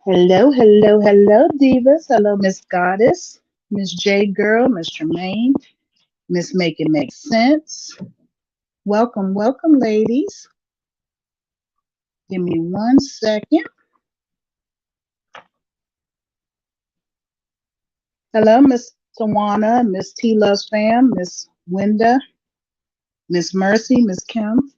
Hello, hello, hello, divas. Hello, Miss Goddess, Miss J Girl, Miss Tremaine, Miss Make It Make Sense. Welcome, welcome, ladies. Give me 1 second. Hello, Miss Tawana, Miss T Loves Fam, Miss Winda, Miss Mercy, Miss Kim,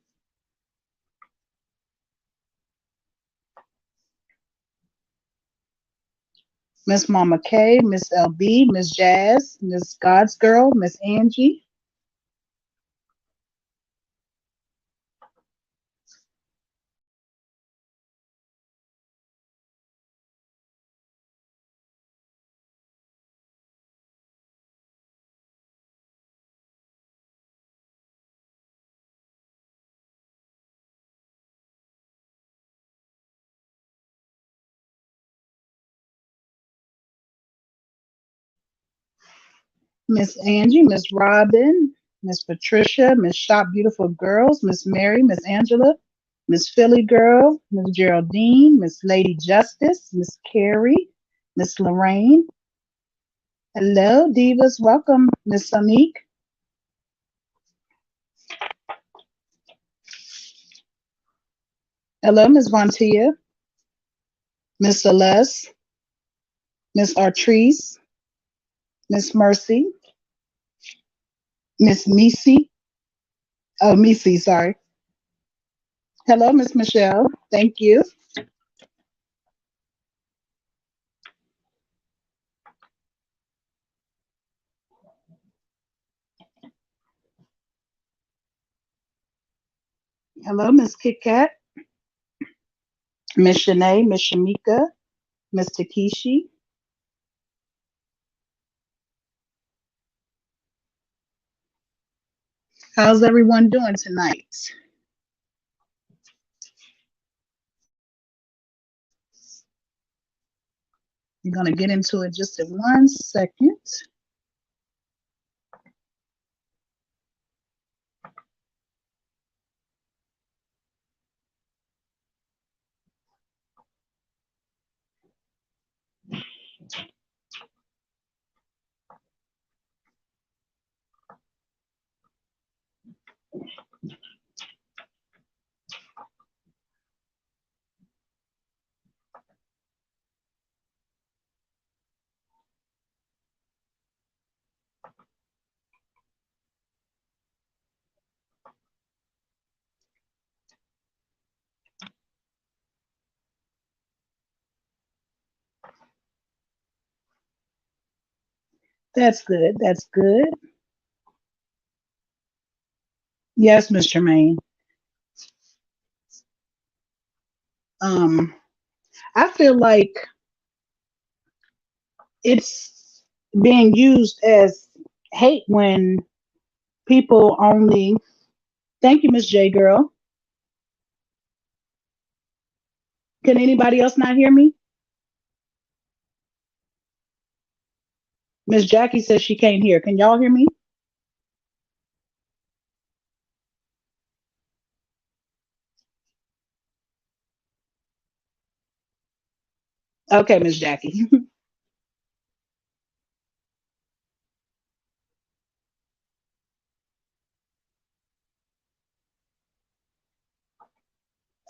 Miss Mama K, Miss LB, Miss Jazz, Miss God's Girl, Miss Angie. Miss Angie, Miss Robin, Miss Patricia, Miss Shop Beautiful Girls, Miss Mary, Miss Angela, Miss Philly Girl, Miss Geraldine, Miss Lady Justice, Miss Carrie, Miss Lorraine. Hello, divas. Welcome, Miss Sonique. Hello, Miss Vontia, Miss Celeste, Miss Artrice, Miss Mercy, Miss Missy. Oh, Missy, sorry. Hello, Miss Michelle. Thank you. Hello, Miss Kit Kat, Miss Shanae, Miss Shamika, Miss Takeshi. How's everyone doing tonight? I'm going to get into it just in 1 second. That's good. That's good. Yes, Miss Tremaine. Um, I feel like it's being used as hate when people only. Thank you, Miss J Girl. Can anybody else not hear me? Miss Jackie says she can't hear. Can y'all hear me? Okay, Miss Jackie.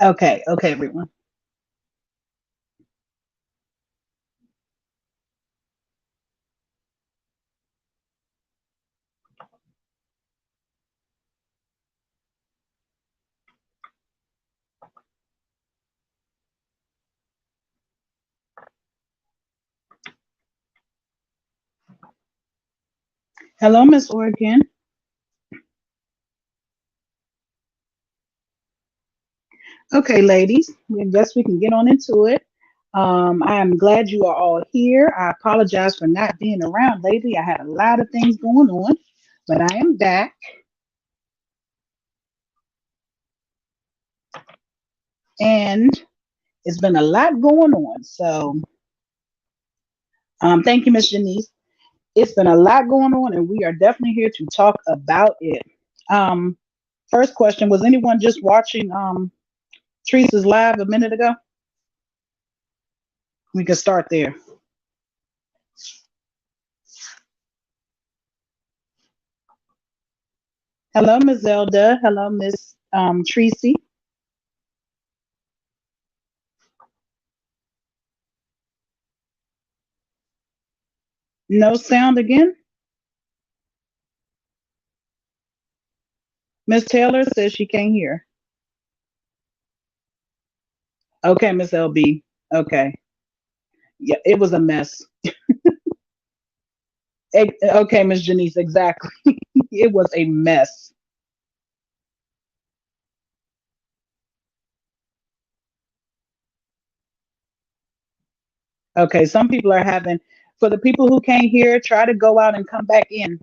Okay, okay, everyone. Hello, Miss Oregon. Okay, ladies, I guess we can get on into it. I am glad you are all here. I apologize for not being around lately. I had a lot of things going on, but I am back, and it's been a lot going on. So, thank you, Miss Janice. It's been a lot going on, and we are definitely here to talk about it. Um, First question: was anyone just watching Teresa's live a minute ago? We can start there. Hello, Miss Zelda. Hello, Miss Tracy. No sound again. Miss Taylor says she can't hear. Okay, Miss LB. Okay. Yeah, it was a mess. Okay, Miss Janice, exactly. It was a mess. Okay, some people are having, for the people who can't hear, try to go out and come back in.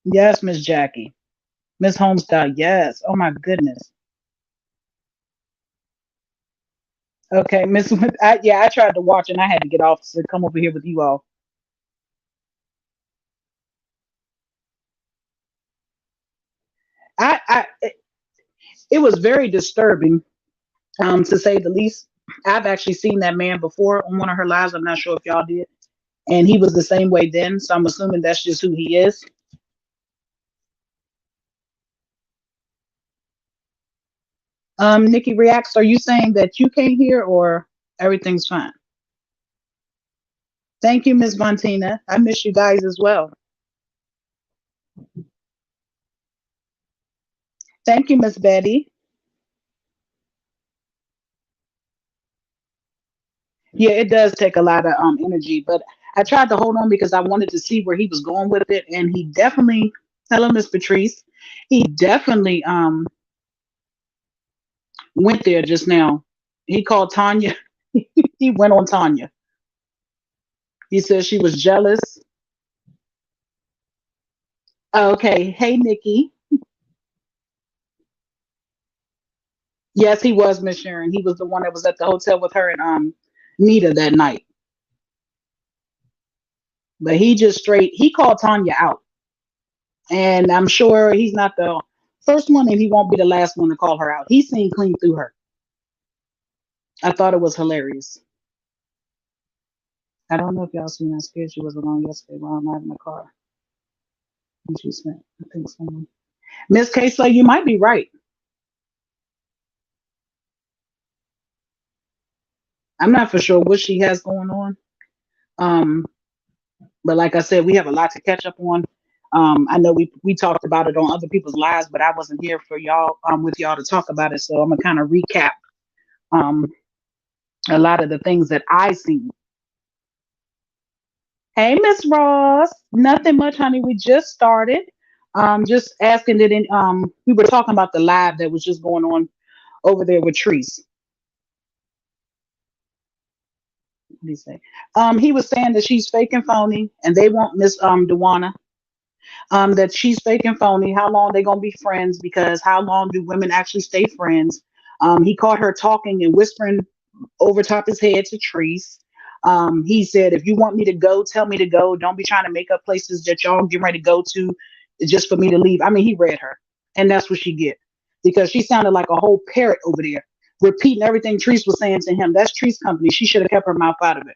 Yes, Miss Jackie. Miss Homestyle, yes. Oh my goodness. Okay, Miss, yeah, I tried to watch and I had to get off to come over here with you all. It was very disturbing, to say the least. I've actually seen that man before on one of her lives. I'm not sure if y'all did, and he was the same way then. So I'm assuming that's just who he is. Nikki reacts. Are you saying that you can't hear or everything's fine? Thank you, Miss Montina. I miss you guys as well. Thank you, Miss Betty. Yeah, it does take a lot of energy, but I tried to hold on because I wanted to see where he was going with it, and he definitely. Hello, Miss Patrice. He definitely went there just now. He called Tanya. He went on Tanya. He said she was jealous. Okay, hey Nikki. Yes, he was Miss Sharon. He was the one that was at the hotel with her and Nita that night. But he just straight he called Tanya out. And I'm sure he's not the first one and he won't be the last one to call her out. He's seen clean through her. I thought it was hilarious. I don't know if y'all seen how scared she was alone yesterday while I'm driving the car. And she spent, I think someone. Miss Queso, you might be right. I'm not for sure what she has going on. Um, but like I said, we have a lot to catch up on. I know we talked about it on other people's lives, but I wasn't here for y'all with y'all to talk about it. So I'm gonna kind of recap um, a lot of the things that I seen. Hey, Miss Ross. Nothing much, honey. We just started. Just asking that we were talking about the live that was just going on over there with Treese. What did he say? He was saying that she's fake and phony, and they want Miss Dewana. That she's fake and phony. How long they gonna be friends? Because how long do women actually stay friends? He caught her talking and whispering over top his head to Treese. He said, if you want me to go, tell me to go. Don't be trying to make up places that y'all getting ready to go to just for me to leave. I mean, he read her, and that's what she get because she sounded like a whole parrot over there, repeating everything Treese was saying to him. That's Treese company. She should have kept her mouth out of it.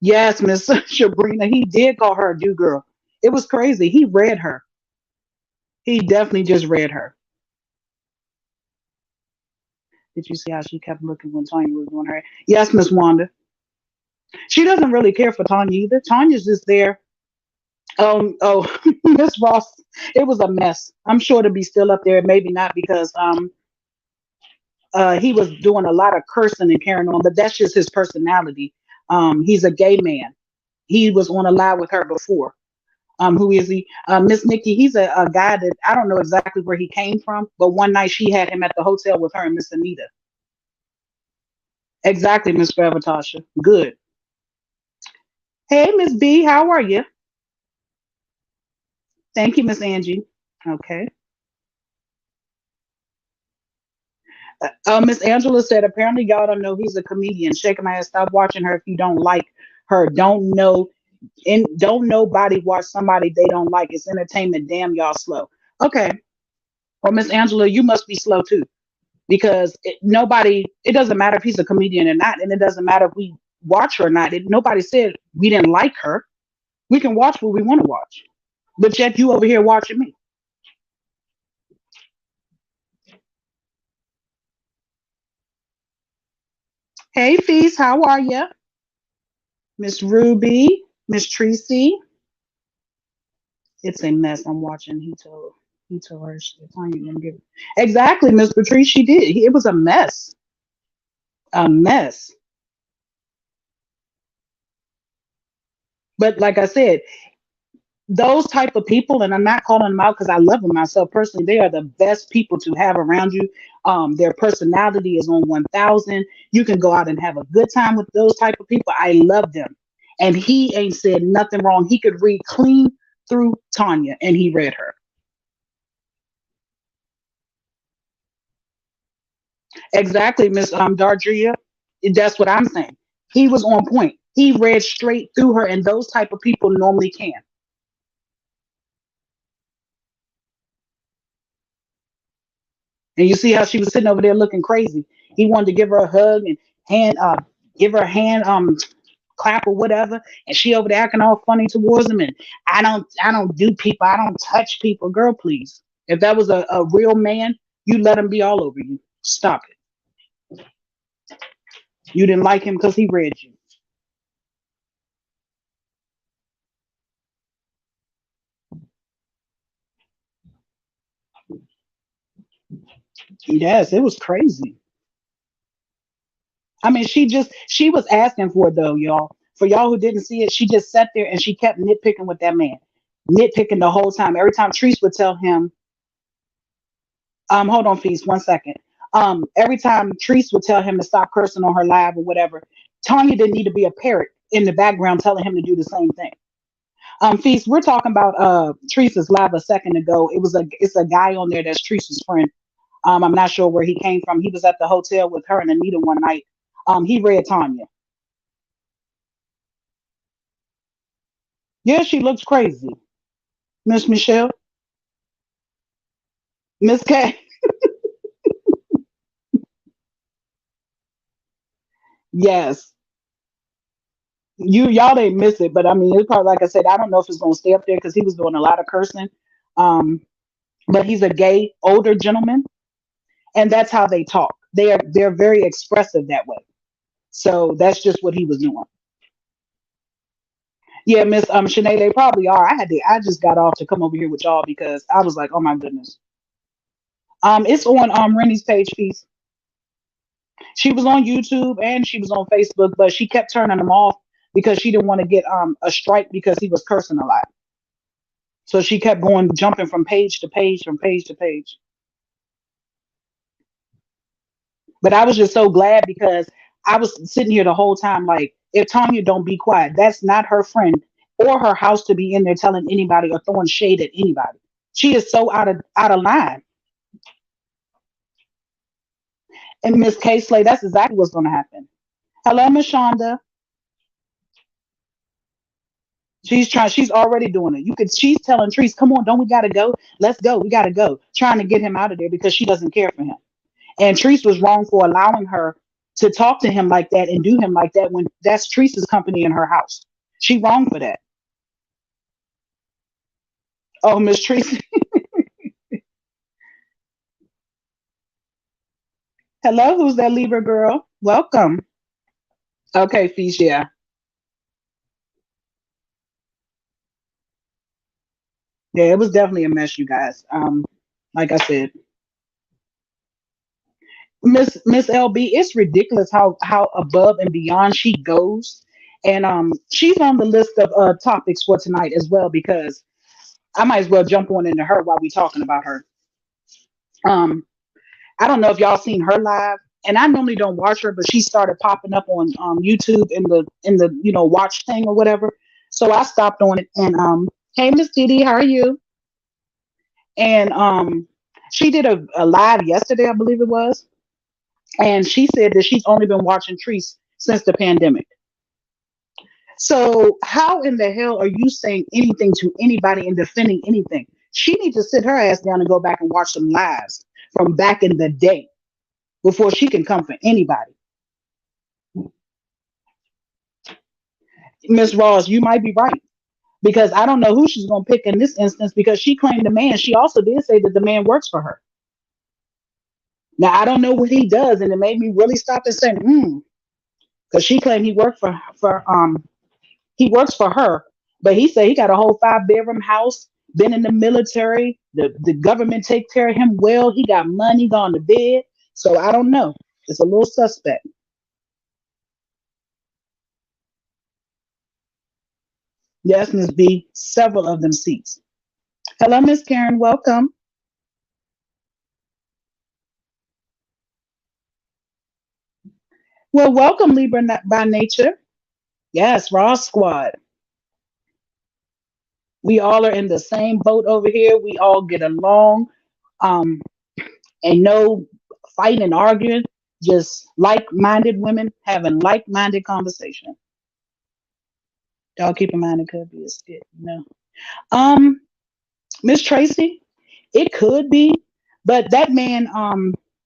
Yes, Miss Sabrina, he did call her a do girl. It was crazy. He read her. He definitely just read her. Did you see how she kept looking when Tanya was doing her? Yes, Miss Wanda. She doesn't really care for Tanya either. Tanya's just there. Oh, Miss Ross, it was a mess. I'm sure to be still up there, maybe not because he was doing a lot of cursing and carrying on, but that's just his personality. He's a gay man. He was on a live with her before. Who is he? Miss Nikki, he's a guy that I don't know exactly where he came from, but one night she had him at the hotel with her and Miss Anita. Exactly, Miss Forever Tasha. Good. Hey, Miss B, how are you? Thank you, Miss Angie. Okay. Miss Angela said, apparently y'all don't know he's a comedian. Shaking my head, stop watching her if you don't like her. Don't nobody watch somebody they don't like. It's entertainment. Damn y'all slow. Okay. Or Miss Angela, you must be slow too, because nobody. It doesn't matter if he's a comedian or not, and it doesn't matter if we watch her or not. Nobody said we didn't like her. We can watch what we want to watch, but yet you over here watching me. Hey, Feast, how are you? Miss Ruby, Miss Tracy. It's a mess. I'm watching. He told her Tanya gonna give it. Exactly, Miss Patrice. She did. It was a mess. A mess. But like I said, those type of people, and I'm not calling them out because I love them myself personally. They are the best people to have around you. Their personality is on 1,000. You can go out and have a good time with those type of people. I love them, and he ain't said nothing wrong. He could read clean through Tanya, and he read her. Exactly, Miss Dardria. That's what I'm saying. He was on point. He read straight through her, and those type of people normally can. And you see how she was sitting over there looking crazy. He wanted to give her a hug and hand, give her a hand, clap or whatever, and she over there acting all funny towards him. And I don't do people. I don't touch people. Girl, please. If that was a real man, you let him be all over you. Stop it. You didn't like him because he read you. Yes, it was crazy. I mean, she was asking for it though, y'all. For y'all who didn't see it, she just sat there and she kept nitpicking with that man, nitpicking the whole time. Every time Treese would tell him, hold on, Feast, 1 second. Every time Treese would tell him to stop cursing on her live or whatever, Tanya didn't need to be a parrot in the background telling him to do the same thing. Feast, we're talking about Teresa's live a second ago. It's a guy on there that's Teresa's friend. I'm not sure where he came from. He was at the hotel with her and Anita one night. He read Tanya. Yeah, she looks crazy. Miss Michelle, Miss K. Yes, y'all didn't miss it, but I mean, it's probably like I said. I don't know if it's gonna stay up there because he was doing a lot of cursing. Um, but he's a gay older gentleman, and that's how they talk. They're very expressive that way. So that's just what he was doing. Yeah, Miss Shanae, they probably are. I just got off to come over here with y'all because I was like, oh my goodness. It's on Rennie's page, piece. She was on YouTube and she was on Facebook, but she kept turning them off because she didn't want to get a strike because he was cursing a lot. So she kept going, jumping from page to page, from page to page. But I was just so glad because I was sitting here the whole time like, if Tanya don't be quiet, that's not her friend or her house to be in there telling anybody or throwing shade at anybody. She is so out of line. And Miss K Slay, that's exactly what's going to happen. Hello, Miss Shonda. She's trying. She's already doing it. You could. She's telling Trees, "Come on, don't we gotta go? Let's go. We gotta go." Trying to get him out of there because she doesn't care for him. And Treese was wrong for allowing her to talk to him like that and do him like that when that's Treese's company in her house. She wrong for that. Oh, Miss Treese. Hello, who's that Libra girl? Welcome. Okay, Fish. Yeah, yeah. It was definitely a mess, you guys. Like I said, Miss LB, it's ridiculous how above and beyond she goes, and she's on the list of topics for tonight as well because I might as well jump on into her while we talking about her. Um, I don't know if y'all seen her live, and I normally don't watch her, but she started popping up on YouTube in the watch thing or whatever. So I stopped on it and hey Miss Didi, how are you? And she did a live yesterday, I believe it was, and she said that she's only been watching Treese since the pandemic. So how in the hell are you saying anything to anybody and defending anything? She needs to sit her ass down and go back and watch some lives from back in the day before she can come for anybody. Miss Ross, you might be right because I don't know who she's going to pick in this instance because she claimed the man. She also did say that the man works for her. Now I don't know what he does, and it made me really stop and say, because she claimed he worked for he works for her, but he said he got a whole 5 bedroom house, been in the military, the government take care of him well, he got money, gone to bed. So I don't know. It's a little suspect. Yes, Miss B, several of them seats. Hello, Miss Karen, welcome. Well, welcome, Libra by nature. Yes, Raw Squad. We all are in the same boat over here. We all get along. Um, and no fighting and arguing, just like-minded women having like-minded conversation. Y'all keep in mind it could be a skit. Um, Miss Tracy, it could be, but that man,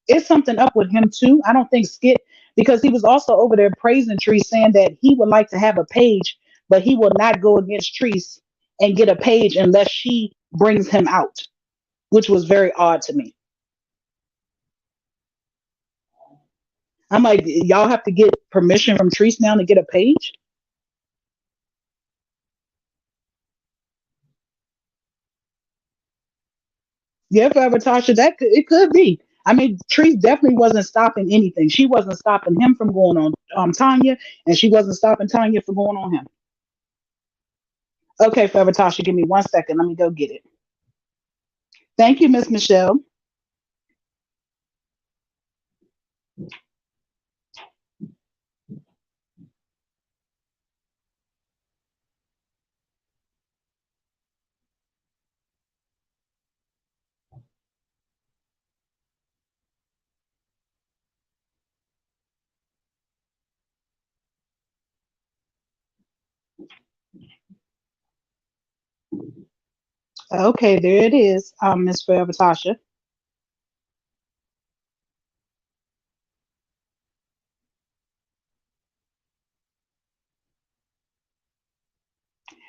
it's something up with him too. I don't think skit because he was also over there praising Treese, saying that he would like to have a page, but he will not go against Treese and get a page unless she brings him out, which was very odd to me. I'm like, y'all have to get permission from Treese now to get a page. Yeah, forever Tasha, it could be. I mean, Treese definitely wasn't stopping anything. She wasn't stopping him from going on Tanya, and she wasn't stopping Tanya from going on him. Okay, forever Tasha, give me 1 second. Let me go get it. Thank you, Miss Michelle. Okay, there it is, Miss Forever Tasha.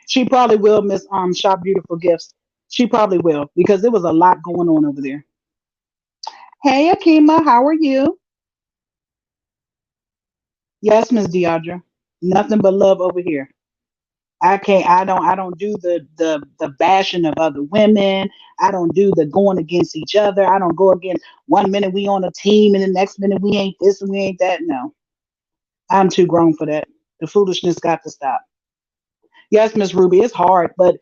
She probably will, Miss Shop Beautiful Gifts. She probably will because there was a lot going on over there. Hey, Akima, how are you? Yes, Miss Deidre. Nothing but love over here. I can't. I don't do the bashing of other women. I don't do the going against each other. I don't go against 1 minute we on a team and the next minute we ain't this and we ain't that. No, I'm too grown for that. The foolishness got to stop. Yes, Miss Ruby, it's hard, but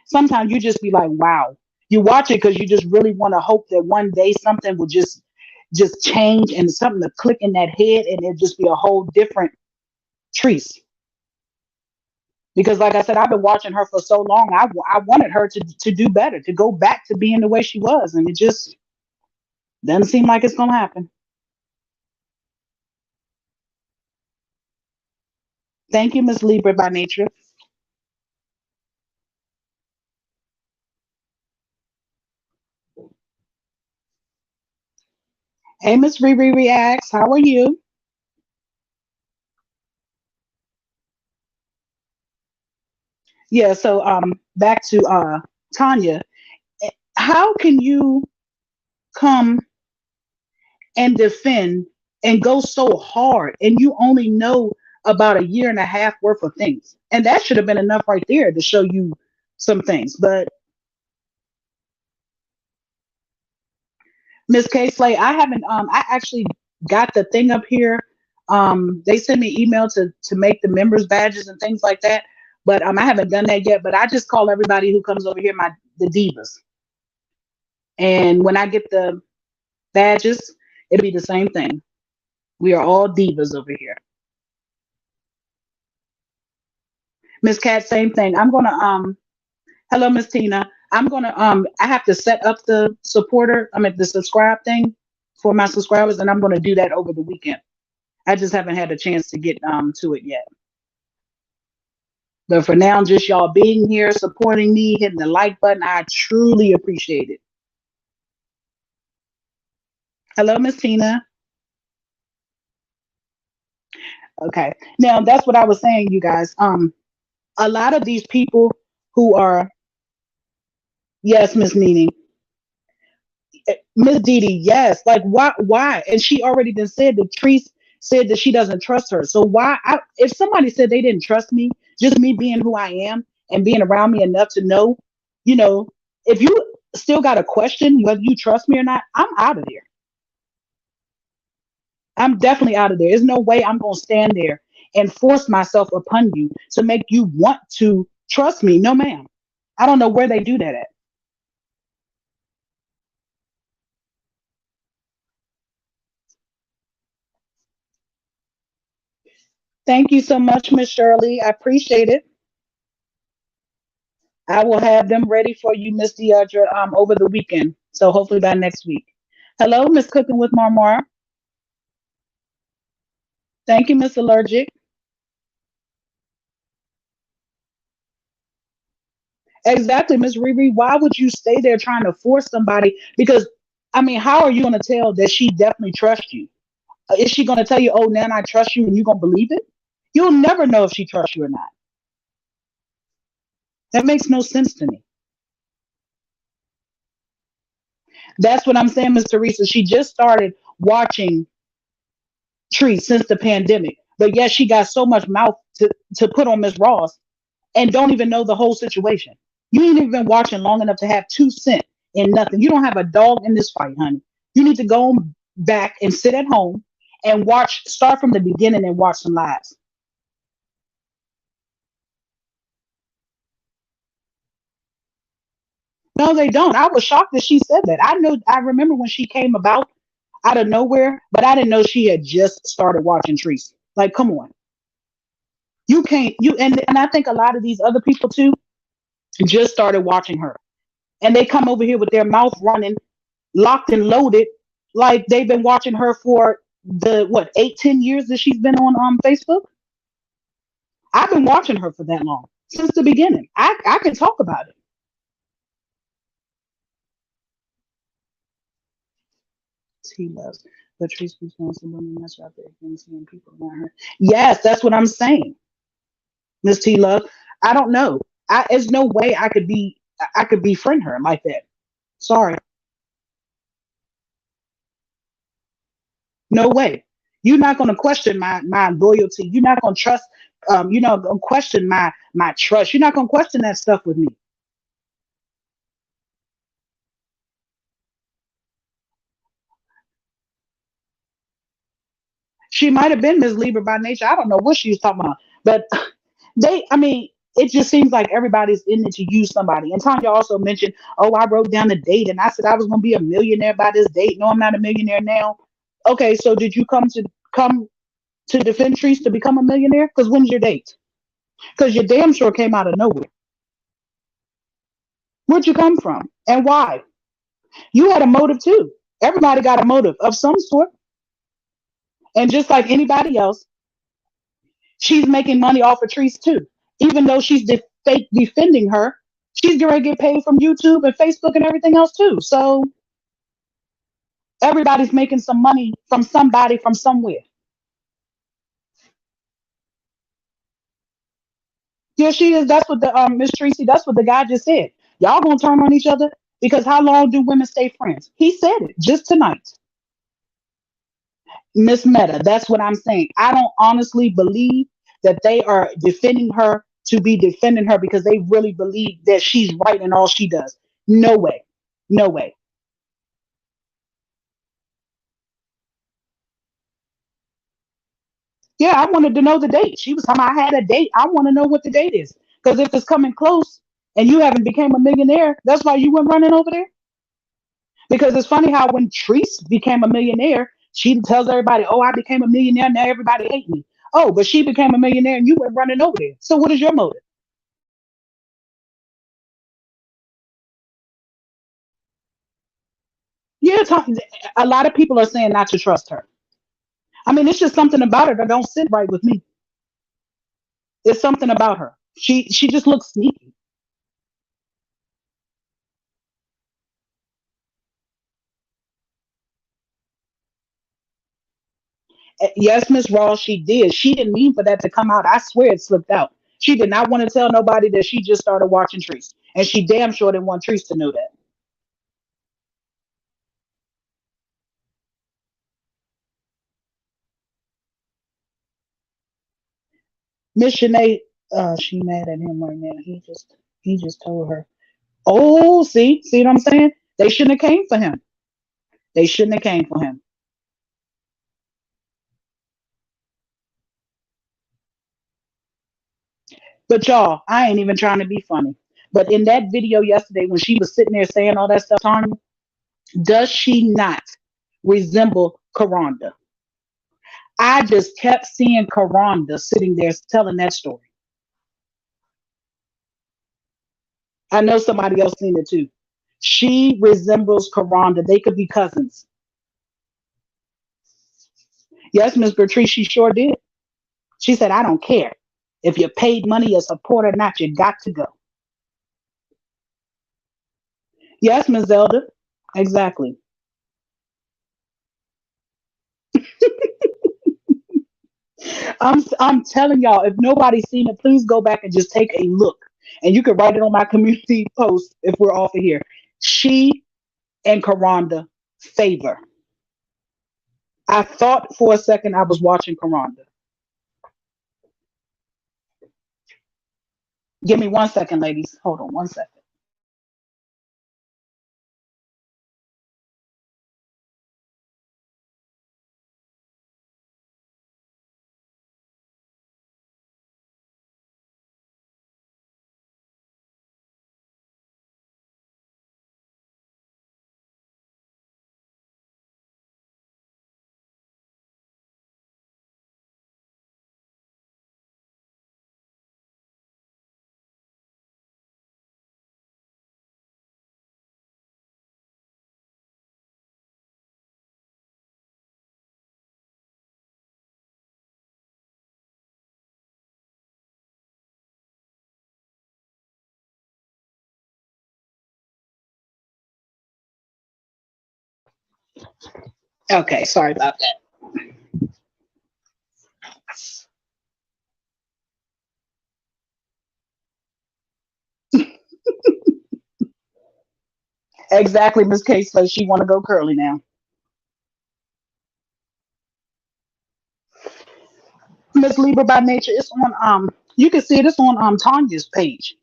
sometimes you just be like, wow. You watch it because you just really want to hope that one day something will just change and something to click in that head and it just be a whole different Treese. Because like I said, I've been watching her for so long. I wanted her to do better, to go back to being the way she was, and it just doesn't seem like it's gonna happen. Thank you, Miss Libra by nature. Hey, Miss Riri reacts. How are you? Yeah. So back to Tanya. How can you come and defend and go so hard, and you only know about a year and a half worth of things, and that should have been enough right there to show you some things, but Miss K Slay, I haven't I actually got the thing up here. They send me email to make the members badges and things like that. But I haven't done that yet. But I just call everybody who comes over here the divas. And when I get the badges, it'll be the same thing. We are all divas over here. Miss Cat, same thing. I'm gonna hello Miss Tina. I'm gonna I have to set up the supporter, I mean the subscribe thing for my subscribers, and I'm gonna do that over the weekend. I just haven't had a chance to get to it yet. But for now, just y'all being here, supporting me, hitting the like button, I truly appreciate it. Hello, Miss Tina. Okay. Now that's what I was saying, you guys. A lot of these people who are, yes, Miss Nene, Miss Didi, yes. Like why? And she already done said that Treese said that she doesn't trust her. So if somebody said they didn't trust me, just me being who I am and being around me enough to know, you know, if you still got a question whether you trust me or not, I'm out of there. I'm definitely out of there. There's no way I'm gonna stand there and force myself upon you to make you want to trust me. No, ma'am. I don't know where they do that at. Thank you so much, Miss Shirley. I appreciate it. I will have them ready for you, Miss Deidre, over the weekend. So hopefully by next week. Hello, Miss Cooking with Marmar. Thank you, Miss Allergic. Exactly, Miss Riri. Why would you stay there trying to force somebody? Because I mean, how are you going to tell that she definitely trusts you? Is she going to tell you, "Oh, now I trust you," and you going to believe it? You'll never know if she trusts you or not. That makes no sense to me. That's what I'm saying, Miss Teresa. She just started watching Tree since the pandemic, but yet she got so much mouth to put on Miss Ross and don't even know the whole situation. You ain't even been watching long enough to have 2 cents in nothing. You don't have a dog in this fight, honey. You need to go back and sit at home and watch, start from the beginning and watch some lives. No, they don't. I was shocked that she said that. I know, I remember when she came about out of nowhere, but I didn't know she had just started watching Teresa. Like, come on. You can't, and I think a lot of these other people too just started watching her. And they come over here with their mouth running, locked and loaded, like they've been watching her for the what 8, 10 years that she's been on Facebook. I've been watching her for that long since the beginning. I can talk about it. He loves Patrice responsible much out there and seeing people around her. Yes, that's what I'm saying, Miss T Love. I don't know. There's no way I could befriend her like that. Sorry, no way. You're not going to question my loyalty. You're not going to trust. You're not going to question my trust. You're not going to question that stuff with me. She might have been Miss Lieber by nature. I don't know what she was talking about, but I mean, it just seems like everybody's in it to use somebody. And Tanya also mentioned, oh, I wrote down the date and I said I was going to be a millionaire by this date. No, I'm not a millionaire now. Okay, so did you come to defend Trees to become a millionaire? Because when's your date? Because your damn sure came out of nowhere. Where'd you come from and why? You had a motive too. Everybody got a motive of some sort. And just like anybody else, she's making money off of Trees too. Even though she's fake defending her, she's going to get paid from YouTube and Facebook and everything else too. So everybody's making some money from somebody from somewhere. Yeah, she is. That's what the Miss Tracy. That's what the guy just said. Y'all gonna turn on each other because how long do women stay friends? He said it just tonight. Miss Meta. That's what I'm saying. I don't honestly believe that they are defending her to be defending her because they really believe that she's right in all she does. No way. No way. Yeah, I wanted to know the date. She was talking. I had a date. I want to know what the date is because if it's coming close and you haven't became a millionaire, that's why you went running over there. Because it's funny how when Treese became a millionaire, she tells everybody, "Oh, I became a millionaire. Now everybody hate me." Oh, but she became a millionaire and you went running over there. So what is your motive? Yeah, a lot of people are saying not to trust her. I mean, it's just something about her that don't sit right with me. It's something about her. She just looks sneaky. Yes, Miss Ross, she did. She didn't mean for that to come out. I swear it slipped out. She did not want to tell nobody that she just started watching Trees, and she damn sure didn't want Trees to know that. Miss Shanae, she mad at him right now. He just told her. Oh, see what I'm saying? They shouldn't have came for him. They shouldn't have came for him. But y'all, I ain't even trying to be funny. But in that video yesterday, when she was sitting there saying all that stuff, Tanya, does she not resemble Karonda? I just kept seeing Karonda sitting there telling that story. I know somebody else seen it too. She resembles Karonda. They could be cousins. Yes, Miss Bertrice, she sure did. She said, I don't care. If you paid money or support or not, you got to go. Yes, Miss Zelda. Exactly. I'm telling y'all, if nobody's seen it, please go back and just take a look. And you can write it on my community post if we're off of here. She and Karonda favor. I thought for a second I was watching Karonda. Give me 1 second, ladies. Hold on 1 second. Okay, sorry about that. Exactly, Miss K says she want to go curly now. Miss Libra by nature, it's on you can see it, it's on Tanya's page.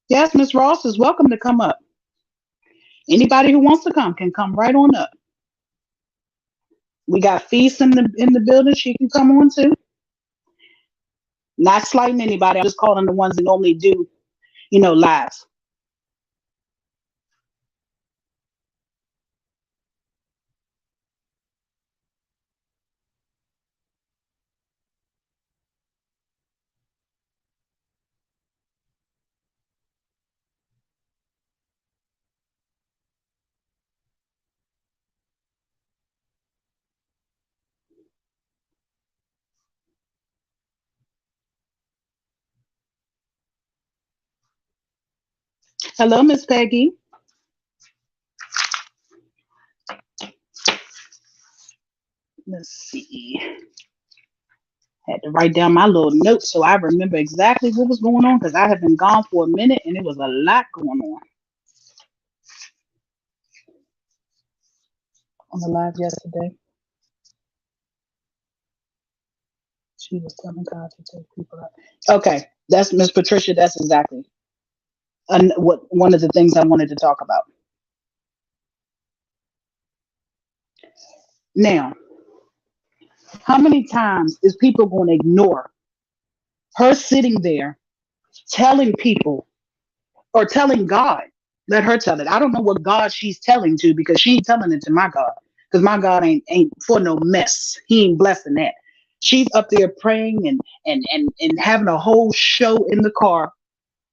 Yes, Miss Ross is welcome to come up. Anybody who wants to come can come right on up. We got Feast in the building. She can come on too. Not slighting anybody. I'm just calling the ones that normally do, lives. Hello, Miss Peggy. Let's see. Had to write down my little notes so I remember exactly what was going on because I have been gone for a minute and it was a lot going on the live yesterday. She was telling God to take people out. Okay, that's Miss Patricia. That's exactly what one of the things I wanted to talk about. Now, how many times is people going to ignore her sitting there telling people or telling God? Let her tell it. I don't know what God she's telling to because she ain't telling it to my God because my God ain't for no mess. He ain't blessing that. She's up there praying and having a whole show in the car,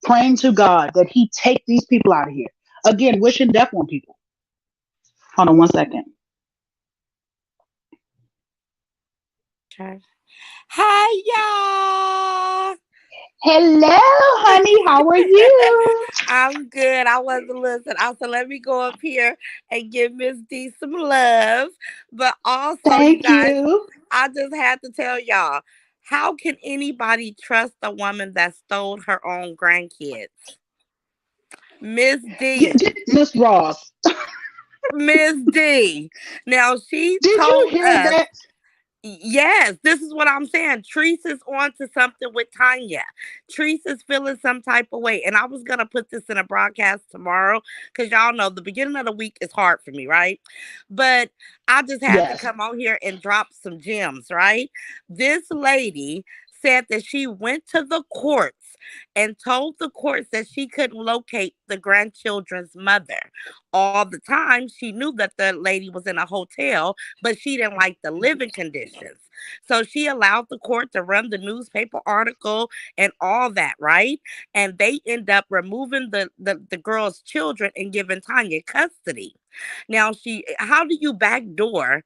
praying to God that He take these people out of here. Again, wishing death on people. Hold on 1 second. Try. Hi, y'all. Hello, honey. How are you? I'm good. I wasn't listening. I said, let me go up here and give Miss D some love. But also, you Thank guys, you. I just had to tell y'all, how can anybody trust a woman that stole her own grandkids? Miss D. Miss Ross, Miss D. Now, she did you told hear us. that? Yes, this is what I'm saying. Teresa's on to something with Tanya. Teresa's feeling some type of way. And I was going to put this in a broadcast tomorrow because y'all know the beginning of the week is hard for me, right? But I just had to Yes. come on here and drop some gems, right? This lady said that she went to the courts and told the courts that she couldn't locate the grandchildren's mother. All the time, she knew that the lady was in a hotel, but she didn't like the living conditions. So she allowed the court to run the newspaper article and all that, right? And they end up removing the girl's children and giving Tanya custody. Now, how do you backdoor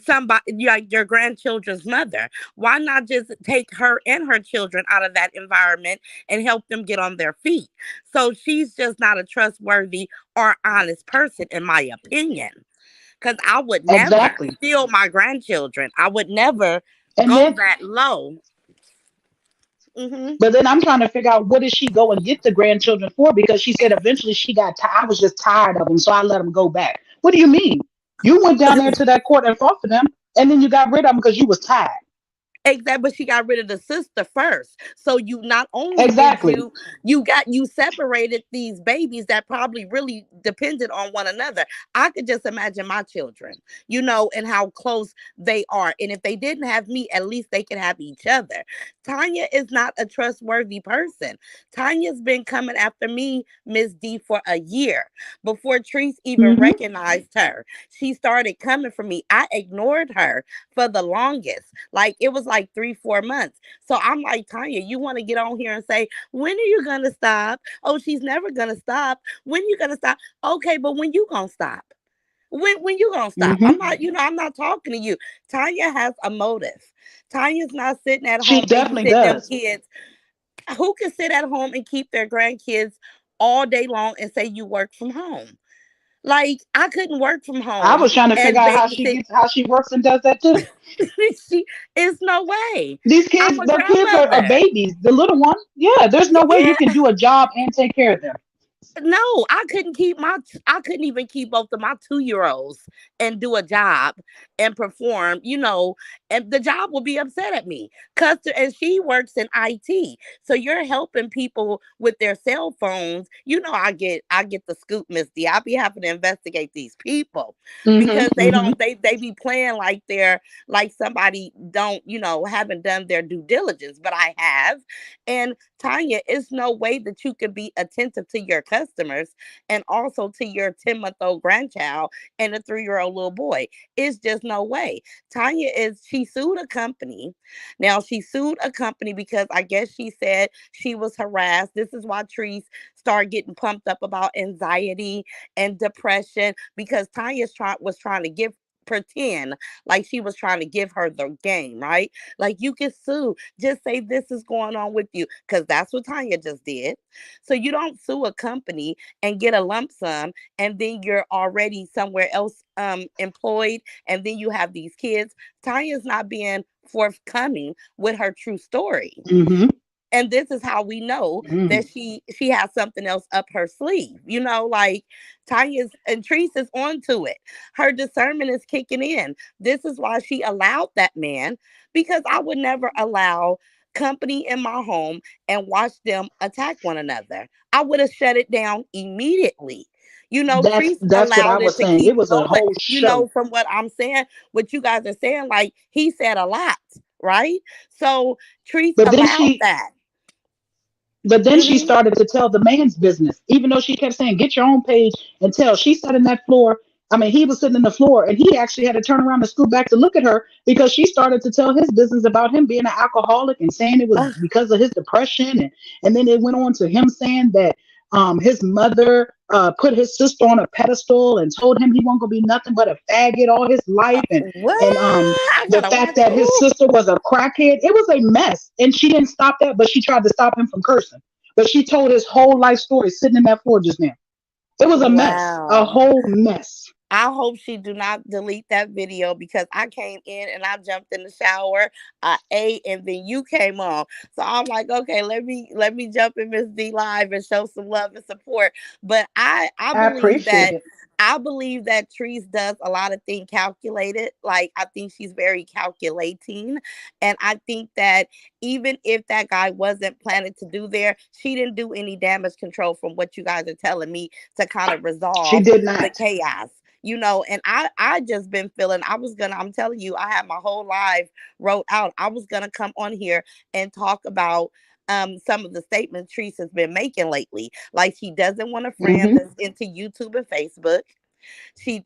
somebody like your grandchildren's mother? Why not just take her and her children out of that environment and help them get on their feet? So she's just not a trustworthy or honest person, in my opinion. Because I would never Exactly. steal my grandchildren. I would never And go then, that low. Hmm. but then I'm trying to figure out what did she go and get the grandchildren for? Because she said eventually she got tired. I was just tired of them, so I let them go back. What do you mean? You went down there to that court and fought for them, and then you got rid of them because you was tired. Exactly, but she got rid of the sister first. So you not only did Exactly. you separated these babies that probably really depended on one another. I could just imagine my children, and how close they are. And if they didn't have me, at least they could have each other. Tanya is not a trustworthy person. Tanya's been coming after me, Miss D, for a year before Treese even Hmm. recognized her. She started coming for me. I ignored her for the longest. Like it was like 3, 4 months. So I'm like, Tanya, you want to get on here and say, when are you gonna stop? Oh, she's never gonna stop. When you gonna stop? Okay, but when you gonna stop? When you gonna stop? Hmm. I'm not talking to you. Tanya has a motive. Tanya's not sitting at She home definitely babysitting them does. kids. Who can sit at home and keep their grandkids all day long and say you work from home? Like I couldn't work from I home was trying to figure and out babysit. how she works and does that too. she, it's no way. These I'm kids, a the kids are grandmother. babies. The little one, yeah. There's no way you can Yeah. do a job and take care of them. No, I couldn't even keep both of my 2 year olds and do a job and perform, and the job will be upset at me. And she works in IT. So you're helping people with their cell phones. I get the scoop, Misty. I be having to investigate these people Hmm. because they Hmm. don't they be playing like they're like somebody don't, haven't done their due diligence, but I have. And Tanya, it's no way that you can be attentive to your customers and also to your 10-month-old grandchild and a 3-year-old little boy. It's just no way. She sued a company. Now, she sued a company because I guess she said she was harassed. This is why Trees started getting pumped up about anxiety and depression because was trying to pretend like she was trying to give her the game, right? Like you can sue. Just say this is going on with you because that's what Tanya just did. So you don't sue a company and get a lump sum and then you're already somewhere else employed and then you have these kids. Tanya's not being forthcoming with her true story. Hmm. And this is how we know Hmm. that she has something else up her sleeve. Like Tanya's and Teresa's onto it. Her discernment is kicking in. This is why she allowed that man, because I would never allow company in my home and watch them attack one another. I would have shut it down immediately. Teresa That's what I allowed it was to saying. It keep was a going. whole show. From what I'm saying, what you guys are saying, like he said a lot, right? So Teresa But then allowed she that. But then she Hmm. started to tell the man's business, even though she kept saying, "Get your own page and tell." She sat in that floor. I mean, he was sitting in the floor, and he actually had to turn around and scoot back to look at her because she started to tell his business about him being an alcoholic and saying it was Ugh. because of his depression, and then it went on to him saying that His mother put his sister on a pedestal and told him he wasn't gonna be nothing but a faggot all his life, What? and I the gotta fact watch. that his Ooh. sister was a crackhead. It was a mess, and she didn't stop that, but she tried to stop him from cursing. But she told his whole life story sitting in that floor just now. It was a mess, a Wow. whole mess. I hope she do not delete that video because I came in and I jumped in the shower, I ate, and then you came on. So I'm like, okay, let me jump in Miss D live and show some love and support. But I I believe appreciate that it. Treese does a lot of things calculated. Like I think she's very calculating, and I think that even if that guy wasn't planning to do there, she didn't do any damage control from what you guys are telling me to kind of She resolve did the not. chaos. And I just been feeling I'm telling you, I had my whole life wrote out. I was gonna come on here and talk about some of the statements Teresa's been making lately. Like she doesn't want a friend Hmm. that's into YouTube and Facebook. She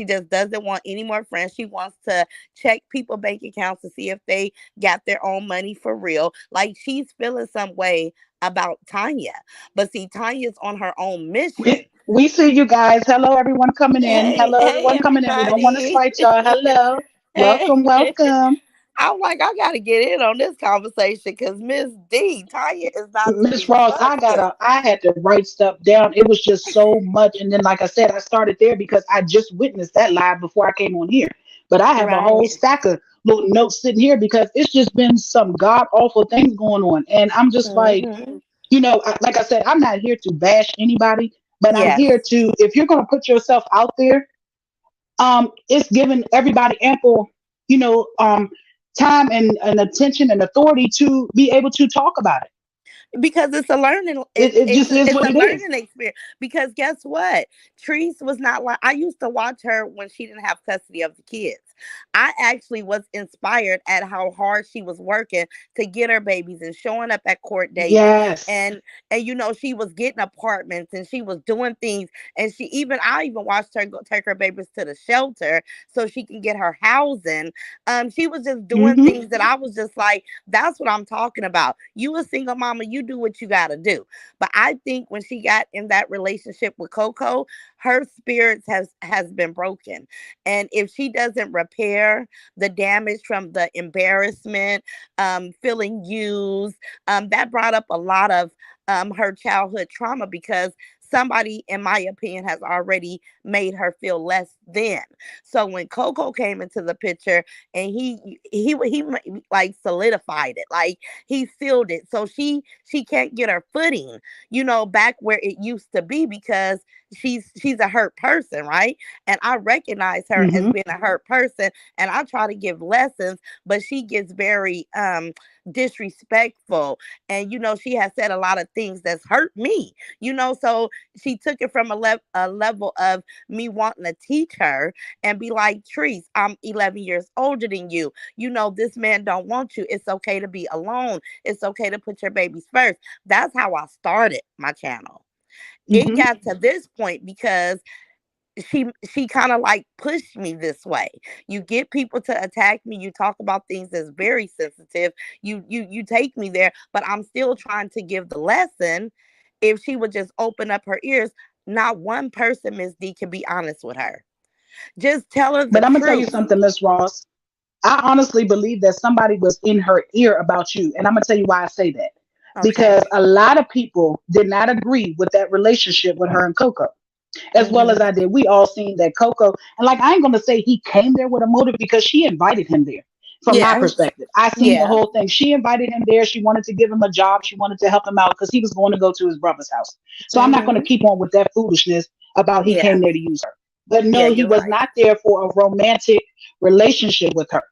just doesn't want any more friends. She wants to check people bank accounts to see if they got their own money for real. Like she's feeling some way about Tanya. But see, Tanya's on her own mission. We see you guys. Hello, everyone coming in. Hey, Hello, hey, everyone coming in. We don't want to everybody. slight y'all. Hello. Hey. Welcome, welcome. I'm like, I got to get in on this conversation because Miss D, Tanya is not to Miss be Ross, trusted. I had to write stuff down. It was just so much. And then, like I said, I started there because I just witnessed that live before I came on here. But I have a whole Right. stack of little notes sitting here because it's just been some god awful things going on. And I'm just like, Hmm. like I said, I'm not here to bash anybody, but I'm Yes. here to, if you're going to put yourself out there, it's given everybody ample, you know, time and attention and authority to be able to talk about it. Because it's a learning It just is it's what a it is. learning experience. Because guess what, Treese was not like, I used to watch her when she didn't have custody of the kids. I actually was inspired at how hard she was working to get her babies and showing up at court dates, Yes. and she was getting apartments and she was doing things, and I even watched her go take her babies to the shelter so she can get her housing. She was just doing Hmm. things that I was just like, that's what I'm talking about. You a single mama, you do what you got to do. But I think when she got in that relationship with Coco, her spirits has been broken. And if she doesn't repair the damage from the embarrassment, feeling used, that brought up a lot of her childhood trauma because somebody, in my opinion, has already made her feel less than. So when Coco came into the picture and he like solidified it, like he sealed it, so she can't get her footing, back where it used to be because she's a hurt person, right? And I recognize her as Hmm. being a hurt person, and I try to give lessons, but she gets very disrespectful, and she has said a lot of things that's hurt me, so she took it from a level of me wanting to teach her and be like, Treese, I'm 11 years older than you. This man don't want you. It's okay to be alone. It's okay to put your babies first. That's how I started my channel. It Hmm. got to this point because she kind of like pushed me this way. You get people to attack me, you talk about things that's very sensitive, you take me there, but I'm still trying to give the lesson. If she would just open up her ears, not one person, Miss D, can be honest with her. Just tell her the But I'm gonna tell you truth. something, Miss Ross. I honestly believe that somebody was in her ear about you, and I'm gonna tell you why I say that. Okay. Because a lot of people did not agree with that relationship with her and Coco, as well as Mm-hmm. I did. We all seen that Coco, and like I ain't gonna say he came there with a motive because she invited him there. From my Yeah. perspective, I seen the Yeah. whole thing. She invited him there. She wanted to give him a job. She wanted to help him out because he was going to go to his brother's house. So I'm not going to Mm-hmm. keep on with that foolishness about he Yeah. came there to use her. But Yeah, no, he you're was right. not there for a romantic relationship with her.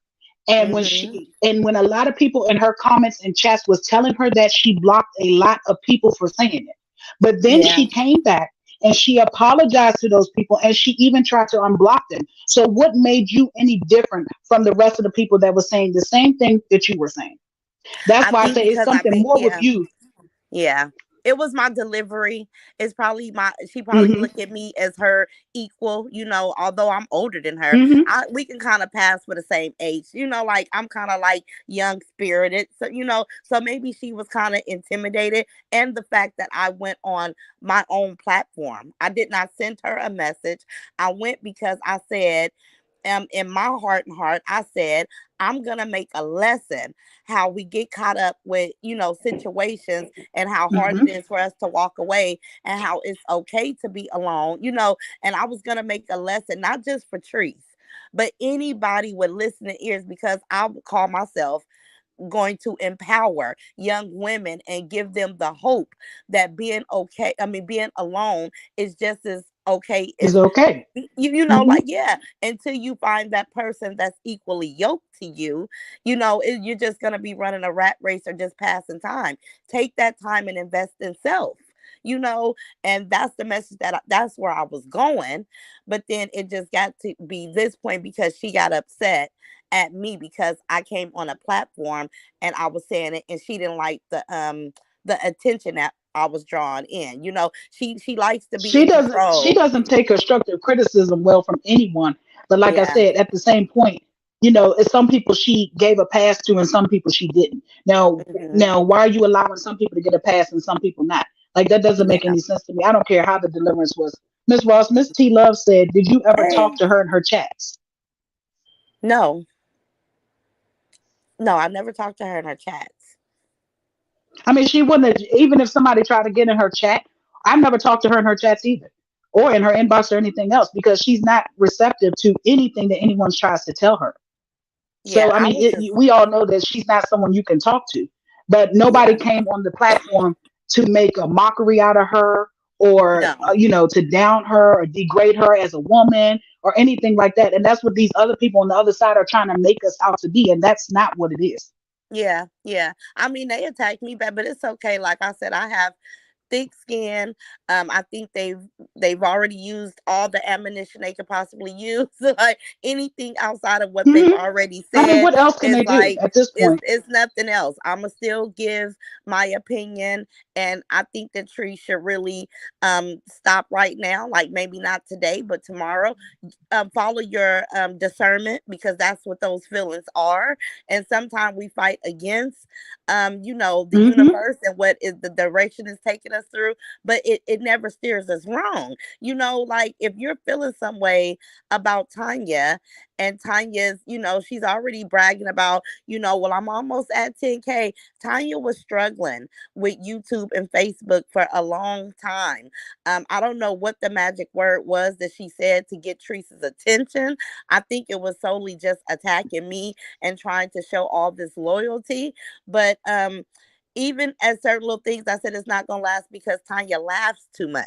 Mm-hmm. When a lot of people in her comments and chats was telling her that, she blocked a lot of people for saying it. But then Yeah. she came back and she apologized to those people and she even tried to unblock them. So what made you any different from the rest of the people that were saying the same thing that you were saying? That's I why I think say it's because I've something been, more with yeah. you. Yeah. It was my delivery. It's probably my she probably Hmm. look at me as her equal, although I'm older than her. Hmm. We can kind of pass for the same age. Like I'm kind of like young spirited. So maybe she was kind of intimidated, and the fact that I went on my own platform. I did not send her a message. I went because I said, in my heart and heart, I said, I'm gonna make a lesson how we get caught up with, situations, and how hard Hmm. it is for us to walk away, and how it's okay to be alone. And I was gonna make a lesson, not just for Trees, but anybody with listening ears, because I would call myself going to empower young women and give them the hope that being alone is just as okay Is as okay. Hmm. like, yeah, until you find that person that's equally yoked to you. You're just going to be running a rat race or just passing time. Take that time and invest in self. you know and that's the message that's where I was going. But then it just got to be this point because she got upset at me because I came on a platform and I was saying it, and she didn't like the attention that I was drawing in. She likes to be She in doesn't. She control. doesn't take constructive criticism well from anyone. But like I Yeah. said, at the same point, it's some people she gave a pass to, and some people she didn't. Now, Hmm. now, why are you allowing some people to get a pass and some people not? Like that doesn't make Yeah. any sense to me. I don't care how the deliverance was. Miss Ross, Miss T Love said, "Did you ever talk Hey. to her in her chats?" No, no, I never talked to her in her chats. I mean, she wouldn't have, even if somebody tried to get in her chat. I've never talked to her in her chats either, or in her inbox or anything else, because she's not receptive to anything that anyone tries to tell her. Yeah, So, I I mean, was just we all know that she's not someone you can talk to, but nobody yeah. came on the platform to make a mockery out of her, or, No. to down her or degrade her as a woman or anything like that. And that's what these other people on the other side are trying to make us out to be. And that's not what it is. Yeah, yeah. I mean, they attacked me back, but it's okay. Like I said, I have thick skin. I think they've already used all the ammunition they could possibly use. Like anything outside of what they've Hmm. already I mean, said what else can is they do like at this is point? is nothing else. I'ma still give my opinion, and I think the tree should really stop right now. Like maybe not today, but tomorrow. Follow your discernment, because that's what those feelings are. And sometimes we fight against the Hmm. universe and what is the direction is taking us through, but it never steers us wrong. Like if you're feeling some way about Tanya, and Tanya's, she's already bragging about, well, I'm almost at 10K. Tanya was struggling with YouTube and Facebook for a long time. I don't know what the magic word was that she said to get Teresa's attention. I think it was solely just attacking me and trying to show all this loyalty. But even at certain little things, I said it's not gonna last because Tanya laughs too much,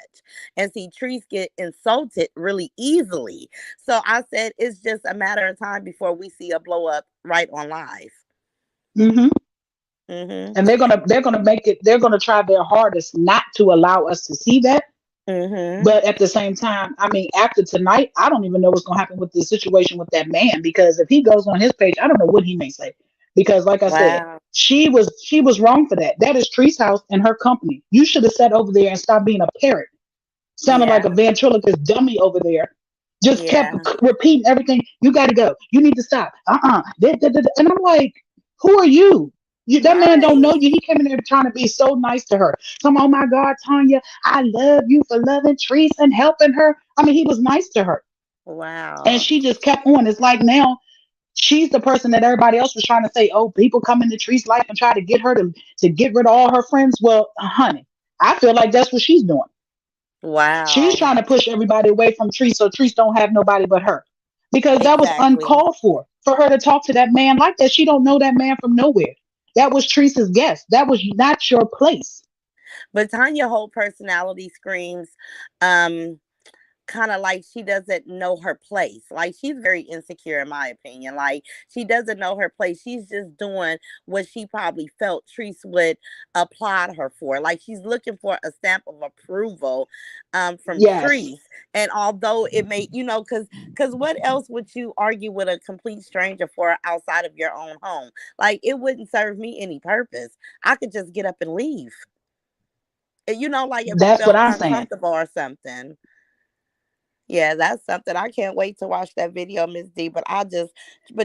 and see, trees get insulted really easily. So I said it's just a matter of time before we see a blow up right on live. Hmm. Mhm. And they're gonna make it. They're gonna try their hardest not to allow us to see that. Mhm. But at the same time, I mean, after tonight, I don't even know what's going to happen with the situation with that man, because if he goes on his page, I don't know what he may say. Because, like I said, Wow. she was wrong for that. That is Tree's house and her company. You should have sat over there and stopped being a parrot, sounding like Yeah. a ventriloquist dummy over there. Just kept Yeah. repeating everything. You got to go. You need to stop. And I'm like, who are you? That man don't know Right. you. He came in there trying to be so nice to her. Come, oh my God, Tanya, I love you for loving Teresa and helping her. I mean, he was nice to her, and Wow. she just kept on. It's like now she's the person that everybody else was trying to say, oh, people come into Teresa's life and try to get her to get rid of all her friends. Well, honey, I feel like that's what she's doing. She's Wow. trying to push everybody away from Treese so Treese don't have nobody but her. Because that was Exactly. uncalled for her to talk to that man like that. She don't know that man from nowhere. That was Teresa's guest. That was not your place. But Tanya whole personality screams um kind of like she doesn't know her place. Like she's very insecure in my opinion. Like she doesn't know her place. She's just doing what she probably felt Treese would applaud her for. Like she's looking for a stamp of approval from Yes. Treese. And although it may, cuz what else would you argue with a complete stranger for outside of your own home? Like it wouldn't serve me any purpose. I could just get up and leave. Like if you That's what felt I'm saying. uncomfortable or something. Yeah, that's something. I can't wait to watch that video, Miss D. But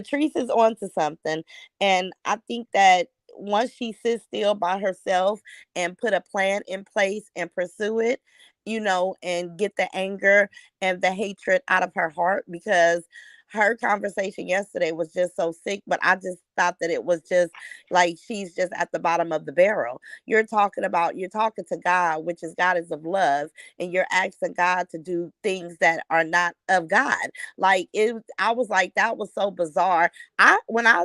Teresa's on to something. And I think that once she sits still by herself and put a plan in place and pursue it, and get the anger and the hatred out of her heart, because her conversation yesterday was just so sick. But I just thought that it was just like she's just at the bottom of the barrel. You're talking to God, which is God is of love, and you're asking God to do things that are not of God. Like I was like, that was so bizarre. When I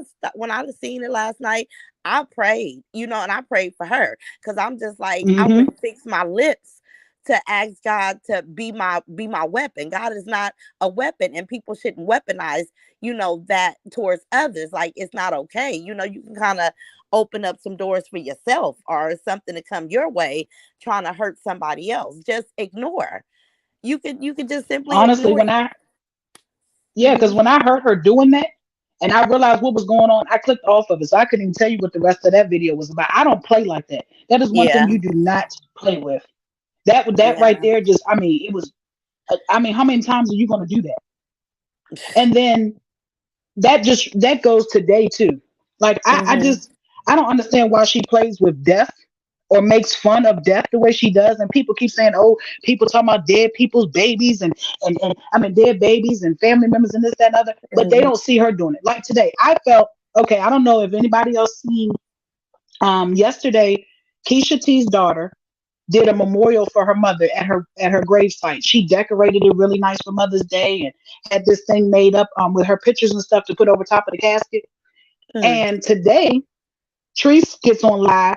was seeing it last night, I prayed, and I prayed for her, because I'm just like, I Hmm. wouldn't fix my lips to ask God to be my weapon. God is not a weapon, and people shouldn't weaponize, that towards others. Like, it's not okay. You can kind of open up some doors for yourself, or something to come your way trying to hurt somebody else. Just ignore. You can just simply Honestly, ignore. yeah, because Mm-hmm. when I heard her doing that and I realized what was going on, I clicked off of it. So I couldn't even tell you what the rest of that video was about. I don't play like that. That is one thing Yeah. you do not play with. That right Yeah. there, just I mean, it was. I mean, how many times are you going to do that? And then that goes today too. Like Mm-hmm. I don't understand why she plays with death or makes fun of death the way she does. And people keep saying, oh, people talking about dead people's babies and I mean dead babies and family members and this, that, and other, but they Mm-hmm. don't see her doing it. Like today, I felt okay, I don't know if anybody else seen yesterday, Keisha T's daughter did a memorial for her mother at her grave site. She decorated it really nice for Mother's Day and had this thing made up with her pictures and stuff to put over top of the casket. Mm. And today, Treese gets on live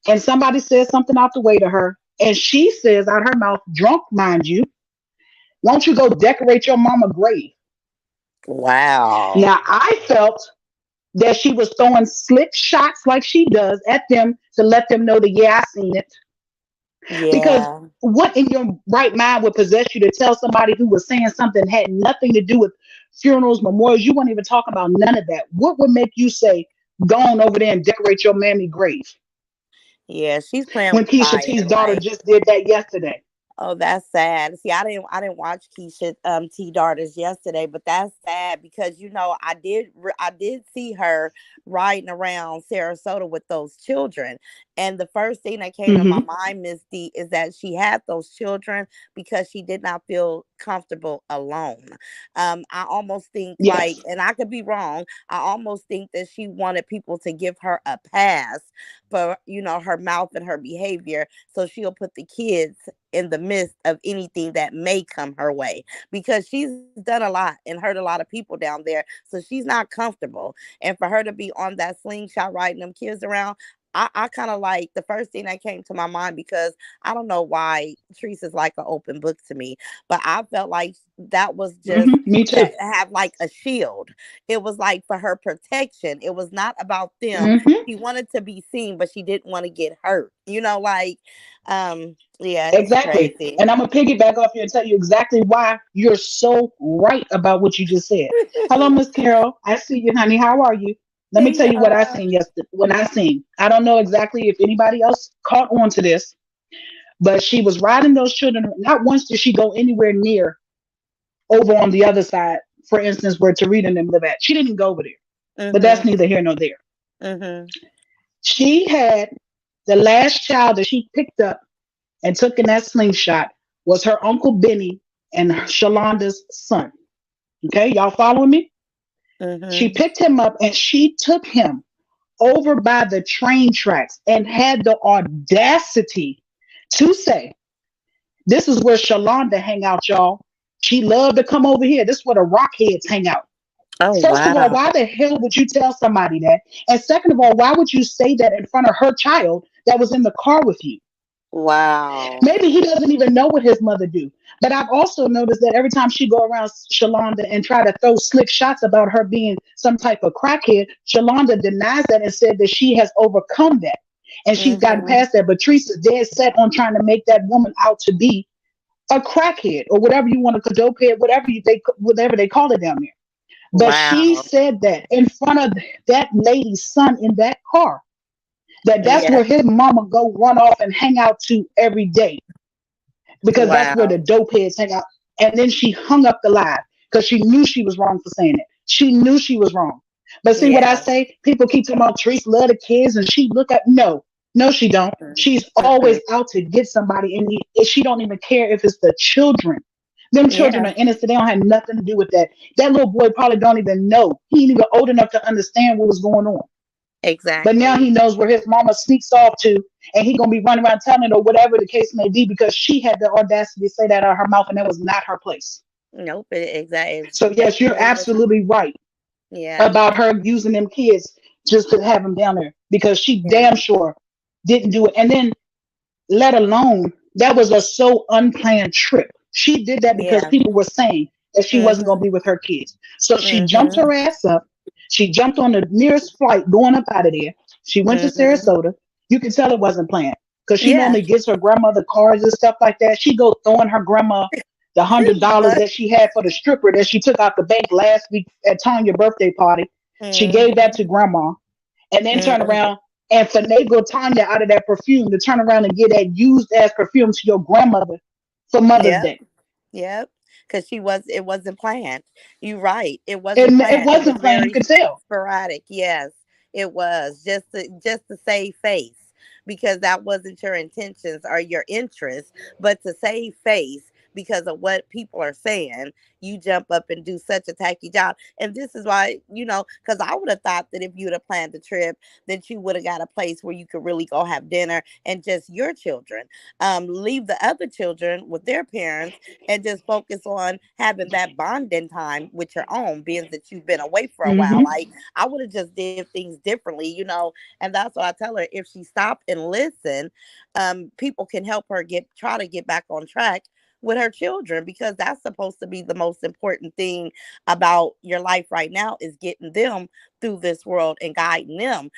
and somebody says something out the way to her. And she says out her mouth, drunk, mind you, won't you go decorate your mama grave? Wow. Now, I felt that she was throwing slick shots like she does at them to let them know that, yeah, I seen it. Because Yeah. what in your right mind would possess you to tell somebody who was saying something that had nothing to do with funerals, memorials? You weren't even talking about none of that. What would make you say, go on over there and decorate your mammy grave? Yeah. She's playing When with Keisha fire. T's daughter Like, just did that yesterday. oh, that's sad. See, I didn't watch Keisha T Daughters yesterday, but that's sad because I did see her riding around Sarasota with those children, and the first thing that came to my Hmm. mind, Miss D, is that she had those children because she did not feel comfortable alone. I almost think like, Yes. and I could be wrong. I almost think that she wanted people to give her a pass for her mouth and her behavior, so she'll put the kids in the midst of anything that may come her way, because she's done a lot and hurt a lot of people down there, so she's not comfortable. And for her to be on that slingshot riding them kids around, I kind of like the first thing that came to my mind, because I don't know why Teresa's like an open book to me, but I felt like that was just Me to too. have like a shield. It was like for her protection. It was not about them. Hmm. She wanted to be seen, but she didn't want to get hurt. Like, yeah, it's Exactly. crazy. And I'm going to piggyback off you and tell you exactly why you're so right about what you just said. Hello, Miss Carol. I see you, honey. How are you? Let me Hey, tell you what I seen yesterday. When I seen, I don't know exactly if anybody else caught on to this, but she was riding those children. Not once did she go anywhere near over on the other side, for instance, where Tarita and them live at. She didn't go over there, but that's mhm, neither here nor there. mhm. She had the last child that she picked up and took in that slingshot was her Uncle Benny and Shalonda's son. Okay, y'all following me? She Mhm. picked him up and she took him over by the train tracks and had the audacity to say, this is where Shalonda hang out, y'all. She loved to come over here. This is where the rockheads hang out. Oh, First of all, wow. why the hell would you tell somebody that? And second of all, why would you say that in front of her child that was in the car with you? Wow. Maybe he doesn't even know what his mother do. But I've also noticed that every time she go around Shalonda and try to throw slick shots about her being some type of crackhead, Shalonda denies that and said that she has overcome that and she's gotten Mhm. past that. But Teresa's dead set on trying to make that woman out to be a crackhead or whatever you want to dope head, whatever they call it down there. But she Wow. said that in front of that lady's son in that car, That's Yeah. where his mama go run off and hang out to every day because that's where the Wow. dope heads hang out. And then she hung up the live because she knew she was wrong for saying it. She knew she was wrong. But see what I Yeah. say? People keep talking about Teresa love the kids and she look at no, she don't. Mm-mm. She's always Mm-mm. out to get somebody, and she don't even care if it's the children. Them children Yeah. are innocent. They don't have nothing to do with that. That little boy probably don't even know. He ain't even old enough to understand what was going on. But now he Exactly. knows where his mama sneaks off to, and he gonna be running around telling it or whatever the case may be because she had the audacity to say that out of her mouth, and that was not her place. Nope. It exactly So yes, you're definitely was. absolutely right Yeah. about her using them kids just to have them down there because she Yeah. damn sure didn't do it. And then let alone that was a so unplanned trip. She did that because Yeah. people were saying that she wasn't going to Mhm. be with her kids. So she jumped Mhm. her ass up. She jumped on the nearest flight going up out of there. She went to Mhm. Sarasota. You can tell it wasn't planned because she Yeah. normally gets her grandmother cars and stuff like that. She go throwing her grandma the $100 But. that she had for the stripper that she took out the bank last week at Tanya's birthday party. She gave that Mhm. to grandma and then turn Mhm. around and finagle Tanya out of that perfume to turn around and get that used ass perfume to your grandmother for Mother's Yep. Day. Yep. Because she was. It wasn't planned. You right. It wasn't And it planned. It was wasn't playing, you very could tell. sporadic. Yes, it was just to save face because that wasn't your intentions or your interest, but to save face because of what people are saying, you jump up and do such a tacky job. And this is why, because I would have thought that if you'd have planned the trip, that you would have got a place where you could really go have dinner and just your children. Leave the other children with their parents and just focus on having that bonding time with your own, being that you've been away for a while. Hmm. Like I would have just did things differently. And that's what I tell her. If she stopped and listened, people can help her try to get back on track with her children because that's supposed to be the most important thing about your life right now is getting them through this world and guiding them.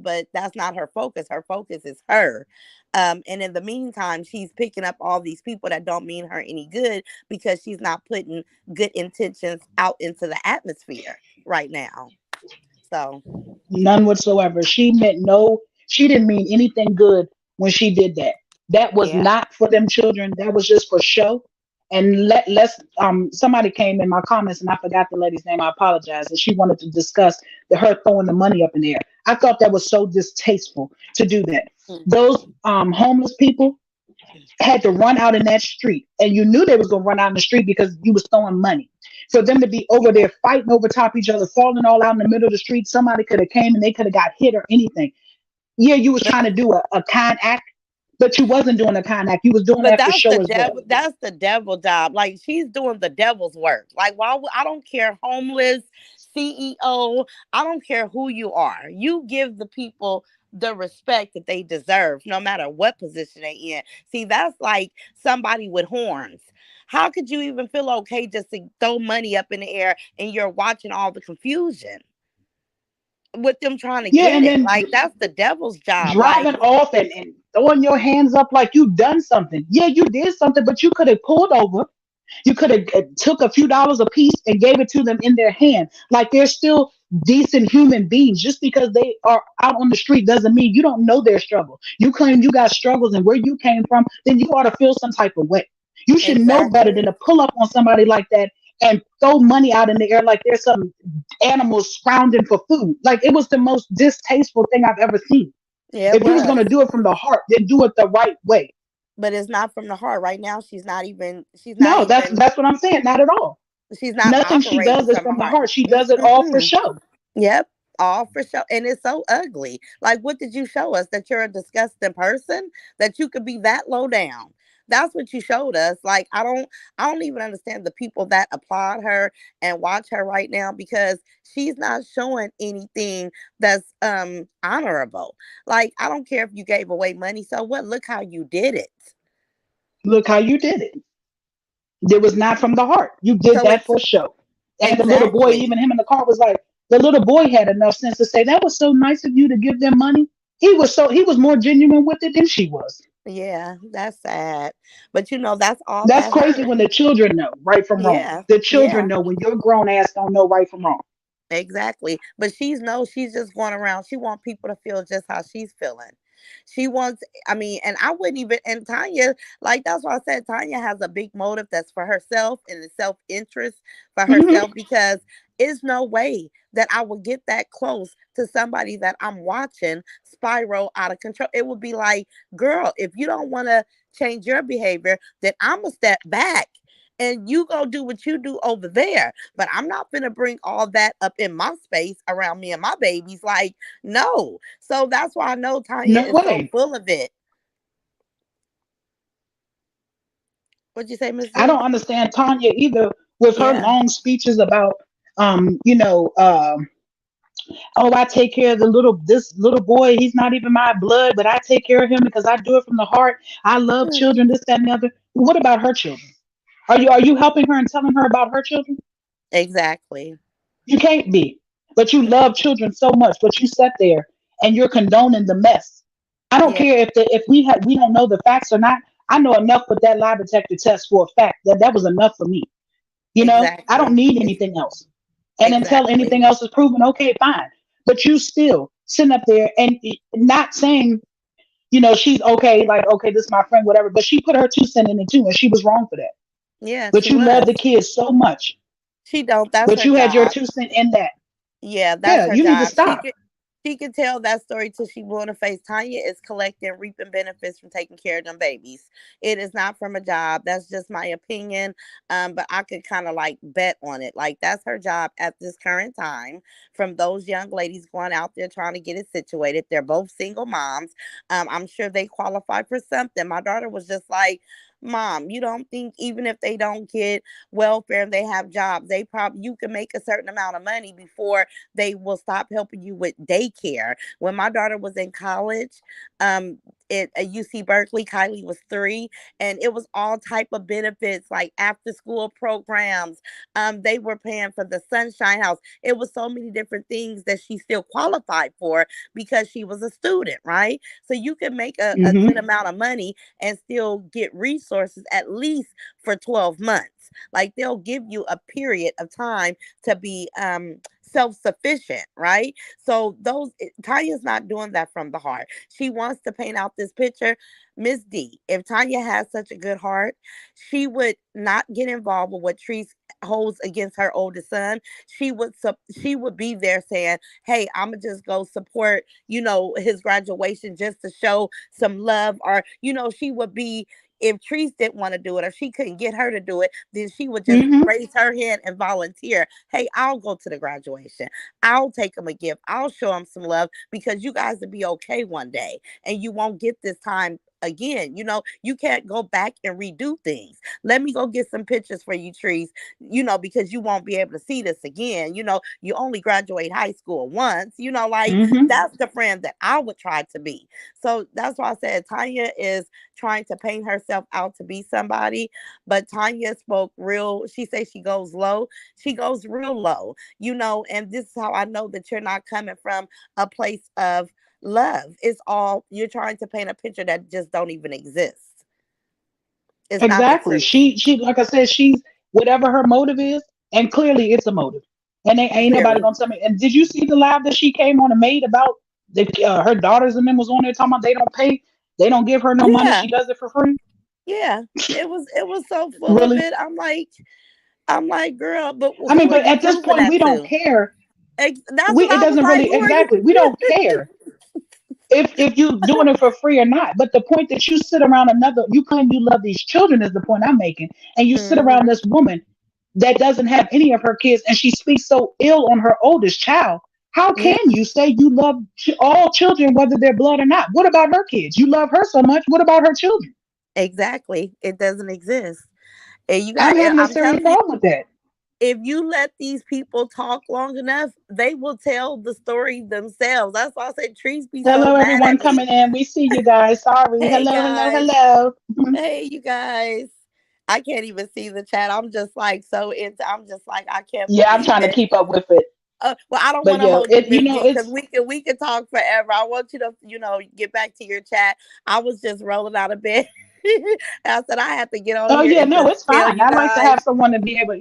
But that's not her focus. Her focus is her. And in the meantime, she's picking up all these people that don't mean her any good because she's not putting good intentions out into the atmosphere right now. So, None whatsoever. She didn't mean anything good when she did that. That was yeah. not for them children. That was just for show. And let's somebody came in my comments and I forgot the lady's name. I apologize. And she wanted to discuss her throwing the money up in the air. I thought that was so distasteful to do that. Mm. Those homeless people had to run out in that street, and you knew they was gonna run out in the street because you was throwing money. For them to be over Yeah. there fighting over top each other, falling all out in the middle of the street, somebody could have came and they could have got hit or anything. Yeah, you was But trying to do a kind act, but you wasn't doing a kind act. You was doing But that for that's the show as well. devil. That's the devil job. Like she's doing the devil's work. Like I don't care, homeless, CEO. I don't care who you are. You give the people the respect that they deserve, no matter what position they in. See, that's like somebody with horns. How could you even feel okay just to throw money up in the air and you're watching all the confusion with them trying to Yeah, get and it? then Like that's the devil's job. Like driving off and throwing your hands up like you done something. Yeah, you did something, but you could have pulled over. You could have took a few dollars a piece and gave it to them in their hand. Like they're still decent human beings. Just because they are out on the street doesn't mean you don't know their struggle. You claim you got struggles and where you came from, then you ought to feel some type of way. You should know better than exactly. to pull up on somebody like that and throw money out in the air like there's some animals scrounging for food. Like it was the most distasteful thing I've ever seen. Yeah, it If you was was. gonna do it from the heart, then do it the right way. But it's not from the heart. Right now, she's not No, that's even, that's what I'm saying. Not at all. she's not Nothing she operating does is from the from the heart. heart. She does it all for Mm-mm. show. Yep, all for show. And it's so ugly. Like, what did you show us? That you're a disgusting person? That you could be that low down? That's what you showed us. Like, I don't even understand the people that applaud her and watch her right now because she's not showing anything that's honorable. Like, I don't care if you gave away money. So what? Look how you did it. Look how you did it. It was not from the heart. You did So that it's for show. And the little boy, exactly. even him in the car, was like, the little boy had enough sense to say, that was so nice of you to give them money. He was more genuine with it than she was. Yeah, that's sad. But that's all That's that crazy hurt. when the children know right from wrong. Yeah, The children yeah, know when your grown ass don't know right from wrong. Exactly. But she's just going around. She wants people to feel just how she's feeling. She wants, I mean, and I wouldn't even, and Tanya, like that's why I said Tanya has a big motive that's for herself and the self interest for Hmm. herself because it's no way that I would get that close to somebody that I'm watching spiral out of control. It would be like, girl, if you don't want to change your behavior, then I'm going to step back and you go do what you do over there. But I'm not gonna bring all that up in my space around me and my babies. Like, no. So that's why I know Tanya No is so way. full of it. What'd you say, Miss I D? don't understand Tanya either with her Yeah. long speeches about, you know, oh, I take care of this little boy. He's not even my blood, but I take care of him because I do it from the heart. I love Mm, children, this, that, and the other. What about her children? Are you helping her and telling her about her children? exactly. You can't be. But you love children so much, but you sat there and you're condoning the mess. I don't Yeah, care if we don't know the facts or not. I know enough with that lie detector test for a fact that that was enough for me. You know, I don't exactly. need anything else. And until Exactly. anything else is proven, okay, fine. But you still sitting up there and not saying, she's okay, like, okay, this is my friend, whatever. But she put her 2 cents in it too, and she was wrong for that. Yeah, But she you love the was. kids so much, She don't. That's but her you had your job. 2 cents in that. Yeah, that's Yeah, her you need to job. stop. She could tell that story till she blue in the face. Tanya is collecting reaping benefits from taking care of them babies. It is not from a job. That's just my opinion. But I could kind of like bet on it. Like that's her job at this current time. From those young ladies going out there trying to get it situated. They're both single moms. I'm sure they qualify for something. My daughter was just like, Mom, you don't think even if they don't get welfare and they have jobs, they probably you can make a certain amount of money before they will stop helping you with daycare. When my daughter was in college, um, at UC Berkeley, Kylie was 3, and it was all type of benefits like after school programs. They were paying for the Sunshine House. It was so many different things that she still qualified for because she was a student, right? So you can make a good Hmm. amount of money and still get resources at least for 12 months. Like they'll give you a period of time to be self-sufficient, right? So Tanya's not doing that from the heart. She wants to paint out this picture. Miss D, if Tanya has such a good heart, she would not get involved with what Treese holds against her oldest son. She would be there saying, hey, I'ma just go support, his graduation just to show some love. Or, she would be, if Treese didn't want to do it or she couldn't get her to do it, then she would just Hmm. raise her hand and volunteer. Hey, I'll go to the graduation. I'll take them a gift. I'll show them some love because you guys will be okay one day and you won't get this time again. You can't go back and redo things. Let me go get some pictures for you, Trees, because you won't be able to see this again. You only graduate high school once, like Hmm. that's the friend that I would try to be. So that's why I said Tanya is trying to paint herself out to be somebody, but Tanya spoke real. She says she goes low. She goes real low, and this is how I know that you're not coming from a place of love. It's all you're trying to paint a picture that just don't even exist. It's not the Exactly. truth. She like I said, she's whatever her motive is, and clearly it's a motive. And ain't nobody Period. gonna tell me. And did you see the live that she came on and made about her daughters and them was on there talking about they don't pay, they don't give her no money, Yeah, she does it for free? yeah. It was so full of Really? it. I'm like, girl, but I who mean, are but you at this proving point, that we don't to? care. That's We what It I was doesn't like. really Who are you? exactly. We don't care if you doing it for free or not. But the point that you sit around you claim you love these children is the point I'm making, and you sit around Hmm. this woman that doesn't have any of her kids, and she speaks so ill on her oldest child. How Yeah, can you say you love all children, whether they're blood or not? What about her kids? You love her so much. What about her children? exactly. It doesn't exist. And I'm having a I'm serious telling you, problem with that. if you let these people talk long enough, they will tell the story themselves. That's why I said trees be so Hello, mad everyone at coming me. in. We see you guys. Sorry. Hey Hello, hello, guys. hello. Hey you guys. I can't even see the chat. I'm just like, I can't Yeah, I'm believe trying to it. keep up with it. Well, I don't But want to yeah, hold you, Miss D, because it's we can talk forever. I want you to, get back to your chat. I was just rolling out of bed. I said I have to get on oh here yeah, and no, just it's tell fine. you I like to guys. have someone to be able,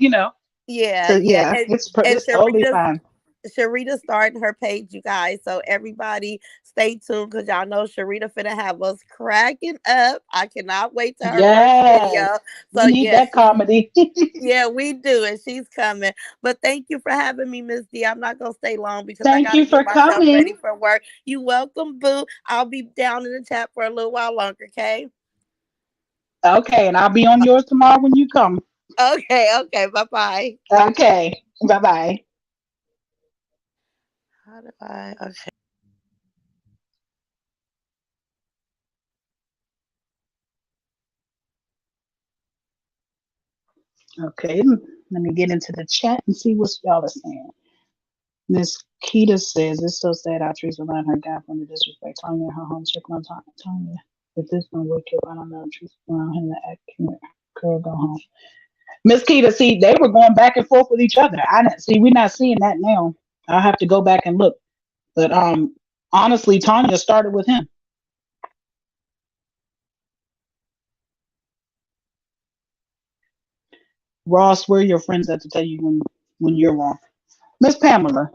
Yeah, to yeah. yeah, And it's and totally Sharita's fine. Sharita starting her page, you guys. So everybody stay tuned because y'all know Sharita finna have us cracking up. I cannot wait to her first Yes. video. We So need yes, that comedy. yeah, we do, and she's coming. But thank you for having me, Miss D. I'm not gonna stay long because I Thank gotta you get for myself ready coming. for work. You welcome, boo. I'll be down in the chat for a little while longer, okay? Okay, and I'll be on yours tomorrow when you come. Okay, okay, bye bye. Okay. Bye bye. How do I? Okay. Okay. Let me get into the chat and see what y'all are saying. Miss Keita says it's so sad how Teresa allowed her guy from the disrespect Tanya in her home check on Tanya. If this don't work out, I don't know. Teresa allowed him to act girl go home. Miss Keita, see, they were going back and forth with each other. I didn't see we're not seeing that now. I'll have to go back and look. But honestly, Tanya started with him. Ross, where are your friends at to tell you when you're wrong? Miss Pamela.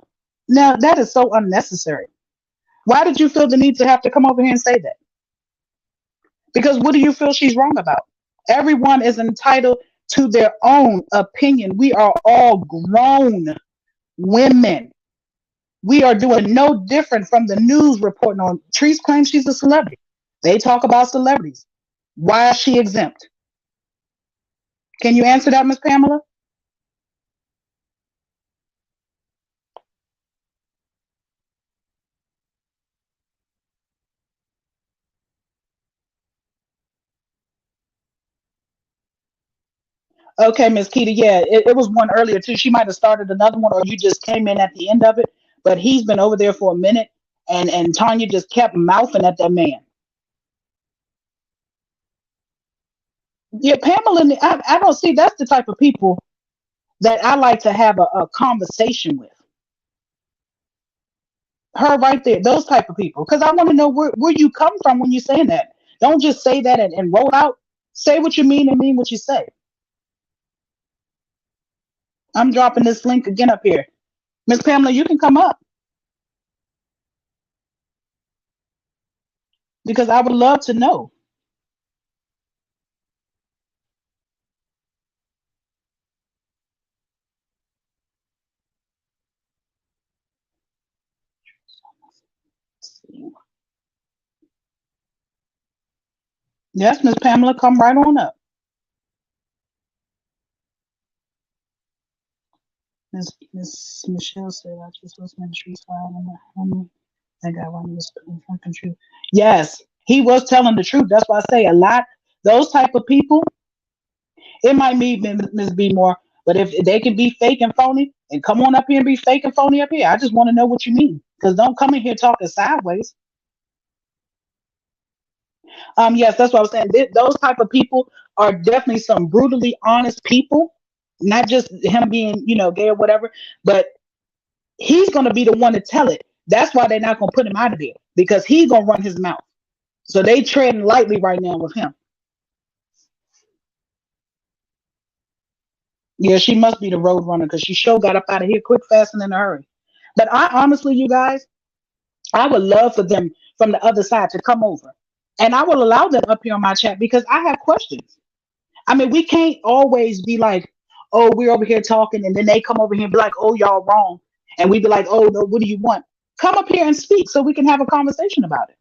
Now that is so unnecessary. Why did you feel the need to have to come over here and say that? Because what do you feel she's wrong about? Everyone is entitled to their own opinion. We are all grown women. We are doing no different from the news reporting on. Treese claims she's a celebrity. They talk about celebrities. Why is she exempt? Can you answer that, Miss Pamela? Okay, Miss Keita. Yeah, it was one earlier too. She might have started another one, or you just came in at the end of it. But he's been over there for a minute, and Tanya just kept mouthing at that man. Yeah, Pamela. I don't see that's the type of people that I like to have a conversation with. Her right there, those type of people. Because I want to know where you come from when you're saying that. Don't just say that and roll out. Say what you mean and mean what you say. I'm dropping this link again up here. Miss Pamela, you can come up because I would love to know. Yes, Miss Pamela, come right on up. Miss Michelle said I just was in the streets fire. I got one was fucking true. Yes, he was telling the truth. That's why I say a lot. Those type of people, it might be Miss B more, but if they can be fake and phony, and come on up here and be fake and phony up here. I just want to know what you mean, because don't come in here talking sideways. Yes, that's what I was saying. Those type of people are definitely some brutally honest people. Not just him being, gay or whatever, but he's gonna be the one to tell it. That's why they're not gonna put him out of there because he's gonna run his mouth. So they treading lightly right now with him. Yeah, she must be the road runner because she sure got up out of here quick, fast, and in a hurry. But I honestly, you guys, I would love for them from the other side to come over. And I will allow them up here on my chat because I have questions. I mean, we can't always be like, oh, we're over here talking, and then they come over here and be like, oh, y'all wrong. And we be like, oh, no, what do you want? Come up here and speak so we can have a conversation about it.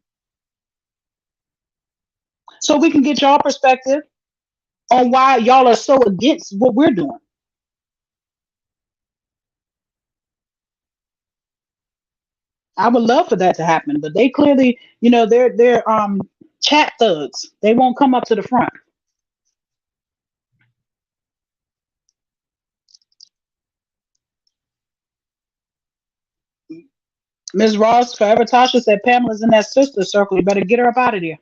So we can get y'all perspective on why y'all are so against what we're doing. I would love for that to happen, but they clearly, they're chat thugs. They won't come up to the front. Ms. Ross, forever Tasha said Pamela's in that sister circle. You better get her up out of there.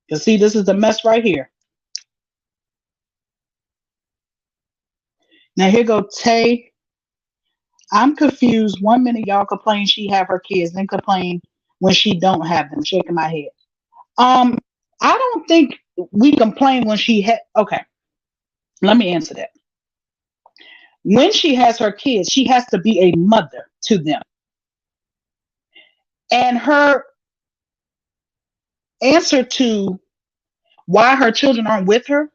You see, this is the mess right here. Now here go Tay. I'm confused. One minute y'all complain she have her kids, then complain when she don't have them. Shaking my head. Um, I don't think we complain when she had. Okay, let me answer that. When she has her kids, she has to be a mother to them. And her answer to why her children aren't with her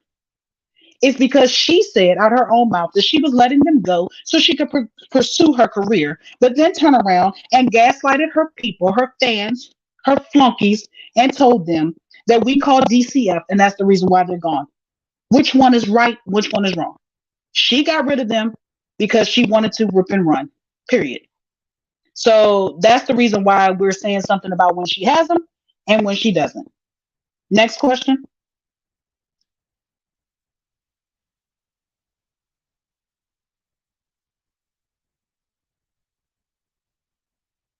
is because she said out her own mouth that she was letting them go so she could pursue her career, but then turn around and gaslighted her people, her fans, her flunkies, and told them that we call DCF and that's the reason why they're gone. Which one is right? Which one is wrong? She got rid of them because she wanted to rip and run, period. So that's the reason why we're saying something about when she has them and when she doesn't. Next question.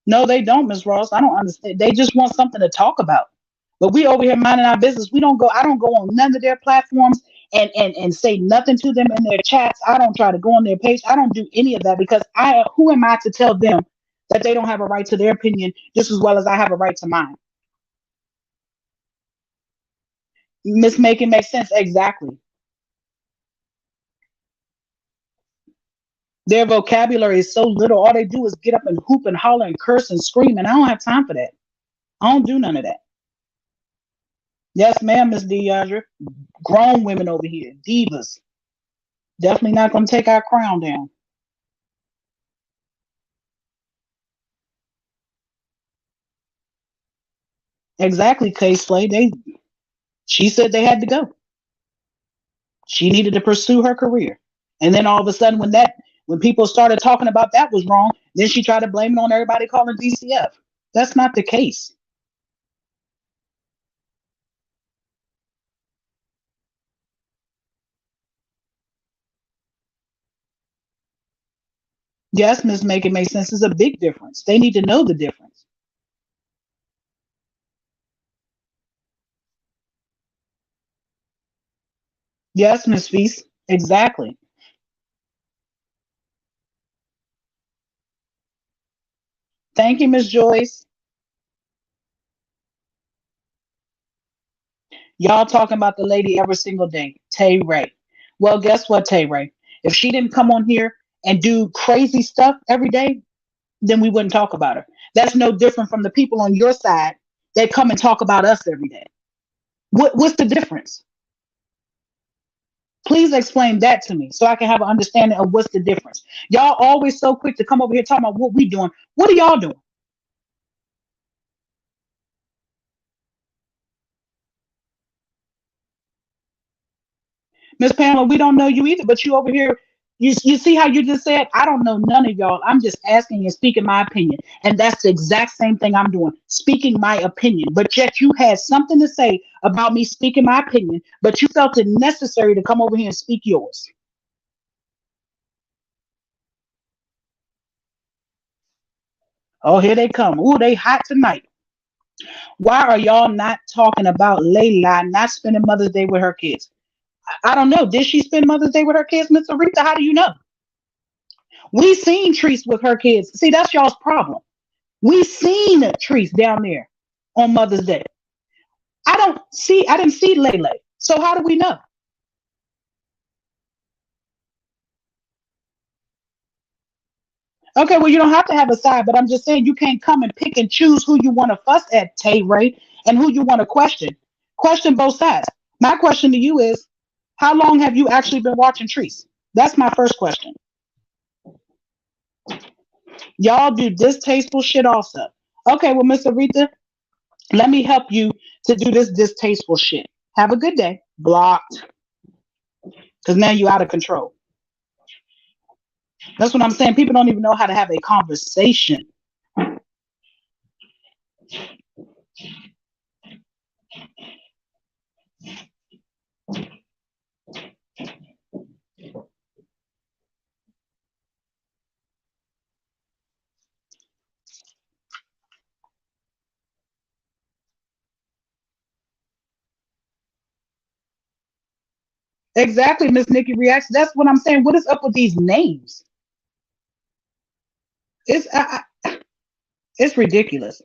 No, they don't, Miss Ross. I don't understand. They just want something to talk about. But we over here minding our business. We don't go. I don't go on none of their platforms and say nothing to them in their chats. I don't try to go on their page. I don't do any of that because I who am I to tell them that they don't have a right to their opinion just as well as I have a right to mine? Miss Making makes sense exactly. Their vocabulary is so little. All they do is get up and hoop and holler and curse and scream, and I don't have time for that. I don't do none of that. Yes, ma'am, Miss Deandra. Grown women over here, divas. Definitely not going to take our crown down. Exactly, Case Slay. She said they had to go. She needed to pursue her career. And then all of a sudden, when people started talking about that was wrong, then she tried to blame it on everybody calling DCF. That's not the case. Yes, Miss Make It Make Sense is a big difference. They need to know the difference. Yes, Miss Feast. Exactly. Thank you, Miss Joyce. Y'all talking about the lady every single day, Tay Ray. Well, guess what, Tay Ray? If she didn't come on here and do crazy stuff every day, then we wouldn't talk about her. That's no different from the people on your side that come and talk about us every day. What's the difference? Please explain that to me so I can have an understanding of what's the difference. Y'all always so quick to come over here talking about what we doing. What are y'all doing? Miss Pamela, we don't know you either, but you over here, you see how you just said, I don't know none of y'all. I'm just asking and speaking my opinion. And that's the exact same thing I'm doing, speaking my opinion. But yet you had something to say about me speaking my opinion, but you felt it necessary to come over here and speak yours. Oh, here they come. Ooh, they hot tonight. Why are y'all not talking about Layla not spending Mother's Day with her kids? I don't know. Did she spend Mother's Day with her kids, Miss Aretha? How do you know? We seen Treese with her kids. See, that's y'all's problem. We seen Treese down there on Mother's Day. I didn't see Lele. So how do we know? Okay, well, you don't have to have a side, but I'm just saying you can't come and pick and choose who you want to fuss at, Tay Ray, and who you want to question. Question both sides. My question to you is, how long have you actually been watching Treese? That's my first question. Y'all do distasteful shit also. Okay, well, Miss Aretha, let me help you to do this distasteful shit. Have a good day. Blocked. Because now you're out of control. That's what I'm saying. People don't even know how to have a conversation. Exactly, Miss Nikki reacts. That's what I'm saying. What is up with these names? It's it's ridiculous.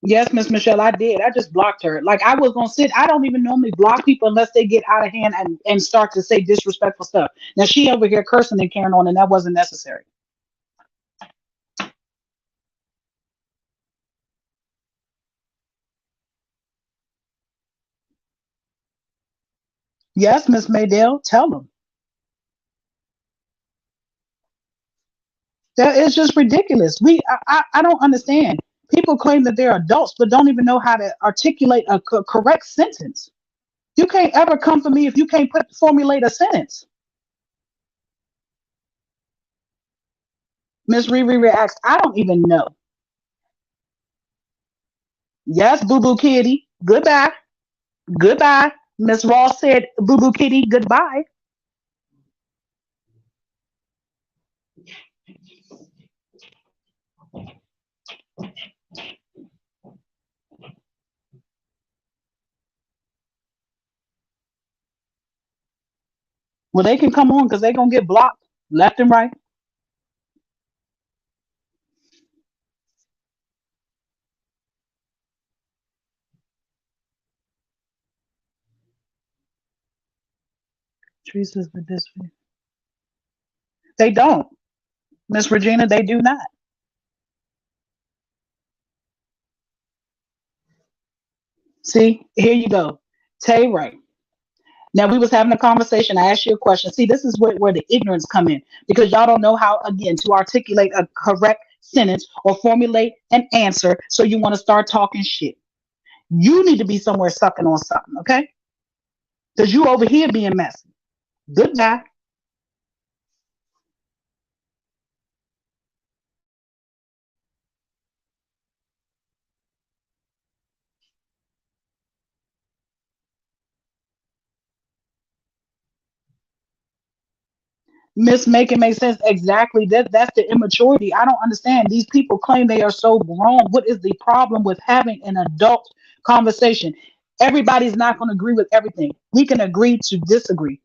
Yes, Miss Michelle, I did. I just blocked her. Like I was gonna sit. I don't even normally block people unless they get out of hand and start to say disrespectful stuff. Now she over here cursing and carrying on, and that wasn't necessary. Yes, Miss Maydale, tell them. That is just ridiculous. I don't understand. People claim that they're adults, but don't even know how to articulate a correct sentence. You can't ever come for me if you can't formulate a sentence. Miss Riri reacts, I don't even know. Yes, Boo Boo Kitty. Goodbye. Goodbye. Miss Ross said, Boo Boo Kitty, goodbye. Well, they can come on because they're going to get blocked left and right. Teresa's the this. They don't. Miss Regina, they do not. See, here you go. Tay right. Now we was having a conversation. I asked you a question. See, this is where the ignorance come in because y'all don't know how again to articulate a correct sentence or formulate an answer. So you want to start talking shit. You need to be somewhere sucking on something, okay? Because you over here being messy. Goodbye. Miss Make It Make Sense. Exactly. That's the immaturity. I don't understand. These people claim they are so grown. What is the problem with having an adult conversation? Everybody's not going to agree with everything. We can agree to disagree.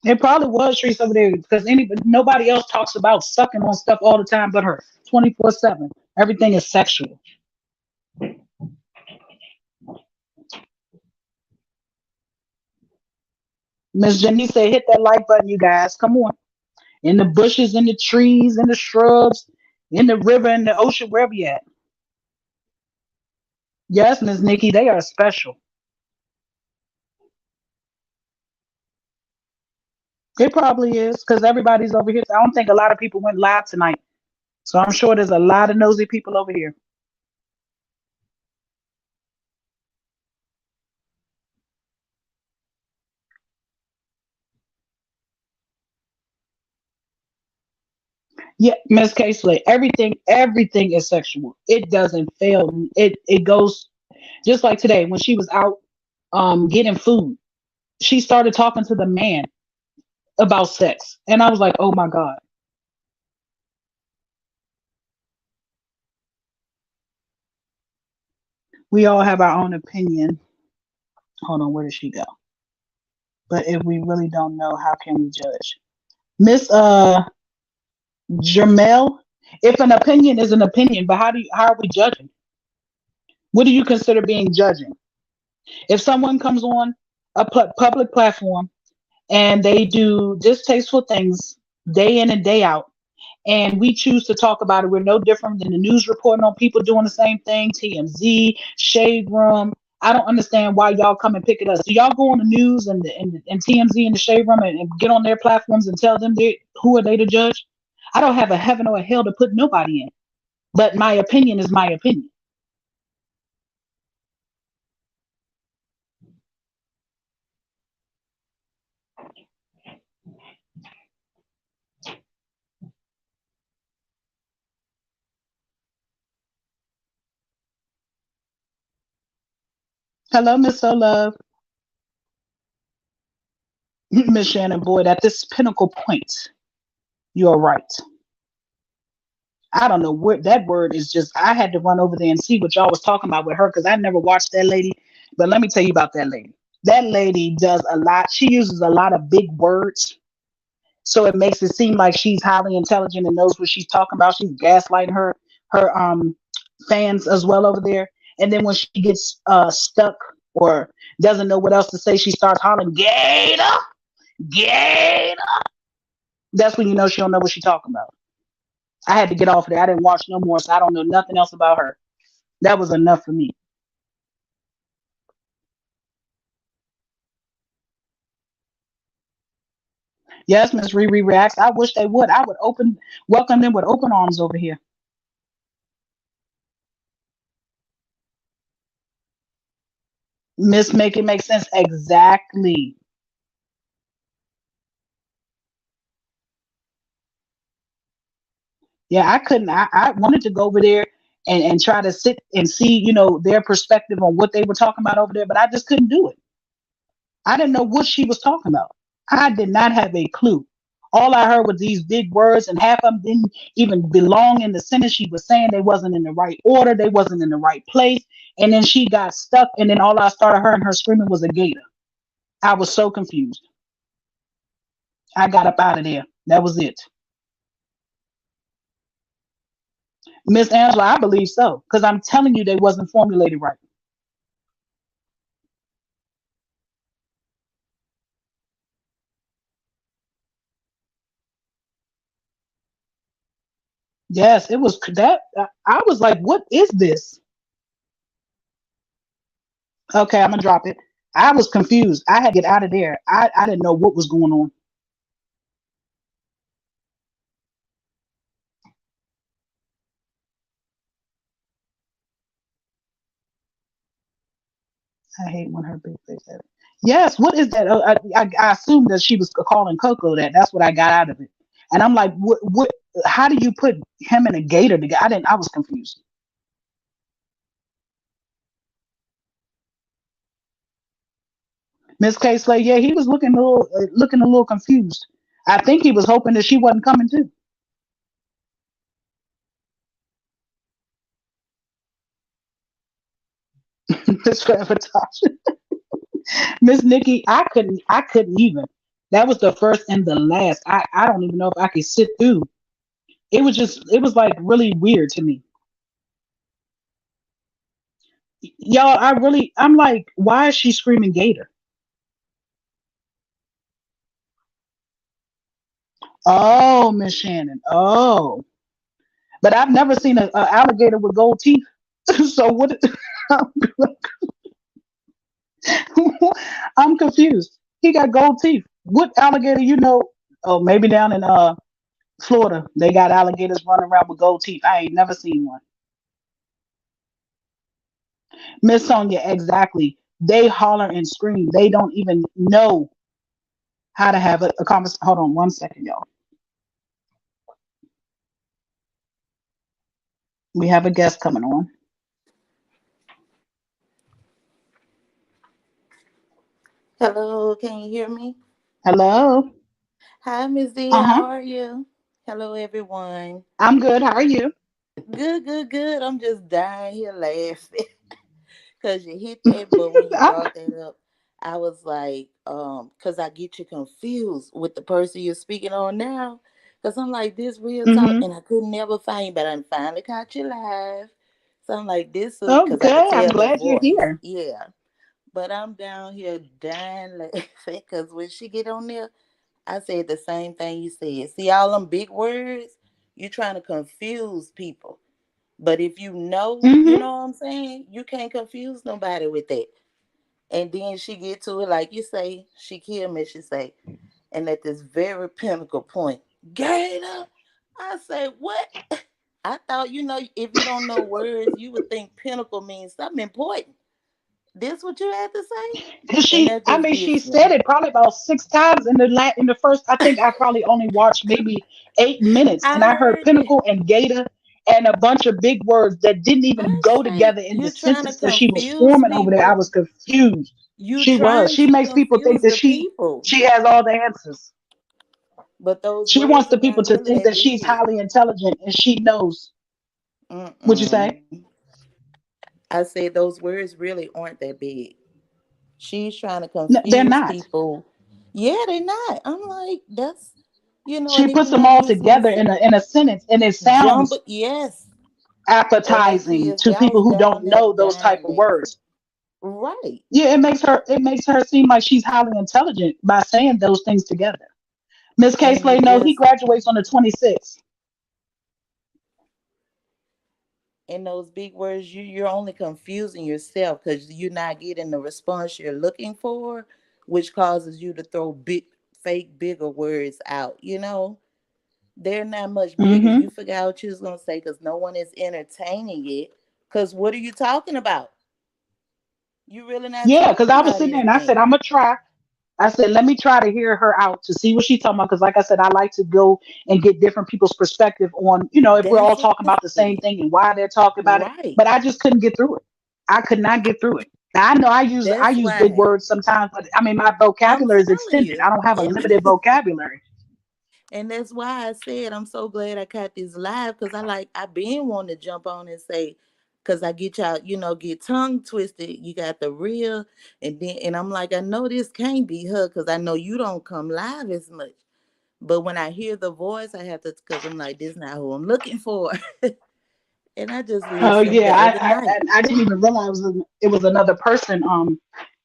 It probably was Trees over there because nobody else talks about sucking on stuff all the time but her. 24/7. Everything is sexual. Miss Jenny said, hit that like button, you guys. Come on. In the bushes, in the trees, in the shrubs, in the river, in the ocean, wherever you at. Yes, Miss Nikki, they are special. It probably is because everybody's over here. I don't think a lot of people went live tonight. So I'm sure there's a lot of nosy people over here. Yeah, Miss Casely, everything is sexual. It doesn't fail. It goes just like today when she was out getting food. She started talking to the man about sex. And I was like, oh my God. We all have our own opinion. Hold on, where did she go? But if we really don't know, how can we judge? Miss Jermel, if an opinion is an opinion, but how are we judging? What do you consider being judging? If someone comes on a public platform and they do distasteful things day in and day out, and we choose to talk about it, we're no different than the news reporting on people doing the same thing, TMZ, Shade Room. I don't understand why y'all come and pick it up. So y'all go on the news and TMZ and the Shade Room and get on their platforms and tell them who are they to judge? I don't have a heaven or a hell to put nobody in, but my opinion is my opinion. Hello, Miss So Love. Miss Shannon Boyd, at this pinnacle point, you are right. I don't know what that word is. Just I had to run over there and see what y'all was talking about with her because I never watched that lady. But let me tell you about that lady. That lady does a lot. She uses a lot of big words. So it makes it seem like she's highly intelligent and knows what she's talking about. She's gaslighting her fans as well over there. And then when she gets stuck or doesn't know what else to say, she starts hollering, Gator, Gator. That's when you know she don't know what she's talking about. I had to get off of there. I didn't watch no more, so I don't know nothing else about her. That was enough for me. Yes, Miss Riri reacts. I wish they would. I would welcome them with open arms over here. Miss Make It Make Sense. Exactly. Yeah, I couldn't. I wanted to go over there and try to sit and see, their perspective on what they were talking about over there, but I just couldn't do it. I didn't know what she was talking about. I did not have a clue. All I heard was these big words, and half of them didn't even belong in the sentence she was saying. They wasn't in the right order. They wasn't in the right place. And then she got stuck, and then all I started hearing her screaming was a gator. I was so confused. I got up out of there. That was it. Miss Angela, I believe so, because I'm telling you, they wasn't formulated right. Yes, it was that. I was like, what is this? Okay, I'm gonna drop it. I was confused. I had to get out of there. I didn't know what was going on. I hate when her big face. Yes, what is that? I assumed that she was calling Coco that. That's what I got out of it. And I'm like, what? What? How do you put him and a gator together? I didn't. I was confused. Miss K Slay, yeah, he was looking a little confused. I think he was hoping that she wasn't coming too. Miss Sabotage. Miss Nikki, I couldn't even. That was the first and the last. I don't even know if I could sit through. It was like really weird to me. Y'all, I'm like, why is she screaming gator? Oh, Miss Shannon. Oh, but I've never seen a alligator with gold teeth. So what? I'm confused. He got gold teeth. What alligator? Oh, maybe down in Florida, they got alligators running around with gold teeth. I ain't never seen one. Miss Sonia, exactly. They holler and scream. They don't even know how to have a conversation. Hold on 1 second, y'all. We have a guest coming on. Hello, can you hear me? Hello. Hi, Miss D. Uh How huh. are you? Hello, everyone. I'm good. How are you? Good, good, good. I'm just dying here laughing because you hit that. But when you I'm, brought that up, I was like, because I get you confused with the person you're speaking on now. Because I'm like, this real talk, hmm and I could never find you, but I finally caught you live. So I'm like, this, because I could Okay. I'm tell the glad you're voice. here. Yeah. But I'm down here dying laughing because when she get on there, I said the same thing you said. See all them big words? You trying to confuse people. But if you hmm know what I'm saying? You can't confuse nobody with that. And then she get to it like you say, she killed me, she say. And at this very pinnacle point, Gator, I say, what? I thought, if you don't know words, you would think pinnacle means something important. This what you had to say? Cause And she, that I just mean, she gets said me. it probably about 6 times in the first. I think I probably only watched maybe 8 minutes, and I I heard heard that. pinnacle and gator and a bunch of big words that didn't even I go say together in the you trying to sentence that she was confuse forming over there. I people. was confused. You She was. trying She to makes people think confuse that the she people. she has all the answers. But those She wants words the are people not to really think that that she's big. highly intelligent and she knows what you say. Mm-mm. I said those words really aren't that big. She's trying to No, they're confuse not. people. Yeah, they're not. I'm like, She And if puts you them want to all use one together sentence, in a sentence, and it jump, sounds yes. And they appetizing kids, to y'all people was who don't down there know those type of dying. words. Right. Yeah, it makes her seem like she's highly intelligent by saying those things together. Miss K And Slay, it no, he just, graduates on the 26th. in those big words, you're only confusing yourself because you're not getting the response you're looking for, which causes you to throw big, fake, bigger words out. They're not much bigger. Mm-hmm. You forgot what you was gonna say because no one is entertaining it. Because what are you talking about? You really not Yeah, talking because I was about sitting there and I said, anything. I'm gonna try. I said, let me try to hear her out to see what she's talking about. Because, like I said, I like to go and get different people's perspective on, if we're all That's what talking I about the same said. thing and why they're talking about it. Right. But I just couldn't get through it. I could not get through it. Now, I know I That's use big why words sometimes, but I mean my I'm vocabulary is telling extended. I you. don't have a limited vocabulary. And that's why I said I'm so glad I caught this live because I been wanting to jump on and say, because I get y'all, get tongue twisted. You got the real, and I'm like, I know this can't be her because I know you don't come live as much. But when I hear the voice, I have to, because I'm like, this not who I'm looking for. And I just Oh listened yeah, the other night. I didn't even realize it was another person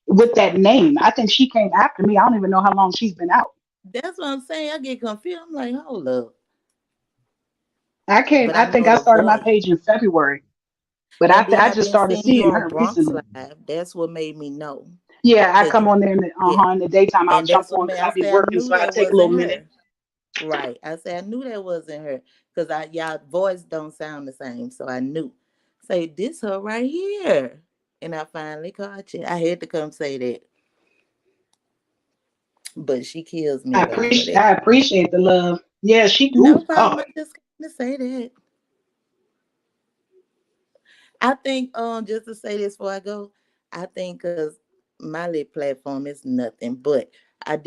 with that name. I think she came after me. I don't even know how long she's been out. That's what I'm saying. I get confused. I'm like, hold up. I But I think know I the started my voice. page in February, but And then I I've just been started seeing you seeing on her Bronx recently. Live. That's what made me know. Yeah, I Cause come you, on there yeah. in the daytime. I'll And jump that's what on made because I I'll be say I working, knew so I that take a little wasn't minute. her. Right. I said I knew that wasn't her. Cause y'all voice don't sound the same. So I knew. Say this her right here. And I finally caught you. I had to come say that. But she kills me though for that. I appreciate the love. Yeah, she. No Ooh, problem. God. I just got to say that. I think just to say this before I go, I think because my little platform is nothing, but I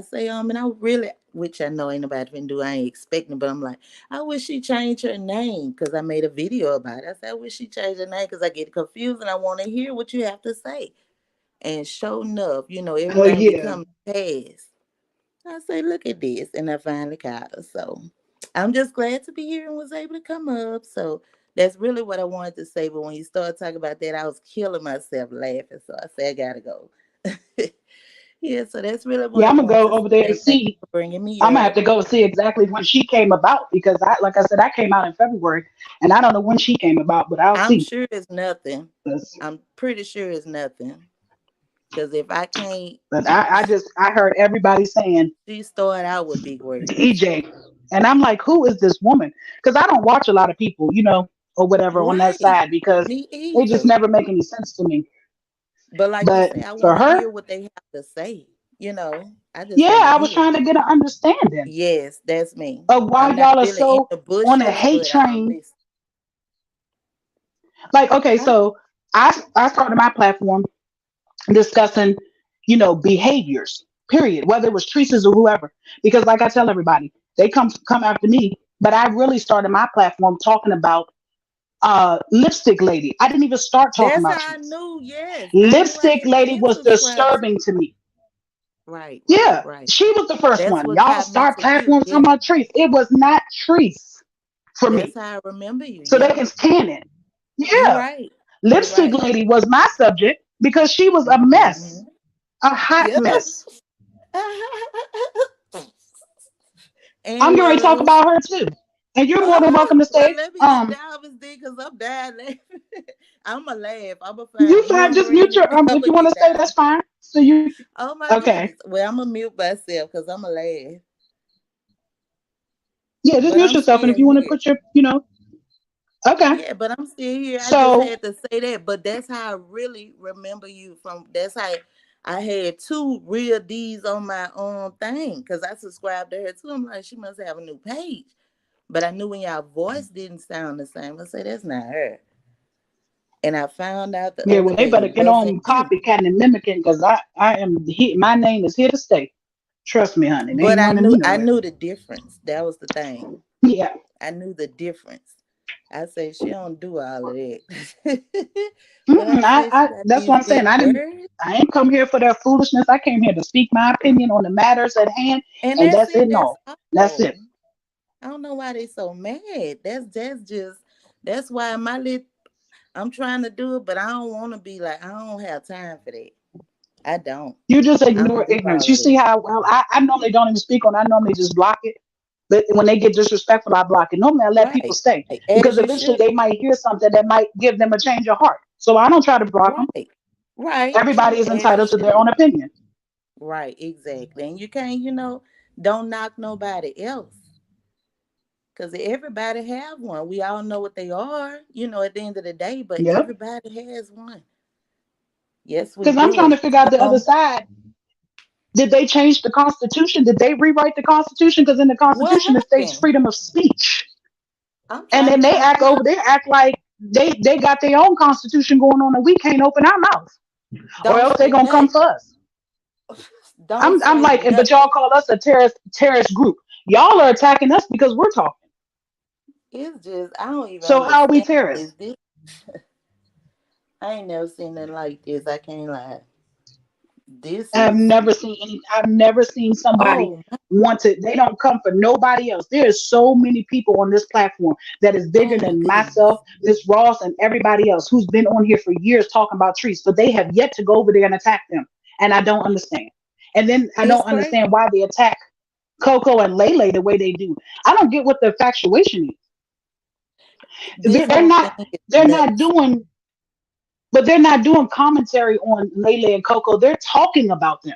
say and I really, which I know ain't nobody finna do, I ain't expecting, but I'm like, I wish she changed her name because I made a video about it. I said I wish she changed her name because I get confused and I want to hear what you have to say. And sure enough, Oh everything yeah. become past. I say, look at this. And I finally caught her. So I'm just glad to be here and was able to come up. So that's really what I wanted to say. But when you started talking about that, I was killing myself laughing. So I said, I got to go. Yeah, so that's really what Yeah, I I'm gonna wanted go to over there and say. Thank you see. for bringing me I'm gonna have up. to go see exactly when she came about because like I said, I came out in February, and I don't know when she came about, but I'll I'm see. sure it's nothing. 'Cause- I'm pretty sure it's nothing. Because if I can't, But I heard everybody saying she started out with big words. DJ, and I'm like, who is this woman? Because I don't watch a lot of people, or whatever on that Right. side because Me they just either. never make any sense to me. But like you But say, I for want to her, hear what they have to say. I just yeah, want to I was hear. trying to get an understanding Yes, that's me. of why I'm not y'all are really in so the on a bushes, hate but I'll train. listen. Like, okay, Huh? so I started my platform discussing, behaviors, period, whether it was Teresa's or whoever. Because like I tell everybody, they come after me, but I really started my platform talking about lipstick lady. I didn't even start talking That's about how I Teresa. knew. Yes, I knew I Lipstick had lady been was subscribed to. disturbing to me. Right, right, Yeah, right. she was the first That's one. what Y'all caught me start to you. platform Yeah, talking about Teresa. It was not Teresa for that's me. how I remember you. So they Yep, can stand it. you Yeah. right. You Lipstick right. lady was my subject because she was a Mm-hmm. mess. A hot Yep. mess. I'm And going to talk was. about her too. And you're more than Oh, welcome to well, stay. let me get down with this because I'm dying laughing. I'm going to laugh. I'm going to find You the fine. Just humor mute in it. your. I'm If going you to want to get stay, that's down. fine. So you. Oh, my Okay. goodness. Well, I'm going to mute myself because I'm going to laugh. Yeah, just But mute I'm yourself. And if still you want to here. put your, okay. Yeah, but I'm still here. I just So had to say that. But that's how I really remember you from. That's how I had two real D's on my own thing because I subscribed to her too. I'm like, she must have a new page. But I knew when y'all voice didn't sound the same. I said, that's not her. And I found out the yeah, other well, they day better it get wasn't on you. copycatting and mimicking because I am here. My name is here to stay. Trust me, honey. They But ain't running me I nowhere. knew the difference. That was the thing. Yeah. I knew the difference. I said she don't do all of that. But I Mm-mm, said she got that's what these I'm saying. big words. I didn't come here for their foolishness. I came here to speak my opinion on the matters at hand, And and that's that's it it. and That's all. That's it. I don't know why they so mad. That's why I'm trying to do it, but I don't want to be like, I don't have time for that. I don't. You just I don't ignore do ignorance. all You of see that. how well I normally don't even speak on. I normally just block it. But when they get disrespectful, I block it. Normally, I let people Right. stay because As you eventually should. they might hear something that might give them a change of heart. So I don't try to block them. Right. Right. Everybody is As you entitled to their own should. opinion. Right. Exactly. And you can't, don't knock nobody else. Because everybody have one. We all know what they are, at the end of the day, but Yep. everybody has one. Yes, we Because I'm do. trying And to figure out the other side. Did they change the Constitution? Did they rewrite the Constitution? Because in the what Constitution it states happened? freedom of speech, I'm and trying then to they find act out. over there, act like they got their own Constitution going on, and we can't open our mouth, or Don't else they say gonna come nothing. for us. Don't I'm say like, but y'all nothing. call us a terrorist group. Y'all are attacking us because we're talking. It's just I don't even So how are we understand. Is terrorists? this? I ain't never seen nothing like this. I can't lie. This is I've never seen somebody oh want to. They don't come for nobody else. There is so many people on this platform that is bigger oh my than myself, goodness. Miss Ross, and everybody else who's been on here for years talking about trees, but they have yet to go over there and attack them, and I don't understand. And then I It's don't crazy. understand why they attack Coco and Lele the way they do. I don't get what the infatuation is. This They're whole not. thing is They're not nuts. doing. But they're not doing commentary on Lele and Coco. They're talking about them.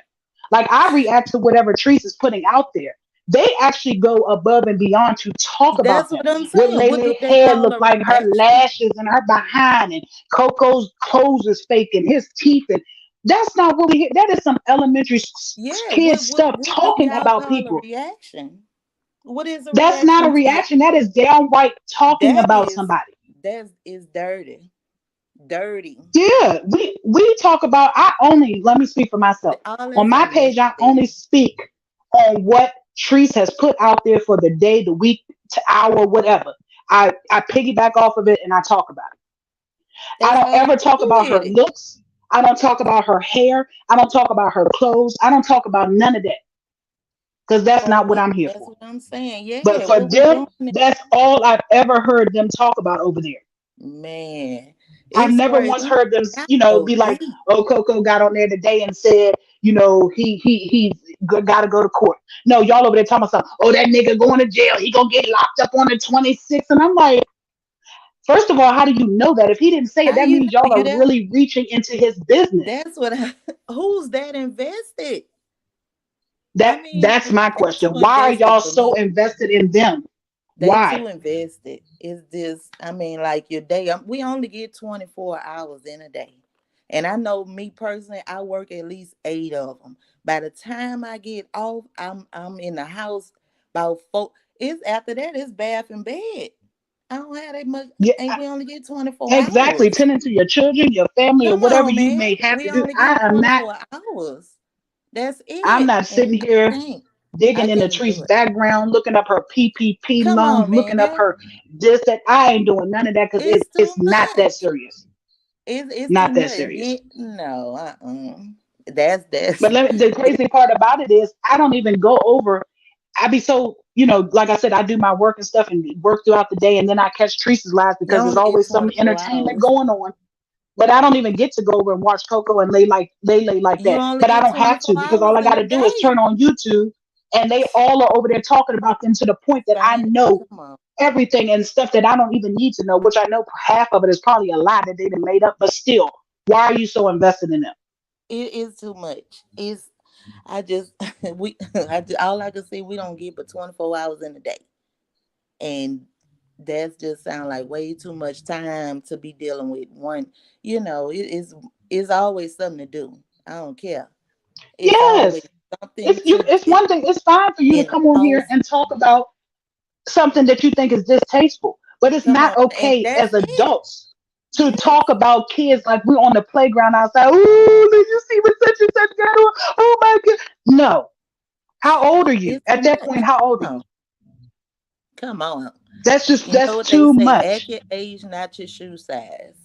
Like I react to whatever Teresa is putting out there. They actually go above and beyond to talk about That's them. what I'm What saying. What do Lele they hair call look a like, her reaction? lashes and her behind, and Coco's clothes is fake, and his teeth, and that's not what we hear. That is some elementary Yeah. kid What what stuff what do talking y'all about call a people. reaction? What is a That's not a reaction to y'all? reaction. That is downright talking That about is somebody. that is dirty. Dirty. Yeah, we talk about. I only let me speak for myself. All On that's my page, I unnecessary. only speak on what Treese has put out there for the day, the week, to hour, whatever. I piggyback off of it and I talk about it. I That's don't all ever you talk do about with her it. looks. I don't talk about her hair. I don't talk about her clothes. I don't talk about none of that because that's For not what me, I'm here that's for. what I'm saying. But Yeah, for what we them, doing is, that's all I've ever heard them talk about over there. man, I've it's never crazy. once We heard them, got be so like, deep. "Oh, Coco got on there today and said, he got to go to court." No, y'all over there talking about something. Oh, that nigga going to jail. He gonna get locked up on the 26th. And I'm like, first of all, how do you know that? If he didn't say it, How that you means know y'all you are there? really reaching into his business. That's what. Who's that invested? I mean, That's my they question. too Why are invested y'all for so me. invested in them? They Why? too invested. Is this? I mean, like your day. We only get 24 hours in a day, and I know me personally. I work at least 8 of them. By the time I get off, I'm in the house about four. It's after that. It's bath and bed. I don't have that much, Yeah, and we only get 24 exactly. hours. Tending to your children, your family, or Come whatever on, you man. may have We to do. only get I am not. 24 hours. That's I'm it. not And sitting here I digging into can't Tree's do it. background, looking up her PPP Come loans, on, looking up man. her this, that. I ain't doing none of that because It's too it's not that much. serious. It's too Not that much. And serious. then no, that's But the crazy part about it is I don't even go over. I be so, like I said, I do my work and stuff and work throughout the day, and then I catch Teresa's lives you because there's only get always some 24 entertainment hours. going on. But I don't even get to go over and watch Coco and lay like You that. only But I get don't have 24 to because all hours I in got a to do is day. turn on YouTube, and they all are over there talking about them to the point that I Saying, know come on. everything and stuff that I don't even need to know, which I know half of it is probably a lie that they done made up. But still, why are you so invested in them? It is too much. It's I just all I can say we don't get but 24 hours in a day. And that's just sound like way too much time to be dealing with one. It's always something to do. I don't care. It's Yes, always something to it's do one thing. It's fine for you to in come on here house. and talk about something that you think is distasteful, but it's Come not on, and okay that's as it. adults to Yes, talk about kids like we're on the playground outside. Ooh, did you see what such and such got on? Oh my god! No. How old are you? it's too At that point, much. how old are Come you? on, come on. You know That's what they too say? much. Act your age, not your shoe size.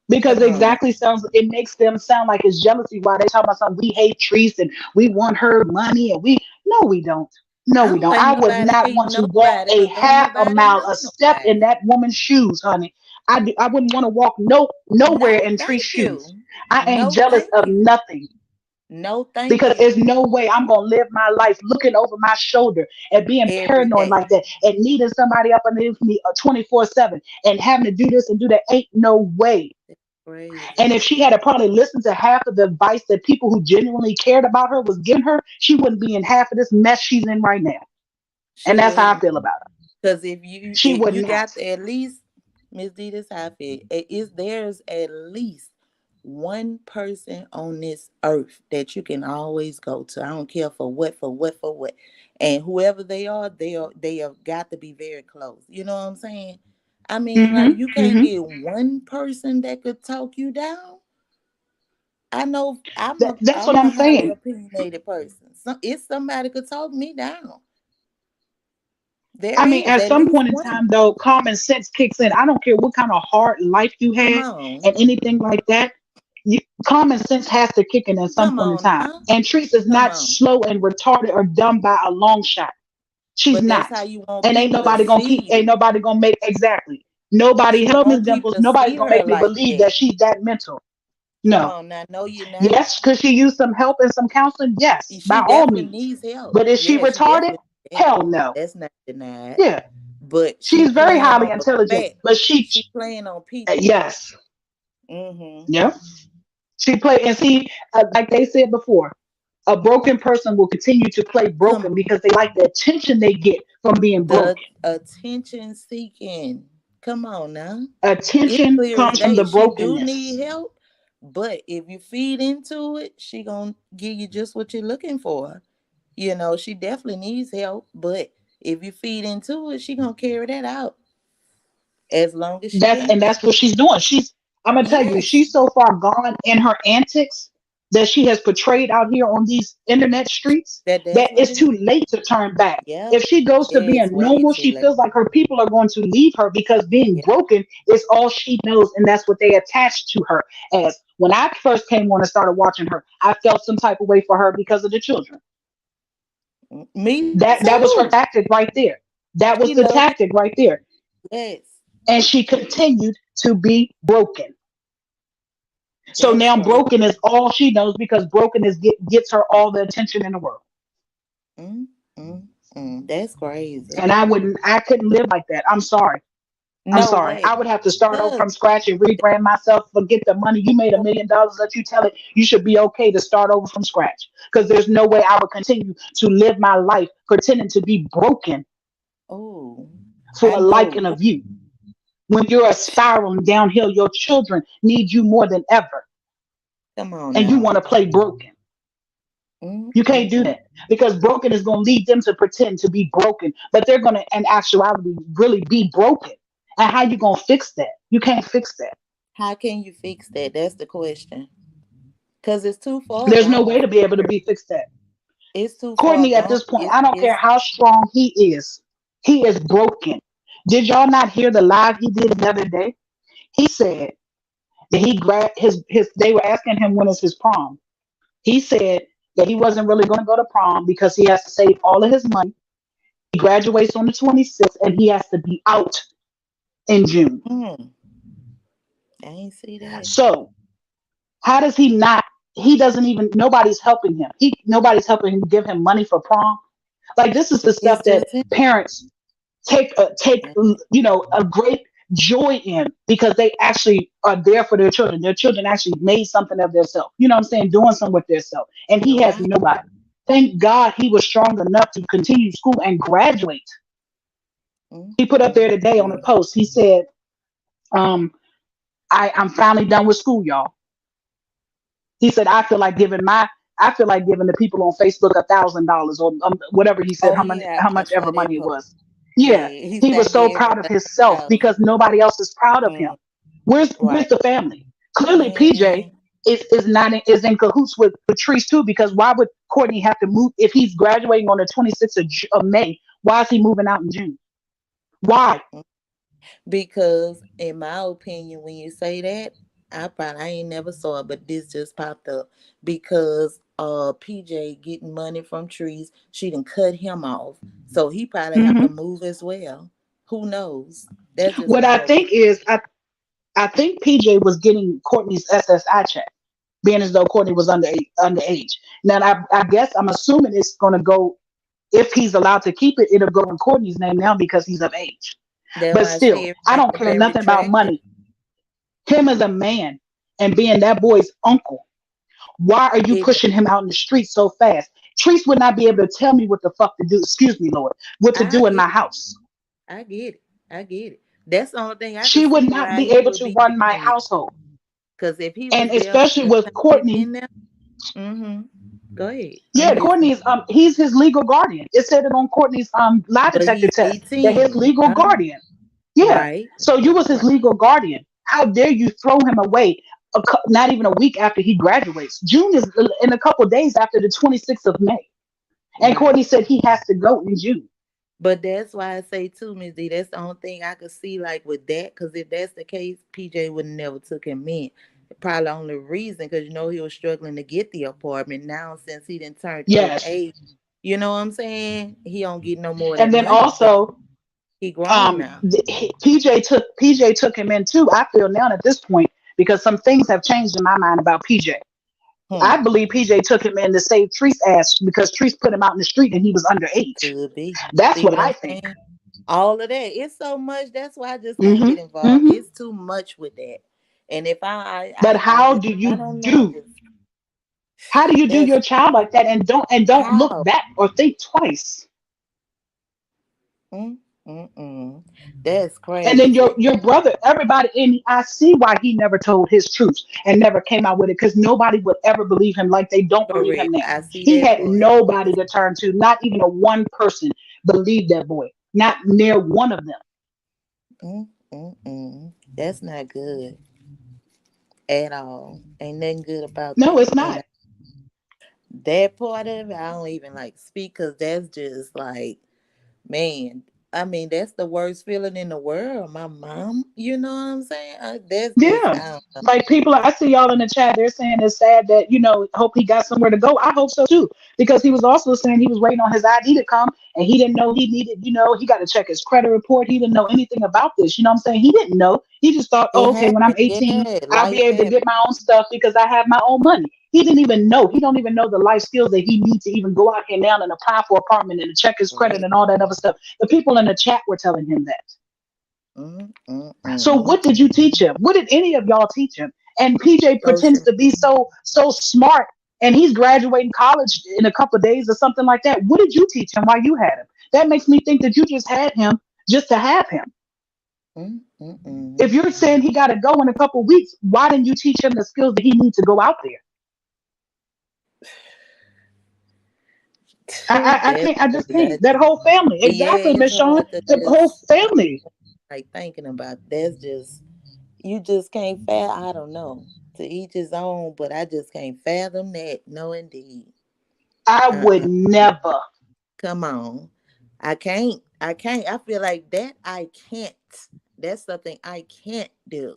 Because Come on now. exactly sounds it makes them sound like it's jealousy why they talk about something we hate Treese and we want her money and we no we don't. No, I we don't don't. think I would nobody not hate want to walk nobody a because don't half a nobody mile, know a step in nobody. that woman's shoes, honey. I wouldn't want to walk No, nowhere in Tree's thank shoes. you. I ain't No, jealous thank of you. nothing No, thank because there's you. no way I'm gonna live my life looking over my shoulder and being Every paranoid day. like that and needing somebody up underneath me 24/7 and having to do this and do that. Ain't no way. And Crazy. if she had to probably listen to half of the advice that people who genuinely cared about her was giving her, she wouldn't be in half of this mess she's in right now. She And that's how I wouldn't. feel about her. Because if you She if would you not. got to at least, Miss D, this how I feel. Is there's at least one person on this earth that you can always go to. I don't care for what, for what, for what. And whoever they have got to be very close. You know what I'm saying? I mean, like Hmm. you can't Hmm. get one person that could talk you down. I know That's what I'm a I'm highly saying. opinionated person. So if somebody could talk me down, there I mean, is at at some least point in one. time, though, common sense kicks in. I don't care what kind of hard life you Come had on. and anything like that. Common sense has to kick in at some Come point in on time. now. And Teresa's Come not on. slow and retarded or dumb by a long shot. She's But that's not. how you want And people to ain't see it. nobody gonna make exactly. Nobody, She hello, Miss want people Dimples, to nobody's see gonna her make me like believe that. that she's that mental. Come No. on now. No, you're not. Yes, could she use some help and some counseling? Yes, by She all definitely means. needs help. But is she Yeah, she retarded? definitely needs Hell help. no. That's not denied. Yeah. But she She's very playing highly on the intelligent, fact. but She playing on people. yes, Mm-hmm. yeah. She play and see, like they said before, a broken person will continue to play Come broken on. because they like the attention they get from being The broken. attention seeking. Come on now. It's Attention clear as comes from the day. She do need brokenness. help, but if you feed into it, she gonna give you just what you're looking for. You know, she definitely needs help, but if you feed into it, she gonna carry that out as long as she And can. that's what she's doing. I'm gonna tell you, Yes, she's so far gone in her antics that she has portrayed out here on these internet streets that's that what it's it is. too late to turn back. If Yep. she goes to Yeah, it's being way normal, too she late. feels like her people are going to leave her because being Yeah. broken is all she knows, and that's what they attach to her as. When I first came on and started watching her, I felt some type of way for her because of the children. Me That was too. her tactic right there. That She was the loved it. tactic right there. Yes. And she continued to be broken. So That's now crazy. broken is all she knows because broken gets her all the attention in the world. Mm, mm, that's crazy. And I couldn't live like that. I'm sorry. I'm No sorry. way. I would have to start over Cause from scratch and rebrand myself, forget the money. You made $1 million that you tell it, you should be okay to start over from scratch. Because there's no way I would continue to live my life pretending to be broken oh, for I a know. liking of you. When you're a spiraling downhill, your children need you more than ever. Come on And you now. want to play broken. Mm, You can't mm, do mm. that because broken is going to lead them to pretend to be broken, but they're going to, in actuality, really be broken. And how you going to fix that? You can't fix that. How can you fix that? That's the question. Cause it's too far There's no gone way to from be able to here. be fixed that. It's too far Courtney, at gone. this point, I don't care how strong he is. He is broken. Did y'all not hear the live he did the other day? He said that he grabbed they were asking him when is his prom. He said that he wasn't really going to go to prom because he has to save all of his money. He graduates on the 26th and he has to be out in June. Hmm. I ain't see that. So how does he not? He doesn't even. Nobody's helping him. Nobody's helping him give him money for prom. Like this is the stuff It's that just him. parents take a great joy in because they actually are there for their children. Their children actually made something of themselves. You know what I'm saying? Doing something with themselves, and he has Right. nobody. Thank God he was strong enough to continue school and graduate. Mm, He put up mm, there today on a mm. post. He said, I'm finally done with school, y'all. He said, I feel like giving the people on Facebook $1,000 or whatever he said, Oh yeah, how I much saw ever that money it post. was. Yeah, Yeah, he he said I was so gave proud of everybody himself 1,000. because nobody else is proud of him. Mm, Where's right. the family? Clearly, PJ Man, is in cahoots with Patrice too because why would Courtney have to move if he's graduating on the 26th of May? Why is he moving out in June? Why? because in my opinion, when you say that, I ain't never saw it, but this just popped up because PJ getting money from trees. She done cut him off. So he probably have to Hmm. move as well. Who knows? That's just What I my think opinion. is, I think PJ was getting Courtney's SSI check, being as though Courtney was underage. Now, I guess I'm assuming it's going to go, if he's allowed to keep it, it'll go in Courtney's name now because he's of age. That's But why I say still, I everything don't has care been nothing about retracted. money. Him as a man and being that boy's uncle, why are you It pushing him out in the street so fast? Treese would not be able to tell me what the fuck to do. Excuse me, Lord, what to I do in get my house. I get it. I get it. That's the only thing I She could would see not why be he able would to be run my doing it. household. Because if he And was there especially the with time he Courtney. been there, mm-hmm. Go ahead. I'm Yeah, listening. Courtney's he's his legal guardian. It said it on Courtney's lie But detector he's test that his 18. legal guardian. Yeah. Right. So you was his Right. legal guardian. How dare you throw him away not even a week after he graduates? June is in a couple of days after the 26th of May. And Right. Courtney said he has to go in June. But that's why I say too, Miss D, that's the only thing I could see like with that. Because if that's the case, PJ would never took him in. Probably the only reason, because he was struggling to get the apartment. Now since he didn't turn of Yes. age, you know what I'm saying? He don't get no more of that And then money. But also, he grown now. PJ took him in too. I feel now at this point because some things have changed in my mind about PJ. I Hmm. believe PJ took him in to save Treese ass because Treese put him out in the street and he was underage. Could be. That's See what what I I'm think. saying? All of that. It's so much. That's why I just can't Hmm. get involved. Hmm. It's too much with that. And if But I how just, do I you don't know. I do? just, How do you do that's your child like that and don't look how. back or think twice? Mm, mm. That's And then your crazy. your brother, everybody, and I see why he never told his truth and never came out with it because nobody would ever believe him like they don't For believe real. him now. I see He that had part. nobody to turn to, not even a one person believed that boy, not near one of them. That's not good at all. Ain't nothing good about No, that. it's And not. that part of it, I don't even like speak because that's just like, man, I mean, that's the worst feeling in the world. My mom, you know what I'm saying? That's just, Yeah. I don't know. Like people, I see y'all in the chat. They're saying it's sad that hope he got somewhere to go. I hope so too, because he was also saying he was waiting on his ID to come, and he didn't know he needed. He got to check his credit report. He didn't know anything about this. You know what I'm saying? He didn't know. He just thought, It oh, okay, when I'm happened. 18, Yeah, I'll be life able to happened. get my own stuff because I have my own money. He didn't even know. He don't even know the life skills that he needs to even go out here now and apply for apartment and to check his credit Right. and all that other stuff. The people in the chat were telling him that. Mm, So what did you teach him? What did any of y'all teach him? And PJ pretends Social to be media. so smart, and he's graduating college in a couple of days or something like that. What did you teach him while you had him? That makes me think that you just had him just to have him. If you're saying he got to go in a couple of weeks, why didn't you teach him the skills that he needs to go out there? I That's can't. I just crazy. can't. That whole family, Yeah, exactly, it's Miss Sean. hard to The whole just family. like thinking about. That's just you just can't fathom. I don't know. To each his own, but I just can't fathom that. No, indeed. I would Uh-uh. never. Come on. I can't. I can't. I feel like that I can't. That's something I can't do.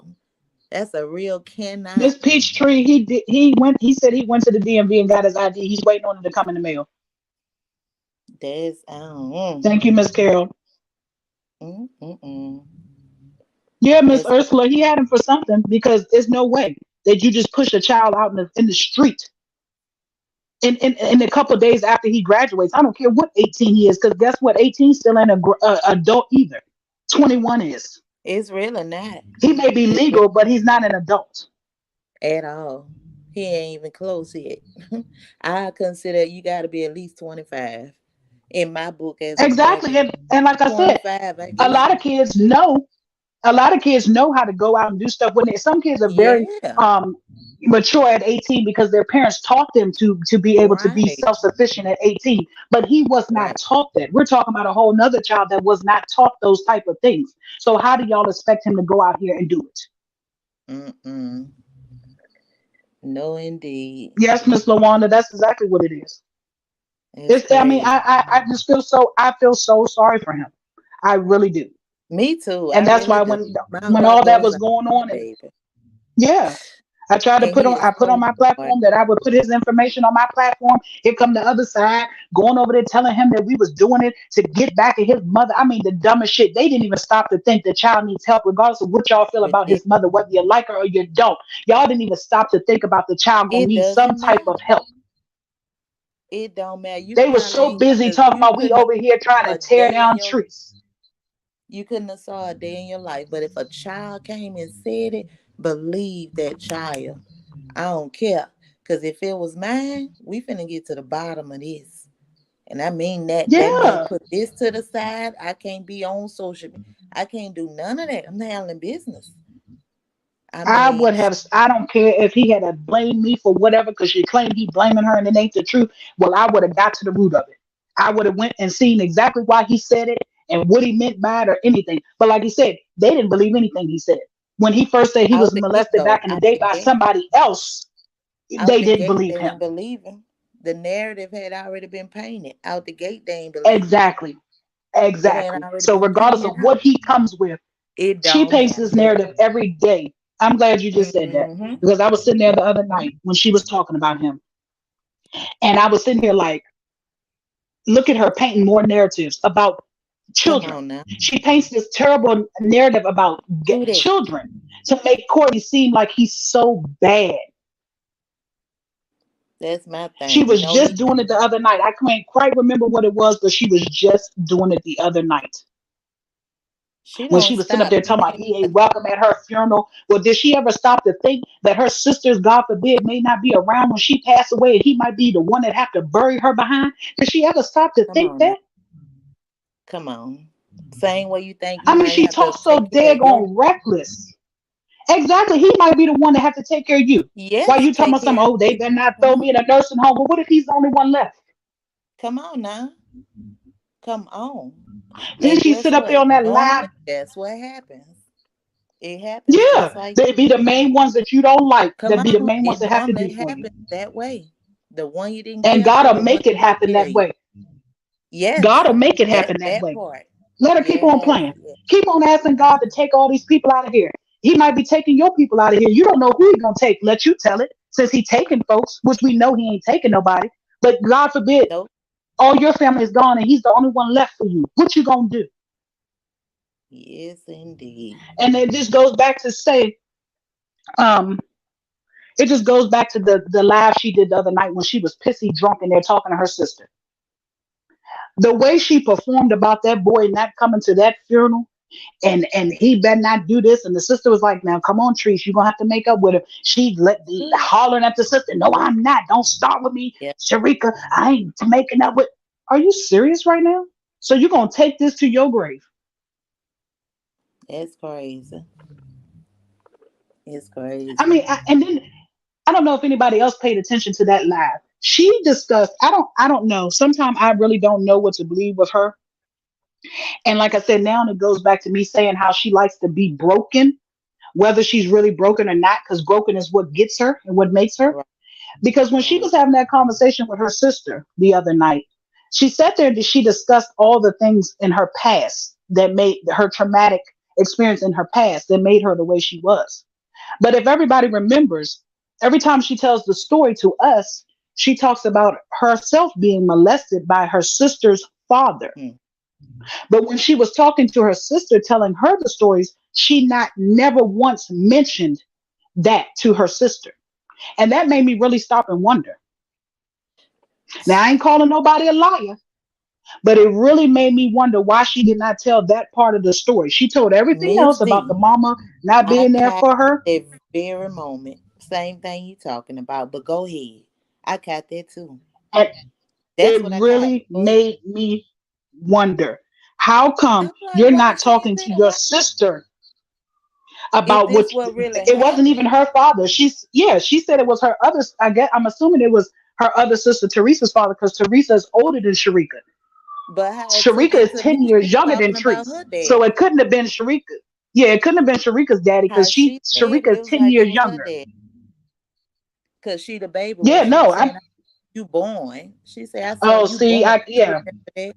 That's a real cannot. Miss Peachtree, he did. He went. He said he went to the DMV and got his ID. He's waiting on it to come in the mail. That's Thank you, Miss Carol. mm, mm, mm. Yeah, Miss That's Ursula, he had him for something because there's no way that you just push a child out in the street in a couple of days after he graduates. I don't care what 18 he is, because guess what? 18 still ain't a adult either. 21 is. it's really not. He may be It's really legal, but he's not an adult. at all. He ain't even close yet. I consider you got to be at least 25 in my book as a Exactly, graduate. and like I said, 25, I a give lot you. of kids know a lot of kids know how to go out and do stuff when some kids are very Yeah, um mature at 18 because their parents taught them to be able to be right, self-sufficient at 18, but he was not right. taught that. We're talking about a whole nother child that was not taught those type of things. So how do y'all expect him to go out here and do it? Mm-mm. No, indeed. Yes, Miss Lawanda, that's exactly what it is. It's It's, I mean, crazy. I just feel so sorry for him. I really do. Me too. I And that's really why do. when My when heart all that goes was out going to on, the and baby. yeah, I tried to And he I is put on so my smart. platform that I would put his information on my platform. Here come the other side, going over there telling him that we was doing it to get back at his mother. I mean, the dumbest shit. They didn't even stop to think the child needs help, regardless of what y'all feel about his Ridiculous. mother, whether you like her or you don't. Y'all didn't even stop to think about the child gonna It need some doesn't type of matter. help. It don't matter. You They were probably so ain't busy because talking you about we couldn't have over here trying saw to a tear day in down your trees. you couldn't have saw a day in your life. But if a child came and said it, believe that child. I don't care. Cause if it was mine, we finna get to the bottom of this. And I mean that that means Yeah. put this to the side. I can't be on social media. I can't do none of that. I'm handling business. I I mean, would have, I don't care if he had to blame me for whatever, because she claimed he blaming her and it ain't the truth. Well, I would have got to the root of it. I would have went and seen exactly why he said it and what he meant by it or anything. But like he said, they didn't believe anything he said. When he first said he out was the gate molested though, back in the day by somebody else, out they the didn't gate, believe they him. didn't believe him. The narrative had already been painted. Out the gate, they ain't believe him. Exactly. It had Exactly. already So been regardless painted of what out. he comes with, It she don't paints matter. this Yeah. narrative every day. I'm glad you just said that, Mm-hmm. because I was sitting there the other night when she was talking about him. And I was sitting here like, look at her painting more narratives about Come children. on now. She paints this terrible narrative about Who that? children to make Courtney seem like he's so bad. That's my She thing. was No, he just doing it the other night. I can't quite remember what it was, but she was just doing it the other night she when don't she was sitting up stop there talking about being he ain't welcome at her funeral. Well, did she ever stop to think that her sisters, God forbid, may not be around when she passed away and he might be the one that have to bury her behind? Did she ever stop to come think on now. that? Come on. Same way you think you I mean, might she have to talks so take care of your daggone reckless. Exactly. He might be the one that have to take care of you. While yes, you talking take about something, care. oh, they better not Come throw on. me in a nursing home. But what if he's the only one left? Come on now. Come on. Then And she guess sit up there what? on that live. Normally that's what happens. It happens Yeah, just like they be the main ones that you don't like. come That be the on. main ones It that have to do normally for you. happens that way. The one you didn't And care for, God'll the one make it that happen care that you. way. Yes, God'll make it that happen that that way. part. Let her keep on Yes, playing. yes. Keep on asking God to take all these people out of here. He might be taking your people out of here. You don't know who he gonna take. Let you tell it. Since he taking folks, which we know he ain't taking nobody. But God forbid, Nope. all your family is gone and he's the only one left for you. What you gonna do? Yes, indeed. And it just goes back to say, um, it just goes back to the live she did the other night when she was pissy drunk and they're talking to her sister. The way she performed about that boy not coming to that funeral, and he better not do this. And the sister was like, "Now come on, Trees, you're gonna have to make up with him." She hollering at the sister, "No, I'm not. Don't start with me, Yeah, Sharika. I ain't making up with." Are you serious right now? So you're gonna take this to your grave? that's crazy. It's I crazy. mean, and then I don't know if anybody else paid attention to that live. She discussed. I don't know. Sometimes I really don't know what to believe with her. And like I said, now it goes back to me saying how she likes to be broken, whether she's really broken or not, because broken is what gets her and what makes her. Right, Because when she right. was having that conversation with her sister the other night, she sat there and she discussed all the things in her past that made her traumatic experience in her past that made her the way she was. But if everybody remembers, every time she tells the story to us, she talks about herself being molested by her sister's father. Hmm. But when she was talking to her sister, telling her the stories, she not never once mentioned that to her sister. And that made me really stop and wonder. Now, I ain't calling nobody a liar, but it really made me wonder why she did not tell that part of the story. She told everything Miss else about the D, mama not I being there caught for her. that very moment. Same thing you talking about, but go ahead. I caught that too. And That's it what I caught. really Go ahead. made me wonder, how come I'm like, you're why not she ain't talking to tell your her? sister If about what? this what really It wasn't even happened, her father. Yeah, she said it was her other. I guess I'm assuming it was her other sister Teresa's father, because Teresa is older than Sharika. but how it took Sharika it is to 10 me, years she younger than talking about Treese. her So daddy. it couldn't have been Sharika. Yeah, it couldn't have been Sharika's daddy, because How she said it, Sharika is it was 10 like it years was her younger. daddy. Cause she the baby. When Yeah, she no, was I saying you born, she said, I saw oh you see, born. I You yeah. remember that?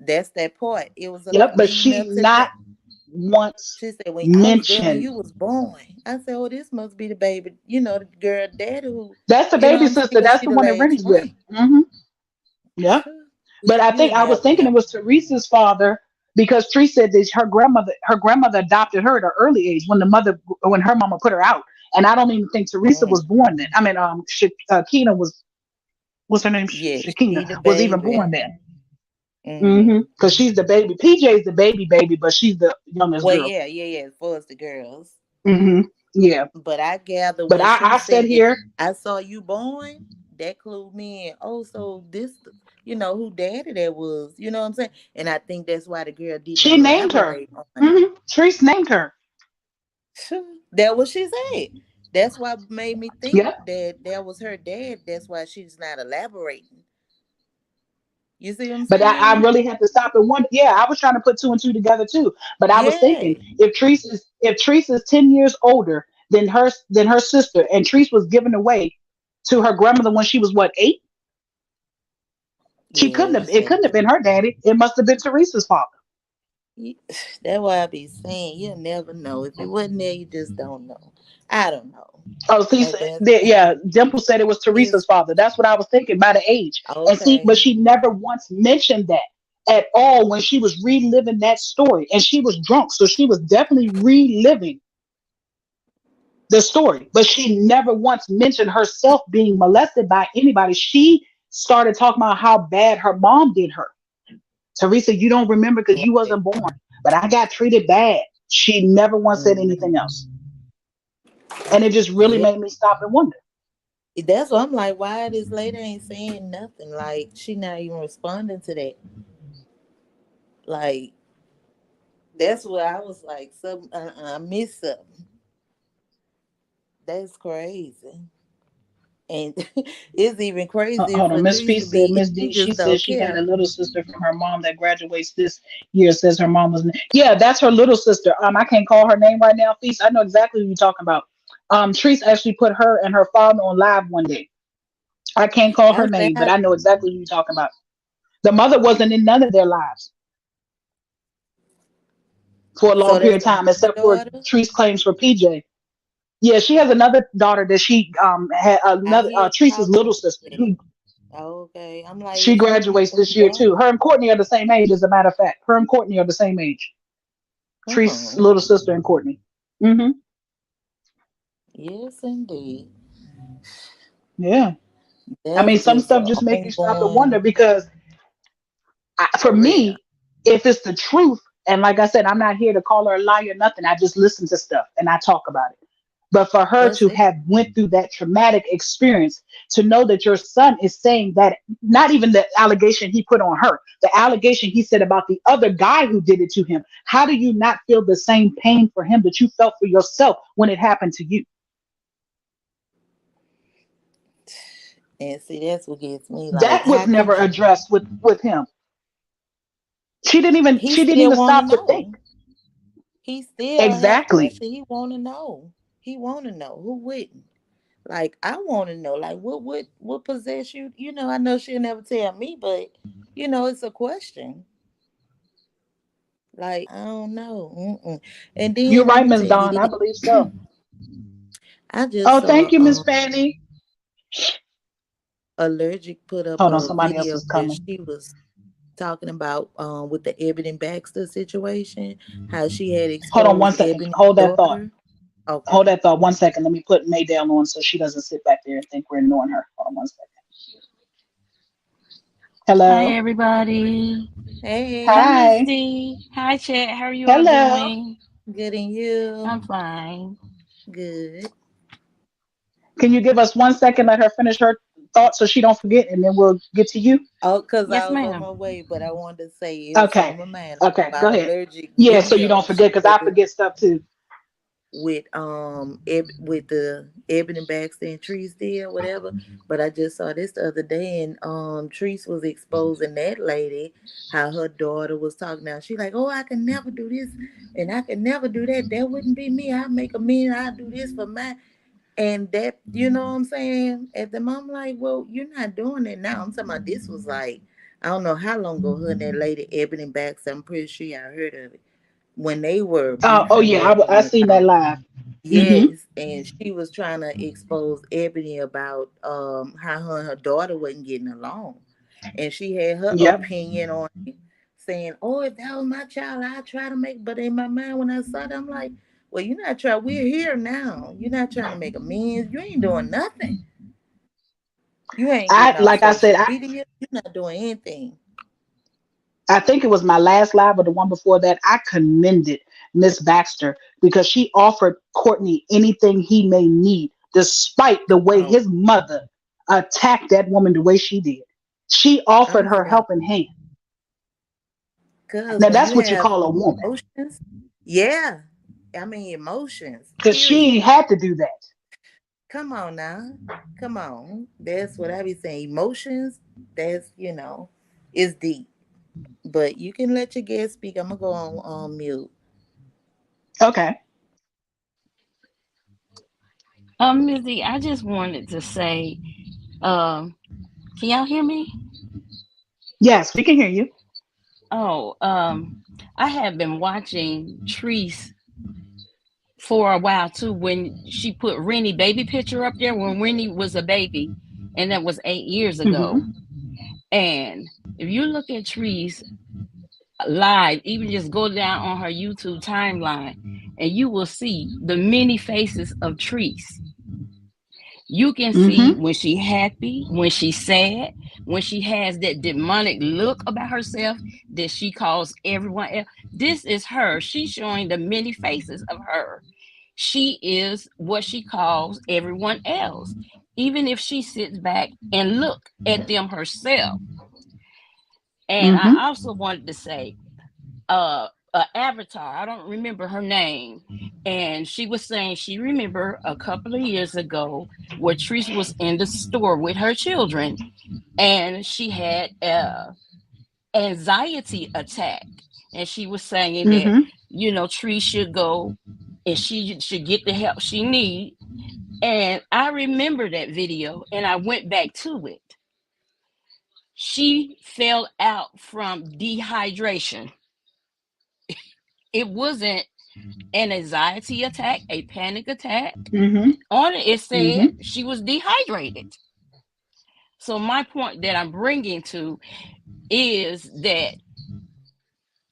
That's that part. It was Yep, but leading she's up to not that. once She said, when I was there when mentioned. you was born. I said, oh, this must be the baby, the girl daddy who, That's the you know what baby I'm saying? sister. Because That's she the the one that last Rennie's with. one. Yeah. But I think You'll I was never thinking know. it was Teresa's father because Teresa said that her grandmother adopted her at an early age when her mama put her out. And I don't even think Teresa Mm. was born then. I mean, Shakina was what's her name? Yes, Shakina she the was even baby. born then. Mm-hmm. Because she's the baby. PJ is the baby, but she's the youngest Well, girl. yeah, as far as the girls. Yeah. But I gather But when she I said said, here, I saw you born, that clued me in. Oh, so this, who daddy that was, you know what I'm saying? And I think that's why the girl didn't she named her. elaborate on it. Treese named her. That what she said. That's why made me think Yeah. that was her dad. That's why she's not elaborating. You see what I'm But I saying? really had to stop and wonder. Yeah, I was trying to put two and two together too. But I was Yeah. thinking if Treese is 10 years older than her sister, and Treese was given away to her grandmother when she was what 8, she couldn't have. Yes. It couldn't have been her daddy. It must have been Teresa's father. That's why I be saying you'll never know. If it wasn't there, you just don't know. I don't know. Oh, see, That's yeah, Dimple said it was it's Teresa's father. That's what I was thinking by the age. And see, but okay. she never once mentioned that at all when she was reliving that story. And she was drunk, so she was definitely reliving the story. But she never once mentioned herself being molested by anybody. She started talking about how bad her mom did her. Teresa, you don't remember because you Right. wasn't born, but I got treated bad. She never once said anything Mhm. else. And it just really Yeah. made me stop and wonder. That's why I'm like, why this lady ain't saying nothing? Like she not even responding to that. Like that's what I was like, some I missed something. That's crazy. And it's even crazier Hold on, for Miss Trees P to said be Miss she D. She just says don't she had a care. little sister from her mom that graduates this year. Says her mom was. Yeah, that's her little sister. I can't call her name right now. Feast. I know exactly who you're talking about. Treese actually put her and her father on live one day. I can't call her I said, name, but I know exactly who you're talking about. The mother wasn't in none of their lives for a long so period that's of time, another except for daughter. Treese claims for PJ. Yeah, she has another daughter that she had I another hear Treese's talking little about sister that. who Okay. I'm like, she it's only graduates one this year too. daughter. Her and Courtney are the same age, as a matter of fact. Her and Courtney are the same age. Treese's Oh, little sister and Courtney. yes indeed. Yeah. I That's mean, some just stuff a just make you stop and wonder ongoing because for for real. me, if it's the truth, and like I said, I'm not here to call her a liar or nothing. I just listen to stuff and I talk about it. But for her That's to it. have went through that traumatic experience, to know that your son is saying that, not even the allegation he put on her, the allegation he said about the other guy who did it to him. How do you not feel the same pain for him that you felt for yourself when it happened to you? And see, that's what gets me. Like, That how was can never addressed with him. She didn't even he she didn't still even want to stop to think. know? He still have Exactly. questions. He want to know. He want to know. Who wouldn't? Like, I want to know. Like, what possess you? I know she'll never tell me, but it's a question. Like, I don't know. Mm-mm. And You're then let right, me Miss tell you Dawn. I this. believe so. I just Oh, saw thank you, Miss Fanny. Allergic put up Hold on, a somebody else video is where coming. she was talking about with the Ebony Baxter situation, how she had Hold on one exposed second. Ebony's Hold that thought. daughter. Hold Okay. that thought. 1 second. Let me put Maydale on so she doesn't sit back there and think we're ignoring her. Hold on 1 second. Hi, Hello. everybody. Hi, Hey, Miss Hi. D. Hi, Chat. How are you all Hello. doing? good in you. I'm fine. Good. Can you give us 1 second? Let her finish her thought so she don't forget, and then we'll get to you. Oh, because Yes, I was on ma'am. my way, but I wanted to say it was Okay. on my mind Okay. Go about ahead. allergic Yeah, so you don't video forget she because had I forget stuff too. with the Ebony Baxter and Treese deal, whatever. But I just saw this the other day, and Treese was exposing that lady, how her daughter was talking. Now she like, oh, I can never do this, and I can never do that. That wouldn't be me. I make a million. I do this for my. And that, you know what I'm saying? At the moment, like, well, you're not doing it now. I'm talking about this was like, I don't know how long ago her and that lady Ebony Baxter, I'm pretty sure y'all heard of it. when they were Oh beefing yeah, back I then. seen that live. Mm-hmm. Yes, and she was trying to expose Ebony about how her and her daughter wasn't getting along, and she had her Yep. opinion on it, saying, "Oh, if that was my child, I'd try to make." But in my mind, when I saw it, I'm like, "Well, you're not trying. We're here now. You're not trying to make amends. You ain't doing nothing. You ain't I getting on like I said, social media. You're not doing anything." I think it was my last live or the one before that. I commended Miss Baxter because she offered Courtney anything he may need, despite the Come way on, his mother attacked that woman the way she did. She offered her honestly, helping hand. because Now when you that's what you have call a woman, emotions, yeah, I mean emotions. because Period. she had to do that. Come on now. Come on. That's what I be saying. Emotions, that's, is deep. But you can let your guest speak. I'm going to go on mute. Okay. Mizzy, I just wanted to say, can y'all hear me? Yes, we can hear you. Oh, I have been watching Treese for a while too. When she put Rennie baby picture up there when Rennie was a baby, and that was 8 years ago. Hmm. And if you look at Treese live, even just go down on her YouTube timeline, and you will see the many faces of Treese. You can see Hmm. when she happy, when she's sad, when she has that demonic look about herself that she calls everyone else. This is her. She's showing the many faces of her. She is what she calls everyone else. Even if she sits back and look at them herself. And I Hmm. also wanted to say, Avatar, I don't remember her name, and she was saying she remember a couple of years ago where Teresa was in the store with her children, and she had a anxiety attack, and she was saying that Hmm. Teresa should go and she should get the help she need. And I remember that video, and I went back to it. She fell out from dehydration. It wasn't an anxiety attack, a panic attack. Hmm. On it, it said Hmm. she was dehydrated. So my point that I'm bringing to is that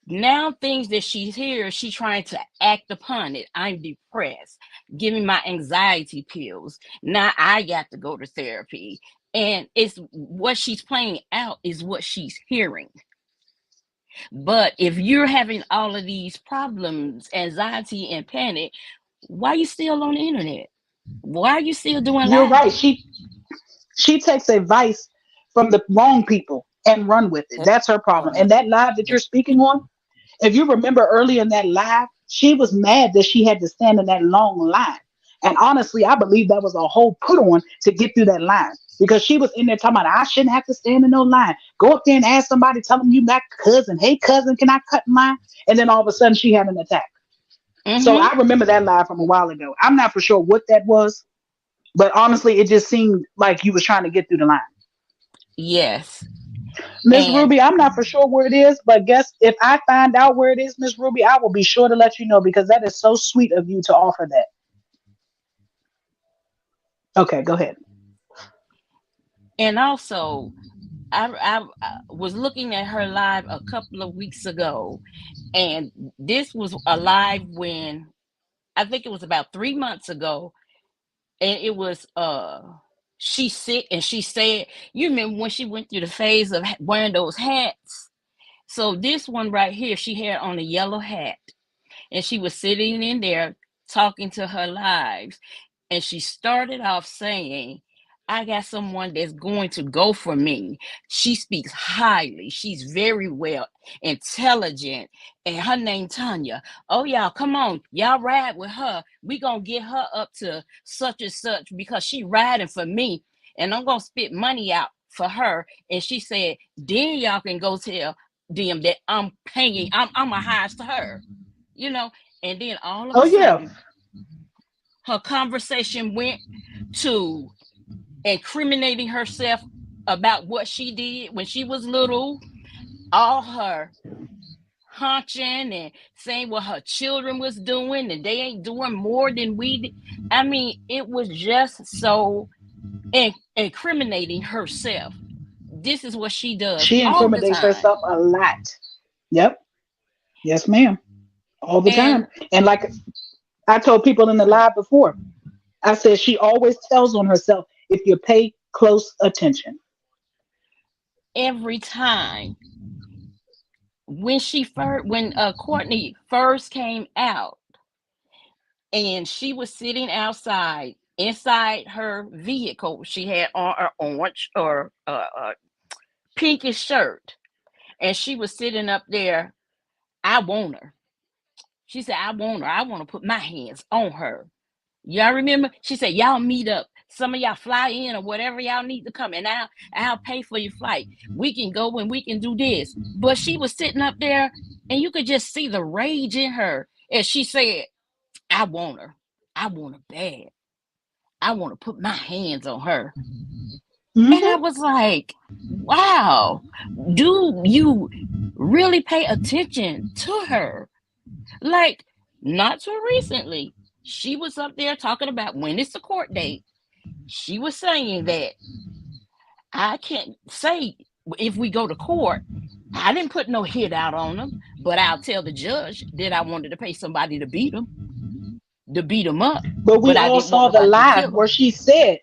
now things that she's here, she's trying to act upon it. I'm depressed, giving my anxiety pills. Now I got to go to therapy. And it's what she's playing out is what she's hearing. But if you're having all of these problems, anxiety and panic, why are you still on the internet? Why are you still doing You're right. lives? She takes advice from the wrong people and run with it. That's That's her problem. right. And that live that you're speaking on, if you remember early in that live, she was mad that she had to stand in that long line. And honestly, I believe that was a whole put on to get through that line because she was in there talking about, I shouldn't have to stand in no line. Go up there and ask somebody, tell them you my cousin. Hey, cousin, can I cut mine? And then all of a sudden she had an attack. So Mm-hmm. I remember that live from a while ago. I'm not for sure what that was, but honestly, it just seemed like you was trying to get through the line. Yes. Miss And Ruby, I'm not for sure where it is, but guess if I find out where it is, Miss Ruby, I will be sure to let you know because that is so sweet of you to offer that. Okay, go ahead. also, I was looking at her live a couple of weeks ago, and this was a live when I think it was about 3 months ago, and it was she's sick, and she said, you remember when she went through the phase of wearing those hats? So this one right here, she had on a yellow hat, and she was sitting in there talking to her lives, and she started off saying, I got someone that's going to go for me. She speaks highly. She's very well intelligent. And her name Tanya. Oh, y'all, come on. Y'all ride with her. We gonna get her up to such and such because she riding for me. And I'm gonna spit money out for her. And she said, then y'all can go tell them that I'm paying, I'm a highest to her. You know, and then all of Oh a yeah. sudden her conversation went to incriminating herself about what she did when she was little. All hunching and saying what her children was doing and they ain't doing more than we did. I mean, it was just so incriminating herself. This is what she does She all the incriminates time. herself a lot. Yep. Yes, ma'am. All the And time. And like I told people in the live before, I said she always tells on herself if you pay close attention. every time when Courtney first came out and she was sitting outside inside her vehicle, she had on her orange or pinkish shirt, and she was sitting up there. I want her. She said, I want her. I want to put my hands on her. Y'all remember? She said, y'all meet up. Some of y'all fly in or whatever y'all need to come, and I'll pay for your flight. We can go and we can do this. But she was sitting up there, and you could just see the rage in her. And she said, I want her. I want her bad. I want to put my hands on her. And I Hmm. was like, wow, do you really pay attention to her? Like, not too recently, she was up there talking about when it's the court date. She was saying that I can't say if we go to court, I didn't put no hit out on them, but I'll tell the judge that I wanted to pay somebody to beat them up, But we but I all didn't want saw the nobody to live kill where them. she said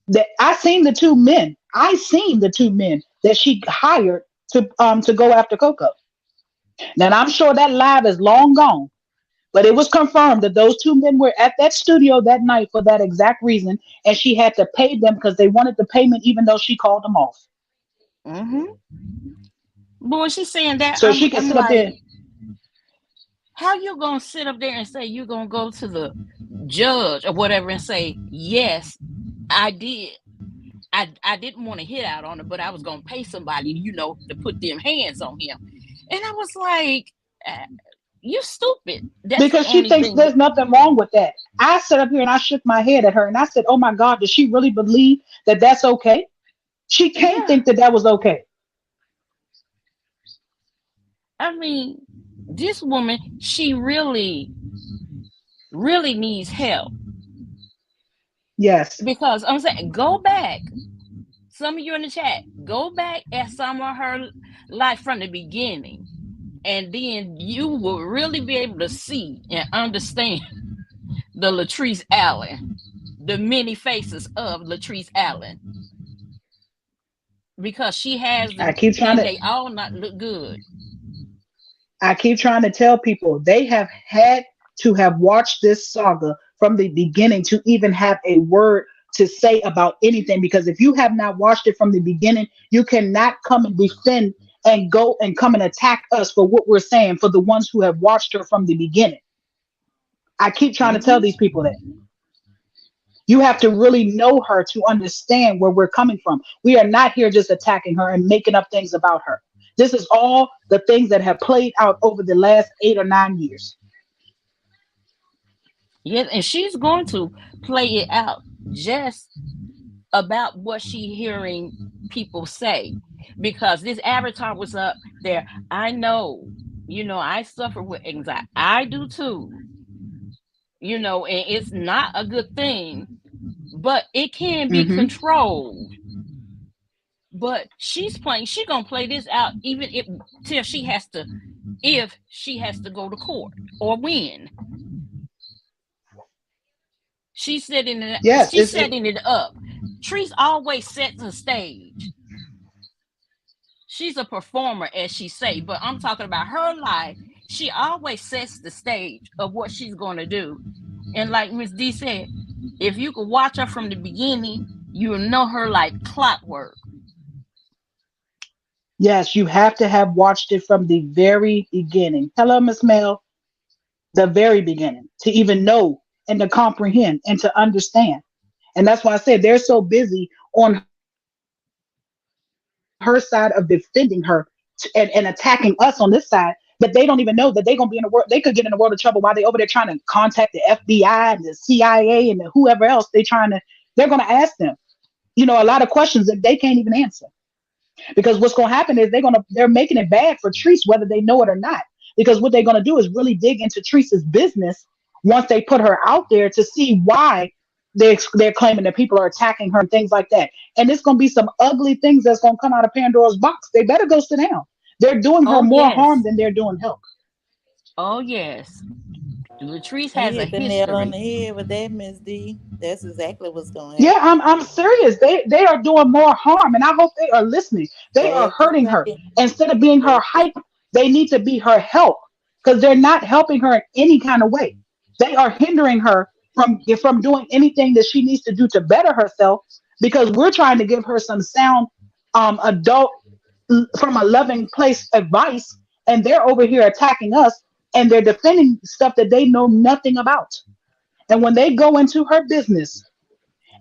that I seen the two men. I seen the two men that she hired to go after Coco. Now I'm sure that live is long gone, but it was confirmed that those two men were at that studio that night for that exact reason, and she had to pay them because they wanted the payment, even though she called them off. Mm-hmm. But when she's saying that, So she can I'm sit up there. like, how you gonna sit up there and say you're gonna go to the judge or whatever and say, yes, I did. I didn't want to hit out on her, but I was gonna pay somebody, to put them hands on him. And I was like, uh, you stupid. That's the Because she only thinks thing that there's nothing wrong with that. I sat up here and I shook my head at her and I said, "Oh my God, does she really believe that that's okay? She can't yeah. think that that was okay." I mean, this woman, she really, really needs help. Yes. Because I'm saying, go back. Some of you in the chat, go back at some of her life from the beginning. And then you will really be able to see and understand the Latrice Allen, the many faces of Latrice Allen, because she has I them keep trying and to they all not look good. I keep trying to tell people they have had to have watched this saga from the beginning to even have a word to say about anything, because if you have not watched it from the beginning, you cannot come and defend and go and come and attack us for what we're saying for the ones who have watched her from the beginning. I keep trying to tell Mm-hmm. these people that you have to really know her to understand where we're coming from. We are not here just attacking her and making up things about her. This is all the things that have played out over the last 8 or 9 years. Yes, and she's going to play it out just about what she hearing people say, because this avatar was up there. I know, I suffer with anxiety. I do too, and it's not a good thing, but it can be Hmm. controlled. But she's playing, she gonna play this out even if till she has to, if she has to go to court or win. Yes, She's setting it up. Treese always sets the stage. She's a performer, as she say, but I'm talking about her life. She always sets the stage of what she's going to do. And like Miss D said, if you could watch her from the beginning, you'll know her like clockwork. yes, you have to have watched it from the very beginning. Hello, Miss Mel. The very beginning to even know and to comprehend and to understand. And that's why I said they're so busy on her side of defending her and attacking us on this side that they don't even know that they're gonna be in the world. They could get in the world of trouble while they over there trying to contact the FBI and the CIA and the whoever else they're gonna ask them, a lot of questions that they can't even answer. Because what's going to happen is they're making it bad for Treese, whether they know it or not. Because what they're going to do is really dig into Treese's business once they put her out there to see why they're claiming that people are attacking her and things like that. And it's going to be some ugly things that's going to come out of Pandora's box. They better go sit down. They're doing her Oh more harm yes. than they're doing help. Oh yes. Latrice You has a hit the nail on history. the head with that, Miss D. That's exactly what's gonna Yeah, happen. I'm serious. They are doing more harm, and I hope they are listening. They are Sad to hurting her. say. Instead of being her Sad to hype, they need to be her help because they're not helping her in any kind of way. They are hindering her from doing anything that she needs to do to better herself because we're trying to give her some sound adult from a loving place advice, and they're over here attacking us and they're defending stuff that they know nothing about. And when they go into her business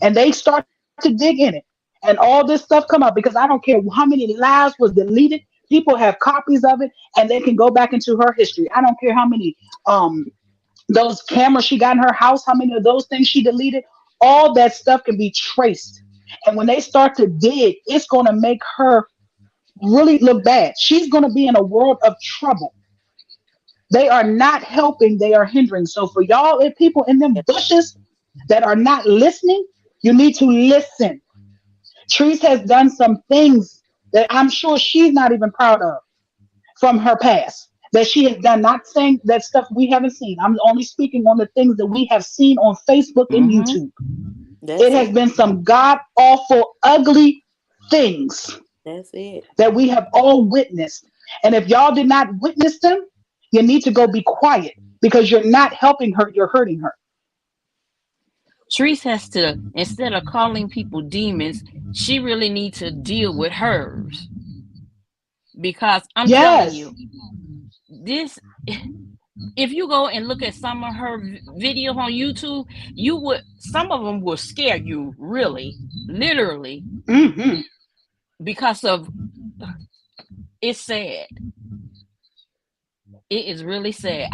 and they start to dig in it and all this stuff come up, because I don't care how many lives was deleted, people have copies of it and they can go back into her history. I don't care how many those cameras she got in her house, how many of those things she deleted, all that stuff can be traced. And when they start to dig, it's going to make her really look bad. She's going to be in a world of trouble. They are not helping, they are hindering. So for y'all, if people in them bushes that are not listening, you need to listen. Treese has done some things that I'm sure she's not even proud of from her past. That she has done, not saying that stuff we haven't seen. I'm only speaking on the things that we have seen on Facebook and Mm-hmm. YouTube. It That's has it. been some god awful, ugly things That's it. that we have all witnessed. And if y'all did not witness them, you need to go be quiet because you're not helping her, you're hurting her. Treese has to, instead of calling people demons, she really needs to deal with hers. Because I'm telling Yes. you, this, if you go and look at some of her videos on YouTube, some of them will scare you, really, literally, Hmm. because of, it's sad. It is really sad.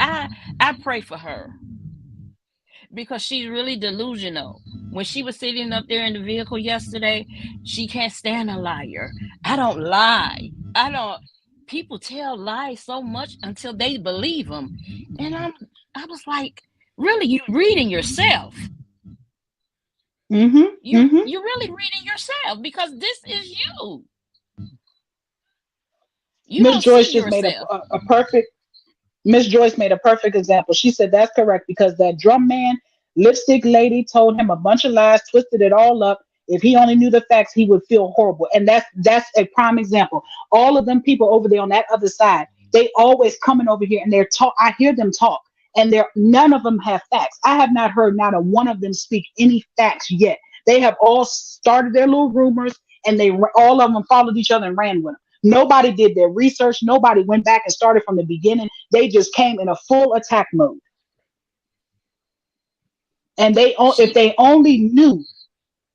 I pray for her because she's really delusional. When she was sitting up there in the vehicle yesterday, she can't stand a liar. I don't lie. I don't. People tell lies so much until they believe them, and I was like, really, you reading yourself? Hmm. Hmm. You really reading yourself because this is you. You Miss don't see Joyce just made yourself. a perfect Miss Joyce made a perfect example. She said that's correct because that drum man, lipstick lady told him a bunch of lies, twisted it all up. If he only knew the facts, he would feel horrible. And that's a prime example. All of them people over there on that other side, they always coming over here and they're talk. I hear them talk, and they're none of them have facts. I have not heard not a one of them speak any facts yet. They have all started their little rumors, and they all of them followed each other and ran with them. Nobody did their research. Nobody went back and started from the beginning. They just came in a full attack mode. And if She, they only knew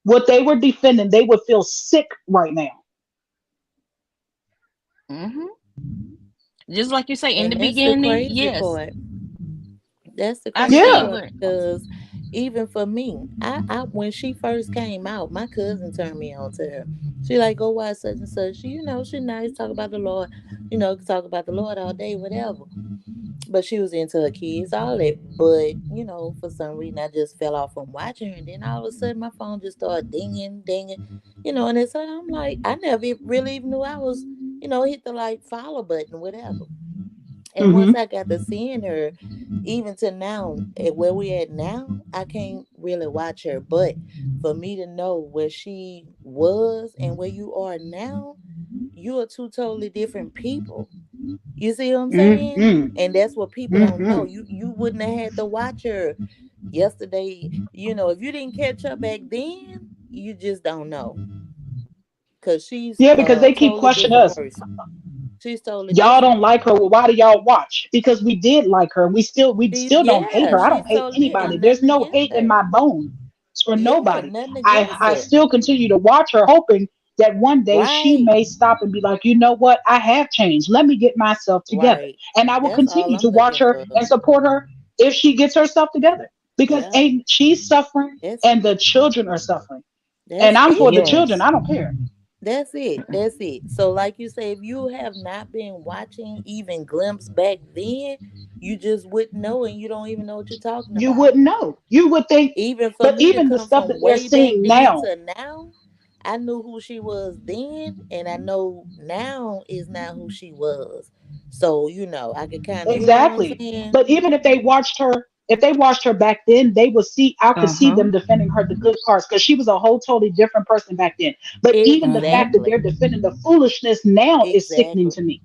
what they were defending, they would feel sick right now. mm-hmm. Just like you say in And the that's the beginning, crazy yes, part. That's the I crazy still Yeah. part would. because even for me, I when she first came out, my cousin turned me on to her. She like go watch such and such. She nice, talk about the Lord, talk about the Lord all day, whatever. But she was into her kids, all that. But for some reason, I just fell off from watching her, and then all of a sudden, my phone just started dinging, dinging, and it's I'm like, I never really even knew I was, hit the like follow button, whatever. And once Hmm. I got to seeing her, even to now, at where we at now, I can't really watch her. But for me to know where she was and where you are now, you are two totally different people. You see what I'm saying? Hmm. And that's what people don't know. Hmm. You wouldn't have had to watch her yesterday. If you didn't catch her back then, you just don't know. Cause she's Yeah, because a they keep totally questioning different us. person. She's totally Y'all don't different. like her. Well, why do y'all watch? Because we did like her. We still don't hate her. I don't She's hate totally anybody. and There's nothing no against hate in her. my bones for Yeah, nobody. nothing I against I her. still continue to watch her, hoping that one day she Right, may stop and be like, you know what? I have changed. Let me get myself together. right. And I will That's all continue I'm to watch looking her for. and support her if she gets herself together. Because Yeah, ain't she's suffering that's and the children are suffering. And that's I'm for it. the children. Yes. I don't care. That's it. That's it. So, like you say, if you have not been watching even glimpse back then, you just wouldn't know, and you don't even know what you're talking You about. wouldn't know. You would think, Even for but me to even the come stuff from that they're way back seeing then now, to now, I knew who she was then, and I know now is not who she was. So, I could kind of, you know what I'm exactly. saying? But even if they watched her back then, they would see. I could see Uh-huh. them defending her the good parts because she was a whole totally different person back then. But even the Uh-huh. fact that they're Exactly. defending the foolishness now is sickening Exactly. to me.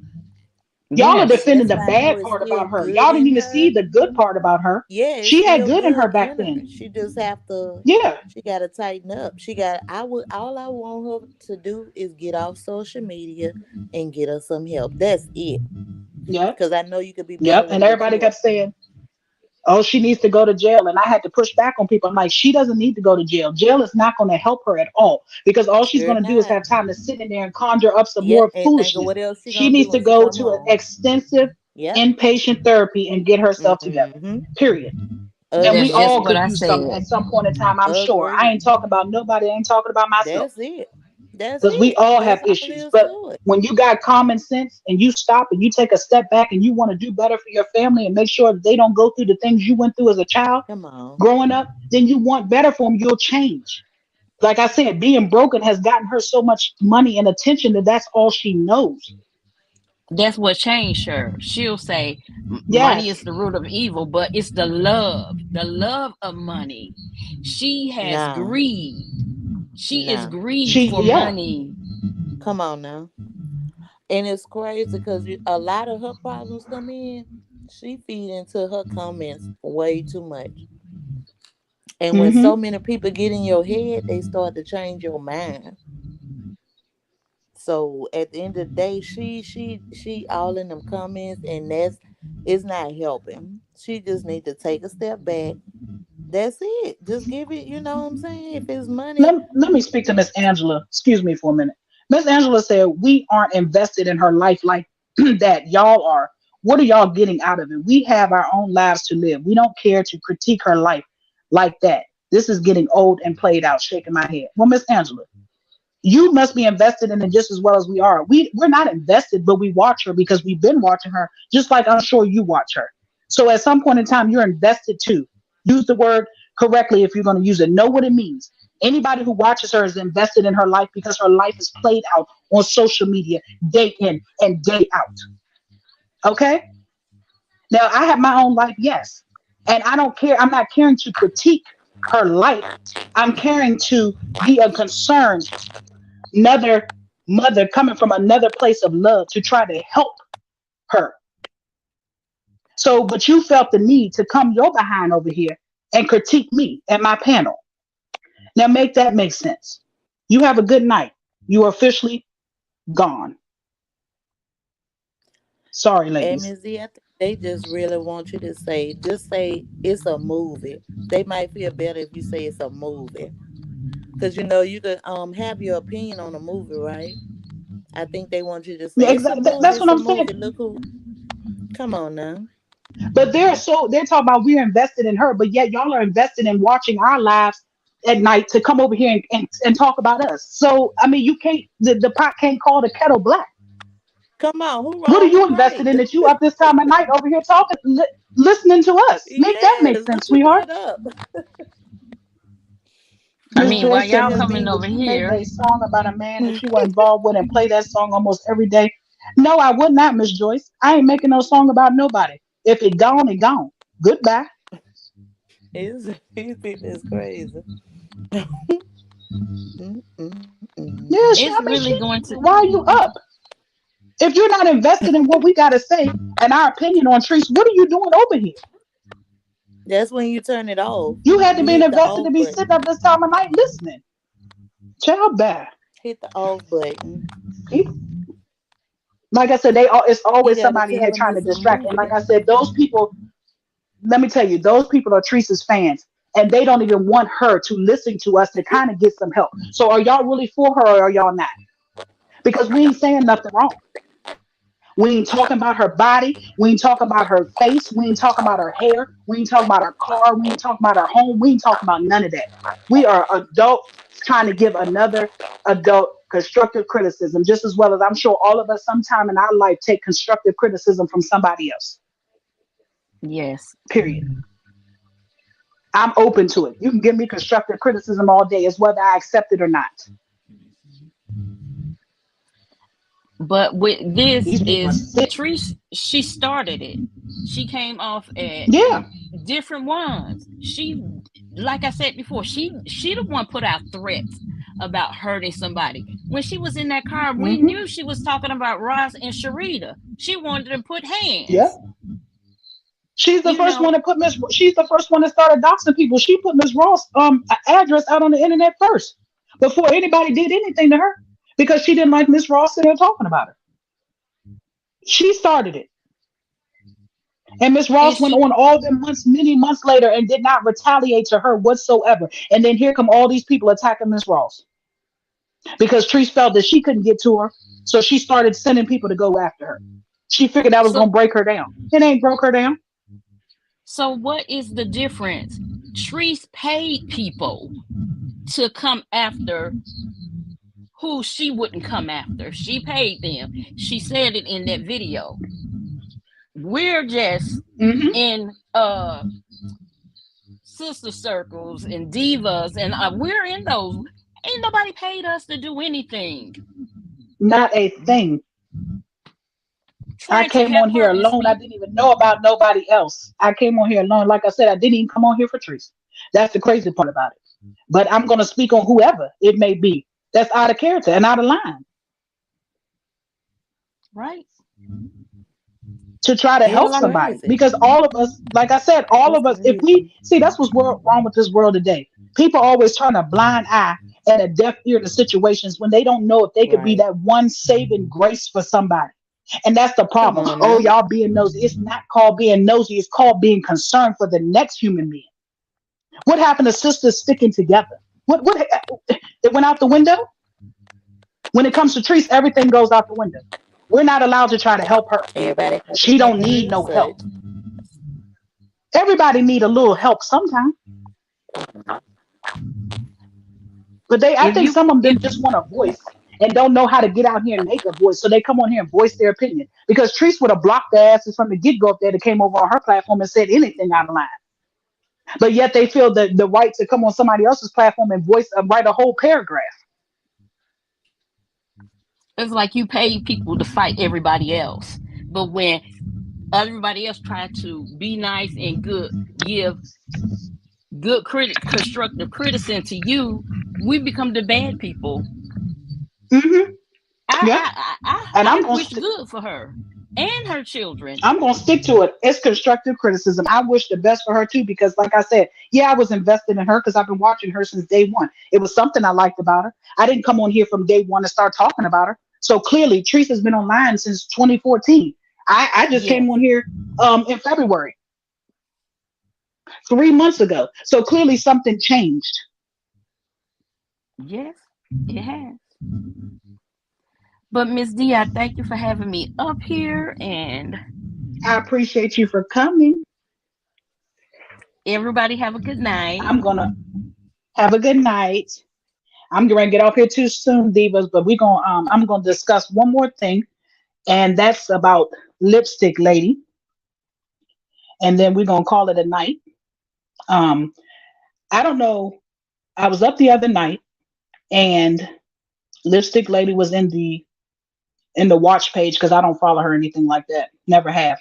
Y'all are And Yes. defending that's the why I know bad it's part still about her. good Y'all didn't in even see her. the good part about her. Yeah, it's She had still good in her good back in her. then. She just have to Yeah, she gotta tighten up. She got I would all I want her to do is get off social media and get her some help. That's it. yep, Cause I know you could be better yep. And with what everybody you are. kept saying, oh, she needs to go to jail. And I had to push back on people. I'm like, she doesn't need to go to jail. Jail is not going to help her at all because all she's Sure going to do is not. have time to sit in there and conjure up some Yep. more And think of foolishness. what else she She gonna do needs to when she go come to an home. extensive Yep. inpatient therapy and get herself together. Mm-hmm. Period. And we That's just all what Agreed. could I use some said. at some point in time, I'm sure. I Agreed. ain't talking about nobody. I ain't talking about myself That's it. That's because we it. all have That's all issues. there is But to it. when you got common sense and you stop and you take a step back and you want to do better for your family and make sure that they don't go through the things you went through as a child Come on. growing up, then you want better for them, you'll change. Like I said, being broken has gotten her so much money and attention that that's all she knows. That's what changed her. She'll say, Money is Yes. the root of evil, but it's the love of money. She has No. greed. She is No. greed She, for yeah. money. Come on now. And it's crazy because a lot of her problems come in. She feed into her comments way too much. And when so Mm-hmm. many people get in your head, they start to change your mind. So at the end of the day, she all in them comments, and that's it's not helping. She just need to take a step back. That's it. Just give it. You know what I'm saying? If it's money, Let me speak to Miss Angela. Excuse me for a minute. Miss Angela said, we aren't invested in her life like that. Y'all are. What are y'all getting out of it? We have our own lives to live. We don't care to critique her life like that. This is getting old and played out, shaking my head. Well, Miss Angela, you must be invested in it just as well as we are. We're not invested, but we watch her because we've been watching her, just like I'm sure you watch her. So at some point in time, you're invested too. Use the word correctly if you're going to use it. Know what it means. Anybody who watches her is invested in her life because her life is played out on social media day in and day out. Okay? Now I have my own life, yes. And I don't care. I'm not caring to critique her life. I'm caring to be a concerned another mother coming from another place of love to try to help her. So, but you felt the need to come your behind over here and critique me and my panel. Now, make that make sense. You have a good night. You are officially gone. Sorry, ladies. MSD, I think they just really want you to just say it's a movie. They might feel better if you say it's a movie. Cause you could have your opinion on a movie, right? I think they want you to Yeah, say it's a exactly. movie, That's it's what a I'm movie. saying. Look who come on now. But they're talking about we're invested in her, but yet y'all are invested in watching our lives at night to come over here and talk about us. So I mean, you can't the pot can't call the kettle black. Come on, who What are wrong, you who invested right? in that you up this time of night over here talking, listening to us? Make that make Yes, sense, look at sweetheart. that up. I Miss mean, Oh, Joy while said, y'all Miss child. coming Dean, would over you make here, a song about a man that you were involved with and play that song almost every day? No, I would not, Miss Joyce. I ain't making no song about nobody. If it gone, it gone. Goodbye. It's, these people is crazy. Mm-mm-mm. Yeah, it's I mean, really going to why are you up? If you're not invested in what we got to say and our opinion on trees, what are you doing over here? That's when you turn it off. You had to You be hit the invested to off be sitting button. up this time of night listening. Child bad. Hit the off button. People, like I said, it's You always gotta somebody tell here them trying to it's a distract. And like movie. I said, those people, let me tell you, those people are Teresa's fans. And they don't even want her to listen to us to kind of get some help. So are y'all really for her or are y'all not? Because we ain't saying nothing wrong. We ain't talking about her body. We ain't talking about her face. We ain't talking about her hair. We ain't talking about her car. We ain't talking about her home. We ain't talking about none of that. We are adults trying to give another adult constructive criticism, just as well as I'm sure all of us sometime in our life take constructive criticism from somebody else. Yes. Period. I'm open to it. You can give me constructive criticism all day, as whether I accept it or not. But with this These people are is sick. Trish, she started it. She came off at Yeah. different ones. She, like I said before, she the one put out threats about hurting somebody. When she was in that car, we Hmm. knew she was talking about Ross and Sharita. She wanted to put Yeah. hands. She's the You first one know, to put Miss. She's the first one that started doxing people. She put Miss Ross address out on the internet first, before anybody did anything to her, because she didn't like Miss Ross sitting there talking about her. She started it, and Miss and Ross went she on all them months, many months later, and did not retaliate to her whatsoever. And then here come all these people attacking Miss Ross because Treese felt that she couldn't get to her, so she started sending people to go after her. She figured that was so gonna break her down. It ain't broke her down. so what is the difference? Treese paid people to come after who she wouldn't come after. She paid them. She said it in that video. We're just Hmm. in sister circles and divas, and we're in those. Ain't nobody paid us to do anything. Not a thing. I Trying to came on help here her and alone. I speak. didn't even know about nobody else. I came on here alone. Like I said, I didn't even come on here for Trees. That's the crazy part about it. But I'm going to speak on whoever it may be that's out of character and out of line Right. to try to help It's like somebody. crazy. Because all of us, like I said, all It's of us, if we crazy. see, that's what's wrong with this world today. People always turn a blind eye and a deaf ear to situations when they don't know if they could be Right. that one saving grace for somebody. And that's the Come problem. on Oh, now. y'all being nosy. It's not called being nosy. It's called being concerned for the next human being. What happened to sisters sticking together? What it went out the window? When it comes to Trees, everything goes out the window. We're not allowed to try to help her. Everybody got She their don't need own no help. such. Everybody need a little help sometime. But I If think you some of them if just want a voice and don't know how to get out here and make a voice. So they come on here and voice their opinion. Because Treese would have blocked their asses from the get-go if they'd have came over on her platform and said anything out of line. But yet they feel the right to come on somebody else's platform and voice write a whole paragraph. it's like you pay people to fight everybody else, but when everybody else try to be nice and good, give constructive criticism to you, we become the bad people. Hmm. I Yeah. I I I, And I wish good for her and her children. I'm gonna stick to it. It's constructive criticism. I wish the best for her too, because like I said, yeah, I was invested in her because I've been watching her since day one. It was something I liked about her. I didn't come on here from day one to start talking about her. So clearly, Teresa's been online since 2014. I just came Yes, on here in February, 3 months ago. So clearly something changed. yes, it has. But Miss D, I thank you for having me up here, and I appreciate you for coming. everybody have a good night. I'm gonna have a good night. I'm going to get off here too soon, divas, but we're gonna I'm gonna discuss one more thing, and that's about lipstick lady, and then we're gonna call it a night. Um, I don't know. I was up the other night, and lipstick lady was in the watch page because I don't follow her or anything like that. Never have.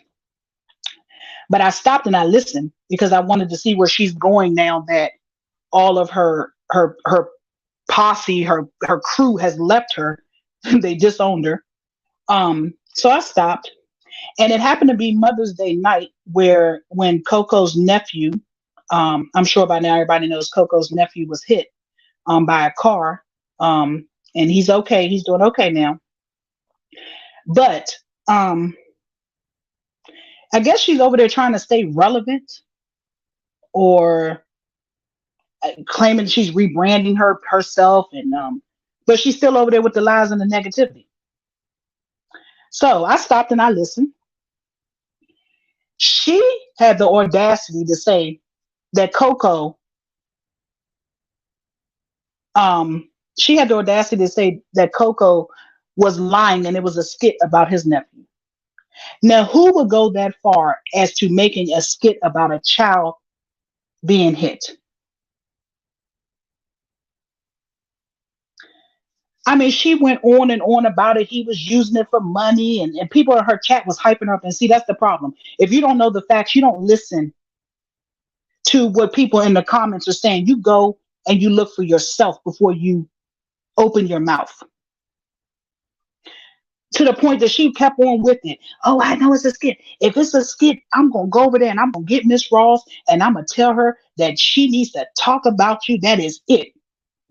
But I stopped and I listened because I wanted to see where she's going now that all of her posse, her crew has left her. They disowned her. So I stopped, and it happened to be Mother's Day night where when Coco's nephew, I'm sure by now everybody knows Coco's nephew was hit by a car. And he's okay. He's doing okay now. But um, I guess she's over there trying to stay relevant or claiming she's rebranding herself, and but she's still over there with the lies and the negativity. So I stopped and I listened. She had the audacity to say that Coco, um, She had the audacity to say that Coco was lying and it was a skit about his nephew. Now, who would go that far as to making a skit about a child being hit? I mean, she went on and on about it. He was using it for money, and people in her chat was hyping her up. And see, that's the problem. If you don't know the facts, you don't listen to what people in the comments are saying. You go and you look for yourself before you open your mouth. To the point that she kept on with it. Oh, I know it's a skit. If it's a skit, I'm gonna go over there and I'm gonna get Miss Ross and I'm gonna tell her that she needs to talk about you. That is it.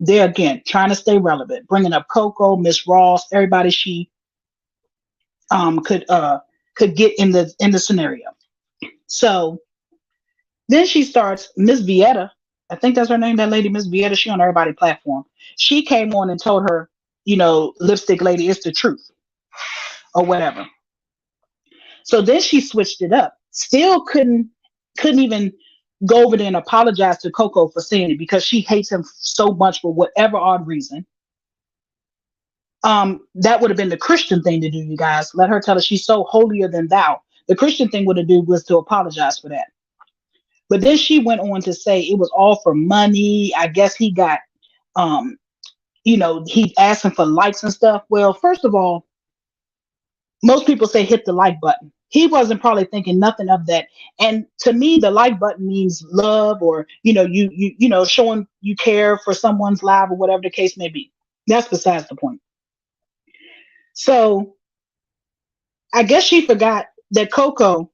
There again, trying to stay relevant, bringing up Coco, Miss Ross, everybody she um could uh could get in the scenario. So then she starts Miss Vieta. I think that's her name. That lady, Miss Vieta. She on everybody's platform. She came on and told her, lipstick lady, it's the truth or whatever. So then she switched it up. Still couldn't even go over there and apologize to Coco for saying it because she hates him so much for whatever odd reason. That would have been the Christian thing to do, you guys. Let her tell her she's so holier than thou. The Christian thing would have do was to apologize for that. But then she went on to say it was all for money. I guess he got um, he asking for likes and stuff. Well, first of all, most people say hit the like button. He wasn't probably thinking nothing of that. And to me, the like button means love, or showing you care for someone's life or whatever the case may be. That's besides the point. So I guess she forgot that Coco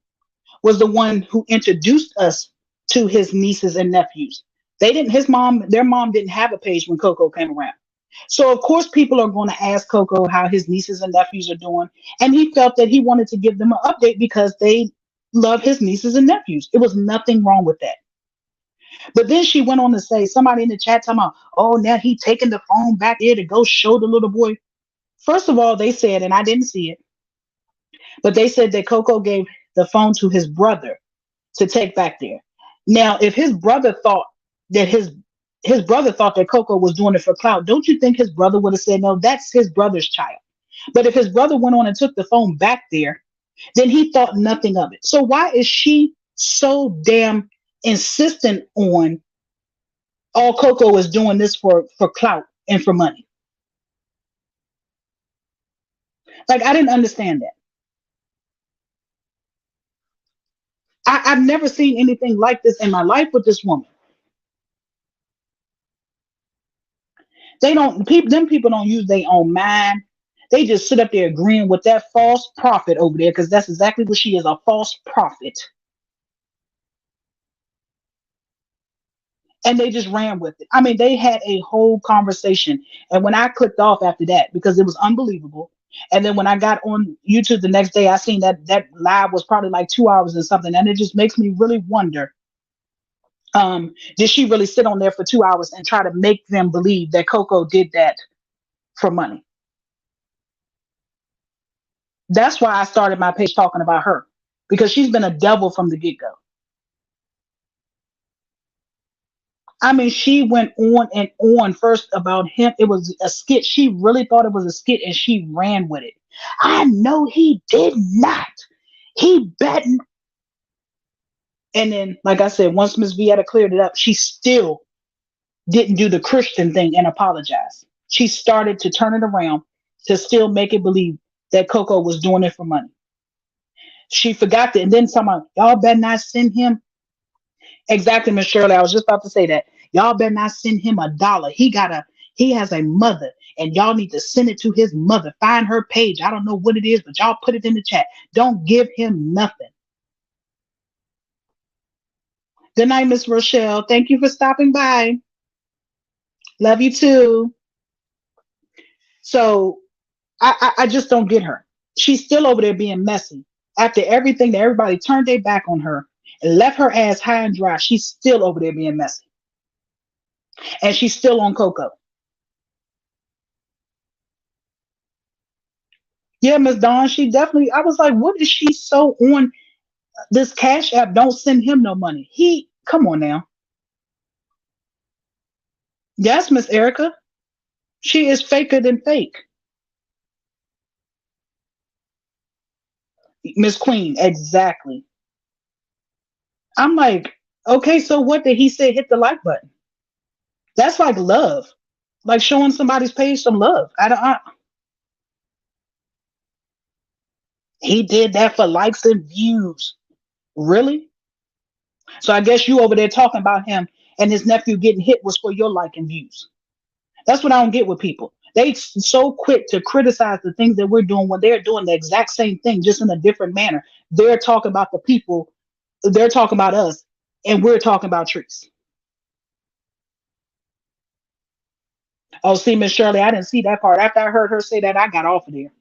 was the one who introduced us to his nieces and nephews. Their mom didn't have a page when Coco came around. So of course people are going to ask Coco how his nieces and nephews are doing. And he felt that he wanted to give them an update because they love his nieces and nephews. It was nothing wrong with that. But then she went on to say, somebody in the chat talking about, oh, now he taking the phone back there to go show the little boy. First of all, they said, and I didn't see it, but they said that Coco gave the phone to his brother to take back there. Now, if his brother thought that his brother thought that Coco was doing it for clout, don't you think his brother would have said, no, that's his brother's child? But if his brother went on and took the phone back there, then he thought nothing of it. So why is she so damn insistent on all Coco is doing this for clout and for money? Like, I didn't understand that. I've never seen anything like this in my life with this woman. Them people don't use their own mind. They just sit up there agreeing with that false prophet over there, because that's exactly what she is, a false prophet. And they just ran with it. I mean, they had a whole conversation. And when I clicked off after that, because it was unbelievable. And then when I got on YouTube the next day, I seen that live was probably like 2 hours or something. And it just makes me really wonder, did she really sit on there for 2 hours and try to make them believe that Coco did that for money? That's why I started my page talking about her, because she's been a devil from the get-go. I mean, she went on and on first about him. It was a skit. She really thought it was a skit and she ran with it. I know he did not. He bet. And then, like I said, once Miss Vieta cleared it up, she still didn't do the Christian thing and apologize. She started to turn it around to still make it believe that Coco was doing it for money. She forgot that. And then someone, y'all better not send him. Exactly, Miss Shirley. I was just about to say that. Y'all better not send him $1. He has a mother, and y'all need to send it to his mother. Find her page. I don't know what it is, but y'all put it in the chat. Don't give him nothing. Good night, Miss Rochelle. Thank you for stopping by. Love you too. So I just don't get her. She's still over there being messy. After everything that everybody turned their back on her and left her ass high and dry, she's still over there being messy. And she's still on Coco. Yeah, Miss Dawn, she definitely, I was like, what is she so on this Cash App? Don't send him no money. Come on now. Yes, Miss Erica. She is faker than fake. Miss Queen, exactly. I'm like, okay, so what did he say? Hit the like button. That's like love, like showing somebody's page some love. I don't. He did that for likes and views. Really? So I guess you over there talking about him and his nephew getting hit was for your like and views. That's what I don't get with people. They so quick to criticize the things that we're doing when they're doing the exact same thing, just in a different manner. They're talking about the people. They're talking about us, and we're talking about trees. Oh, see, Miss Shirley, I didn't see that part. After I heard her say that, I got off of there.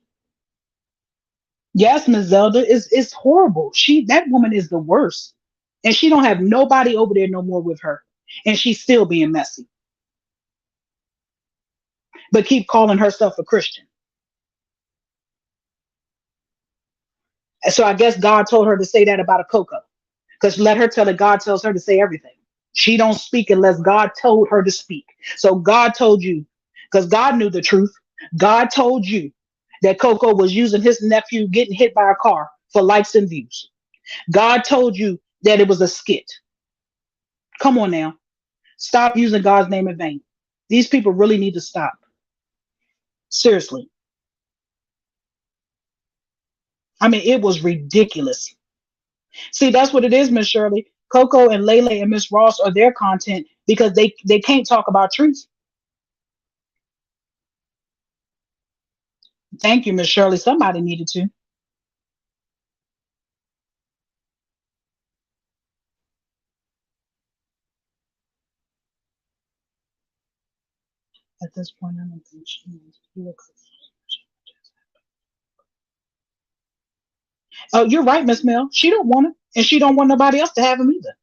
Yes, Miss Zelda is horrible. That woman is the worst, and she don't have nobody over there no more with her, and she's still being messy, but keep calling herself a Christian. And so I guess God told her to say that about a Coco, because let her tell it. God tells her to say everything. She don't speak unless God told her to speak. So God told you, because God knew the truth. God told you that Coco was using his nephew getting hit by a car for likes and views. God told you that it was a skit. Come on now. Stop using God's name in vain. These people really need to stop. Seriously. I mean, it was ridiculous. See, that's what it is, Miss Shirley. Coco and Lele and Miss Ross are their content because they can't talk about truth. Thank you, Miss Shirley. Somebody needed to. At this point, I don't think she needs to do it. Oh, you're right, Miss Mel. She don't want him, and she don't want nobody else to have him either.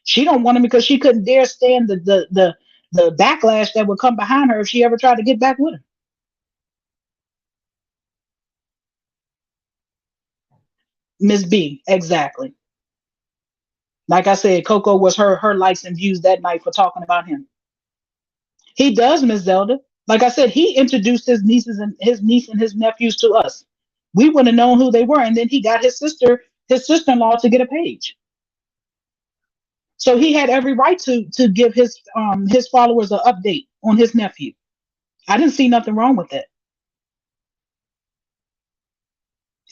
She don't want him because she couldn't dare stand the backlash that would come behind her if she ever tried to get back with him. Miss B, exactly. Like I said, Coco was her likes and views that night for talking about him. He does, Miss Zelda. Like I said, he introduced his niece and his nephews to us. We wouldn't have known who they were, and then he got his sister-in-law to get a page. So he had every right to give his followers an update on his nephew. I didn't see nothing wrong with that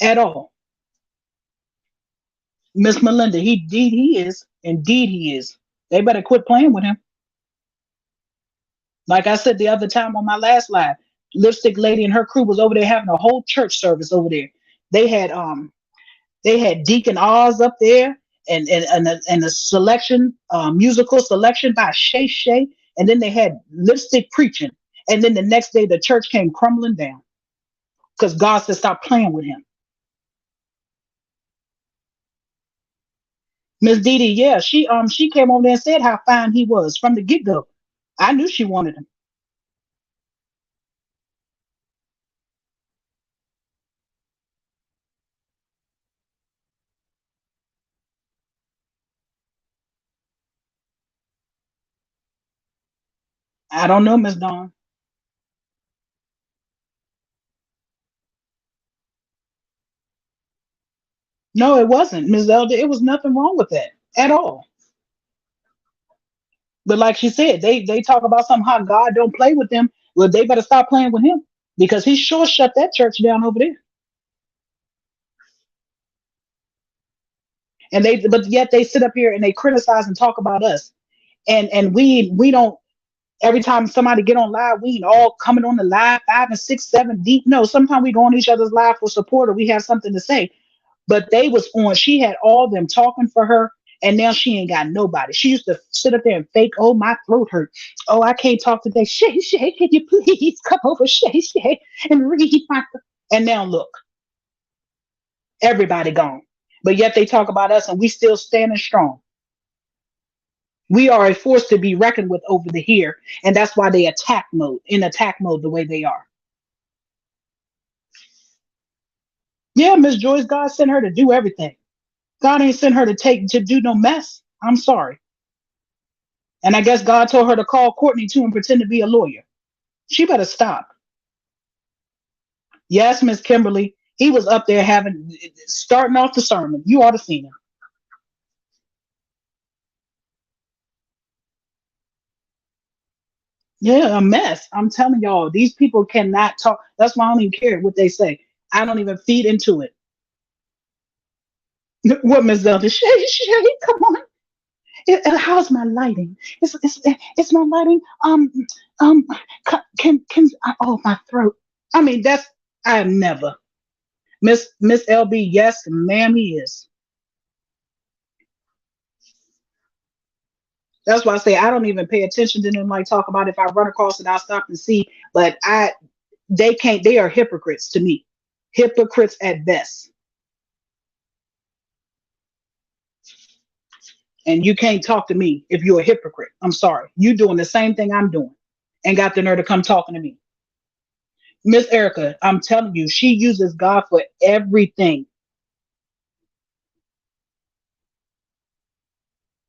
at all. Miss Melinda, he is. Indeed he is. They better quit playing with him. Like I said the other time on my last live, Lipstick Lady and her crew was over there having a whole church service over there. They had they had Deacon Oz up there and a selection, musical selection by Shay Shay, and then they had Lipstick preaching. And then the next day the church came crumbling down because God said stop playing with him. Miss Dee Dee, yeah, she came over there and said how fine he was from the get go. I knew she wanted him. I don't know, Miss Dawn. No, it wasn't, Miss Elder. It was nothing wrong with that at all. But like she said, they talk about something how God don't play with them. Well, they better stop playing with him because he sure shut that church down over there. And but yet they sit up here and they criticize and talk about us. And we don't. Every time somebody get on live, we ain't all coming on the live 5 and 6, 7 deep. No, sometimes we go on each other's live for support or we have something to say. But they was on. She had all them talking for her, and now she ain't got nobody. She used to sit up there and fake. Oh, my throat hurt. Oh, I can't talk today. Shay, Shay, can you please come over, Shay, Shay, and read my? And now look, everybody gone. But yet they talk about us, and we still standing strong. We are a force to be reckoned with over the here, and that's why they attack mode the way they are. Yeah, Miss Joyce, God sent her to do everything. God ain't sent her to do no mess. I'm sorry. And I guess God told her to call Courtney too and pretend to be a lawyer. She better stop. Yes, Miss Kimberly. He was up there having starting off the sermon. You ought to seen him. Yeah, a mess. I'm telling y'all, these people cannot talk. That's why I don't even care what they say. I don't even feed into it. What, Miss Zelda? Come on. How's my lighting? It's my lighting. Um. Can oh my throat. I mean, that's I never. Miss LB. Yes, ma'am. He is. That's why I say I don't even pay attention to them. Like talk about if I run across it, I'll stop and see. But they can't. They are hypocrites to me. Hypocrites at best. And you can't talk to me if you're a hypocrite. I'm sorry. You doing the same thing I'm doing, and got the nerve to come talking to me. Miss Erica, I'm telling you, she uses God for everything.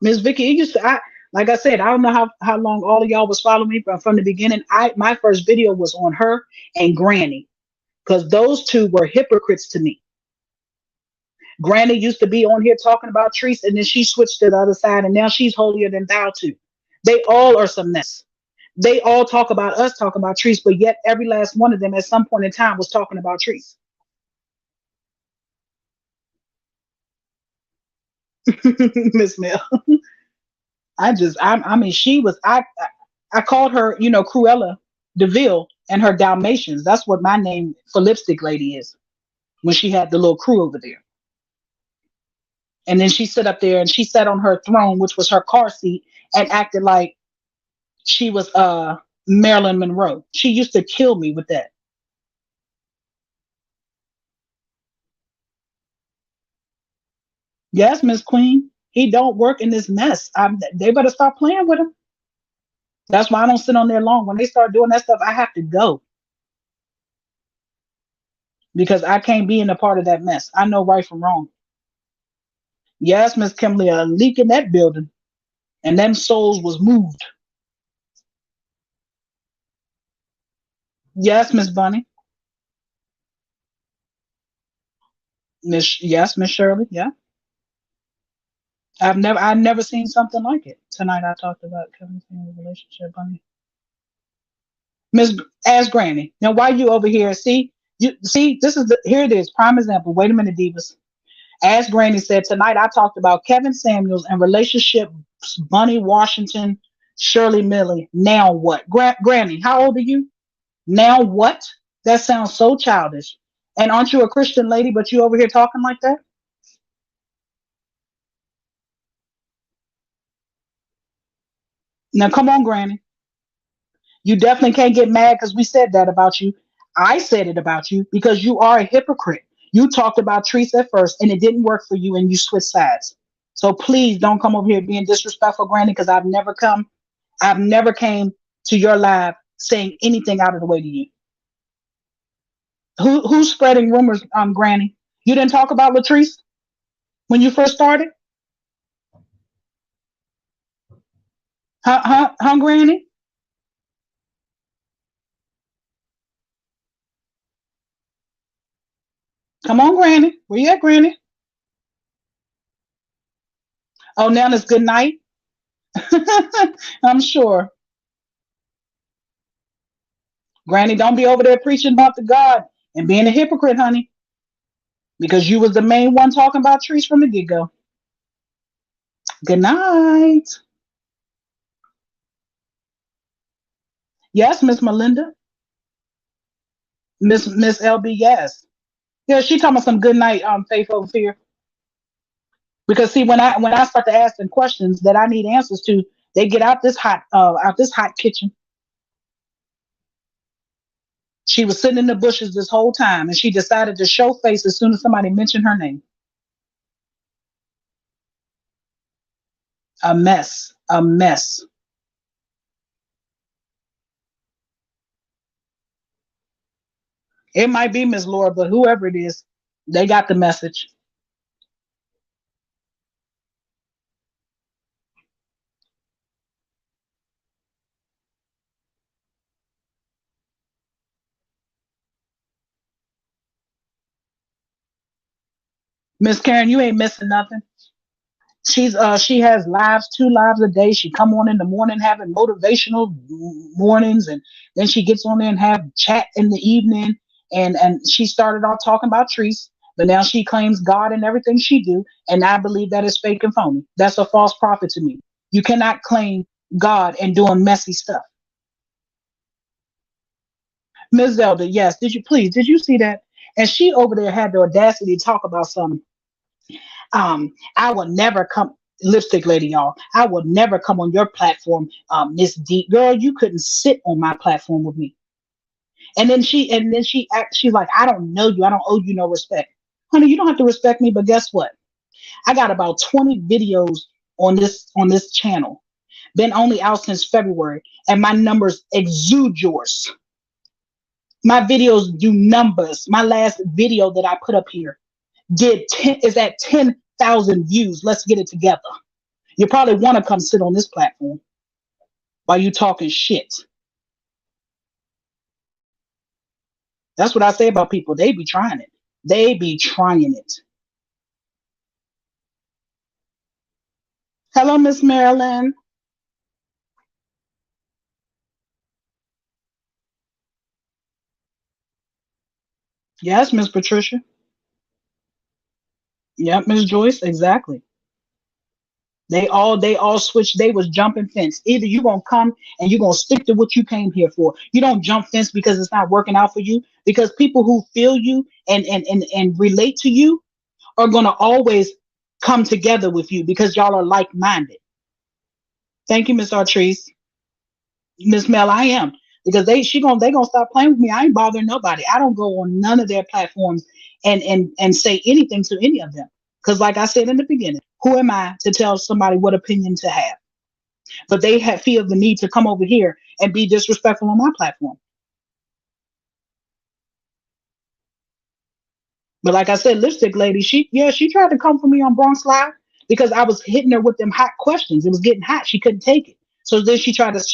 Miss Vicky, it used to, like I said, I don't know how long all of y'all was following me, but from the beginning, my first video was on her and Granny, because those two were hypocrites to me. Granny used to be on here talking about Teresa, and then she switched to the other side, and now she's holier than thou too. They all are some mess. They all talk about us talking about Teresa, but yet every last one of them at some point in time was talking about Teresa. Miss Mill. I mean, I called her, Cruella Deville and her Dalmatians. That's what my name for lipstick lady is when she had the little crew over there. And then she sat up there and she sat on her throne, which was her car seat, and acted like she was Marilyn Monroe. She used to kill me with that. Yes, Miss Queen. He don't work in this mess. They better stop playing with him. That's why I don't sit on there long. When they start doing that stuff, I have to go because I can't be in a part of that mess. I know right from wrong. Yes, Miss Kimberly, a leak in that building, and them souls was moved. Yes, Miss Bunny. Yes, Miss Shirley. Yeah, I've never seen something like it. Tonight I talked about Kevin's family relationship. Bunny. Miss, ask Granny. Now, why you over here? See, this is here it is. Prime example. Wait a minute, Divas. As Granny said tonight, I talked about Kevin Samuels and relationship. Bunny Washington, Shirley Millie. Now what? Granny, how old are you? Now what? That sounds so childish. And aren't you a Christian lady, but you over here talking like that? Now come on, Granny. You definitely can't get mad because we said that about you. I said it about you because you are a hypocrite. You talked about Teresa at first and it didn't work for you and you switched sides. So please don't come over here being disrespectful, Granny, because I've never came to your live saying anything out of the way to you. Who's spreading rumors, Granny? You didn't talk about Latrice when you first started? Huh, Granny? Come on, Granny. Where you at, Granny? Oh, now it's good night. I'm sure. Granny, don't be over there preaching about the God and being a hypocrite, honey, because you was the main one talking about trees from the get go. Good night. Yes, Miss Melinda. Miss LB, yes. Yeah, she talking about some good night, faith over fear. Because see, when I start to ask them questions that I need answers to, they get out this hot kitchen. She was sitting in the bushes this whole time, and she decided to show face as soon as somebody mentioned her name. A mess, a mess. It might be Miss Laura, but whoever it is, they got the message. Miss Karen, you ain't missing nothing. She has lives, 2 lives a day. She come on in the morning having motivational mornings, and then she gets on there and have chat in the evening. And she started off talking about Treese, but now she claims God and everything she do, and I believe that is fake and phony. That's a false prophet to me. You cannot claim God and doing messy stuff. Ms. Zelda, yes, did you see that? And she over there had the audacity to talk about something. I will never come, lipstick lady, y'all. I will never come on your platform, Miss D. Girl, you couldn't sit on my platform with me. She's like, I don't know you. I don't owe you no respect. Honey, you don't have to respect me, but guess what? I got about 20 videos on this channel. Been only out since February, and my numbers exude yours. My videos do numbers. My last video that I put up here did 10 is at 10,000 views. Let's get it together. You probably want to come sit on this platform while you talking shit. That's what I say about people. They be trying it. They be trying it. Hello, Miss Marilyn. Yes, Miss Patricia. Yep, Miss Joyce. Exactly. They all switched. They was jumping fence. Either you gonna come and you gonna stick to what you came here for. You don't jump fence because it's not working out for you. Because people who feel you and relate to you are gonna always come together with you because y'all are like minded. Thank you, Miss Artrice. Miss Mel, I am. Because they gonna stop playing with me. I ain't bothering nobody. I don't go on none of their platforms and say anything to any of them. Because like I said in the beginning, who am I to tell somebody what opinion to have? But they have feel the need to come over here and be disrespectful on my platform. But like I said, lipstick lady, she tried to come for me on Bronx Live because I was hitting her with them hot questions. It was getting hot. She couldn't take it. So then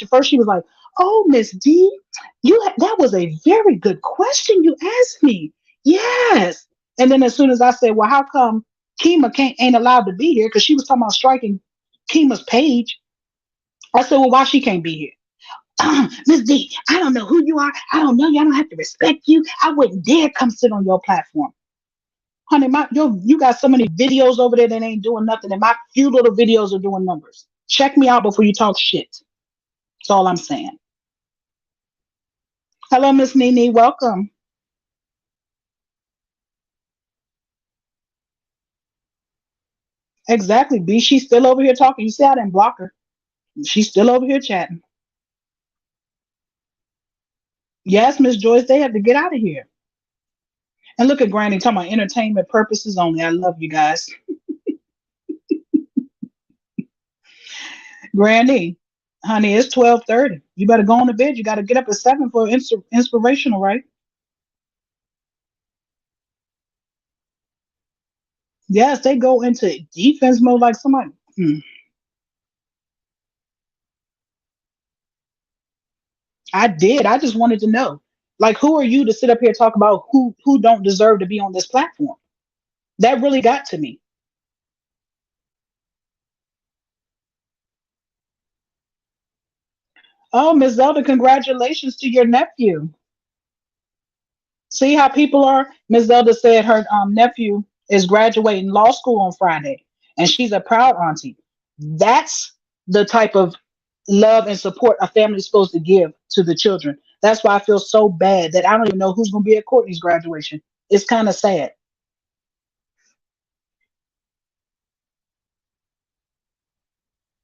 first she was like, "Oh, Miss D, that was a very good question you asked me." Yes. And then as soon as I said, "Well, how come Kima ain't allowed to be here?" Because she was talking about striking Kima's page. I said, "Well, why she can't be here?" Miss D, I don't know who you are. I don't know you. I don't have to respect you. I wouldn't dare come sit on your platform. Honey, you got so many videos over there that ain't doing nothing, and my few little videos are doing numbers. Check me out before you talk shit. That's all I'm saying. Hello, Miss Nene. Welcome. Exactly, B. She's still over here talking. You see, I didn't block her. She's still over here chatting. Yes, Miss Joyce, they have to get out of here. And look at Granny talking about entertainment purposes only. I love you guys. Granny, honey, it's 12:30. You better go on to bed. You got to get up at 7 for inspirational, right? Yes, they go into defense mode like somebody. I did. I just wanted to know. Like, who are you to sit up here and talk about who don't deserve to be on this platform? That really got to me. Oh, Miss Zelda, congratulations to your nephew. See how people are? Miss Zelda said her nephew is graduating law school on Friday, and she's a proud auntie. That's the type of love and support a family is supposed to give to the children. That's why I feel so bad that I don't even know who's going to be at Courtney's graduation. It's kind of sad.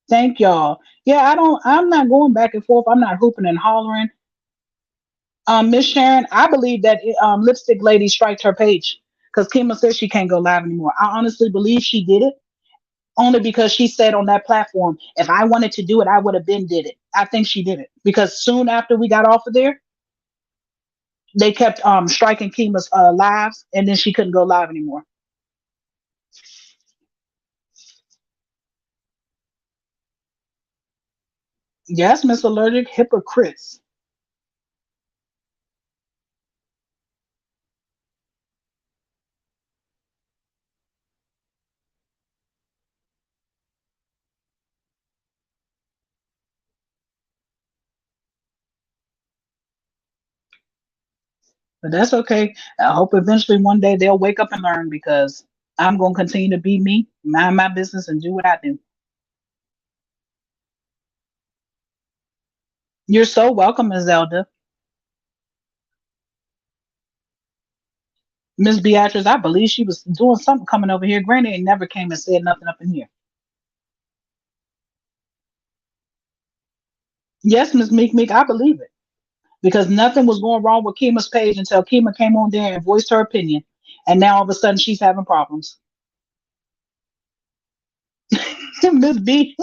Thank y'all. Yeah, I'm not going back and forth. I'm not hooping and hollering. Miss Sharon, I believe that Lipstick Lady striked her page because Kima says she can't go live anymore. I honestly believe she did it only because she said on that platform, if I wanted to do it, I would have been did it. I think she did it because soon after we got off of there, they kept striking Kima's lives, and then she couldn't go live anymore. Yes, Miss Allergic, hypocrites. But that's okay. I hope eventually one day they'll wake up and learn because I'm going to continue to be me, mind my business, and do what I do. You're so welcome, Ms. Zelda. Miss Beatrice, I believe she was doing something coming over here. Granny ain't never came and said nothing up in here. Yes, Miss Meek Meek, I believe it. Because nothing was going wrong with Kima's page until Kima came on there and voiced her opinion. And now all of a sudden she's having problems. Miss B.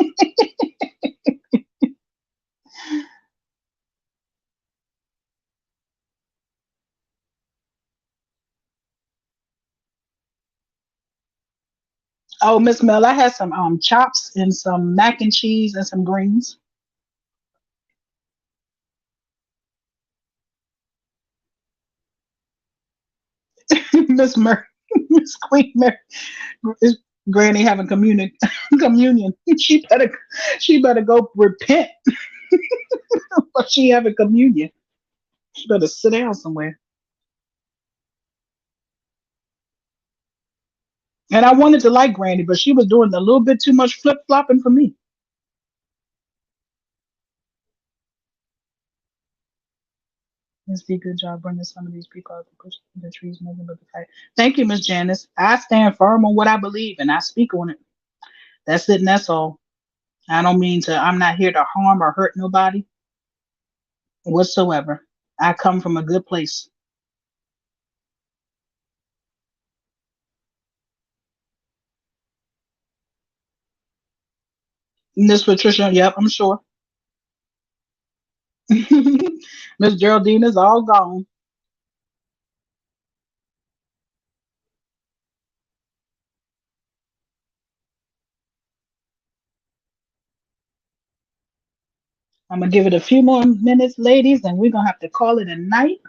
Oh, Miss Mel, I had some chops and some mac and cheese and some greens. Miss Murray, Miss Queen Mary, is Granny having communion. She better go repent, but she having communion. She better sit down somewhere. And I wanted to like Granny, but she was doing a little bit too much flip flopping for me. Miss D, good job bringing some of these people out to push the trees moving but the fight. Thank you, Miss Janice. I stand firm on what I believe and I speak on it. That's it and that's all. I don't mean to, I'm not here to harm or hurt nobody whatsoever. I come from a good place. Miss Patricia, yep, I'm sure. Miss Geraldine is all gone. I'm gonna give it a few more minutes, ladies, and we're gonna have to call it a night.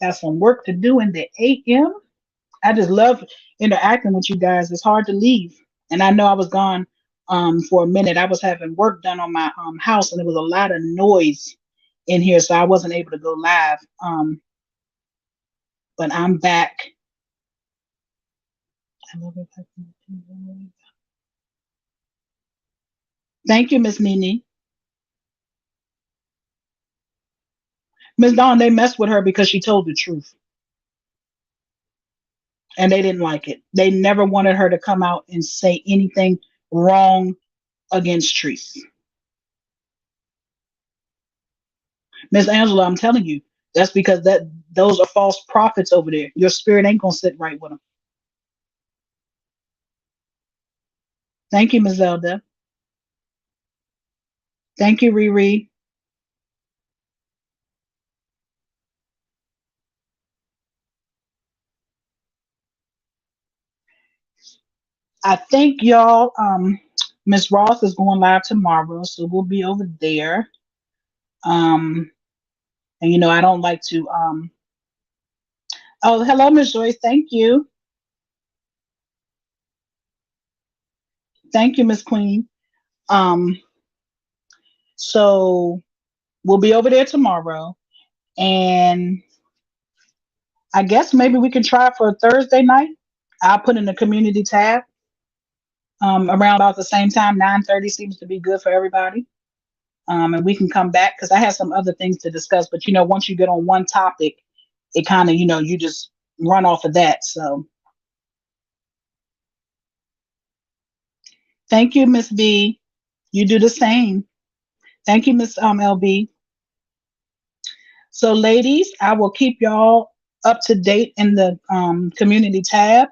Got some work to do in the AM. I just love interacting with you guys. It's hard to leave. And I know I was gone for a minute. I was having work done on my house and there was a lot of noise in here, so I wasn't able to go live. But I'm back. I love it. Thank you, Miss Nene. Miss Dawn, they messed with her because she told the truth. And they didn't like it. They never wanted her to come out and say anything wrong against Treese. Miss Angela, I'm telling you, that's because those are false prophets over there. Your spirit ain't gonna sit right with them. Thank you, Ms. Zelda. Thank you, Riri. I think y'all, Miss Ross is going live tomorrow, so we'll be over there. Um, and I don't like to. Oh, hello, Miss Joyce. Thank you. Thank you, Miss Queen. Um, so we'll be over there tomorrow, and I guess maybe we can try for a Thursday night. I'll put in the community tab. Around about the same time, 9:30 seems to be good for everybody. And we can come back because I have some other things to discuss. But once you get on one topic, it kind of you just run off of that. So thank you, Miss B. You do the same. Thank you, Miss LB. So ladies, I will keep y'all up to date in the community tab.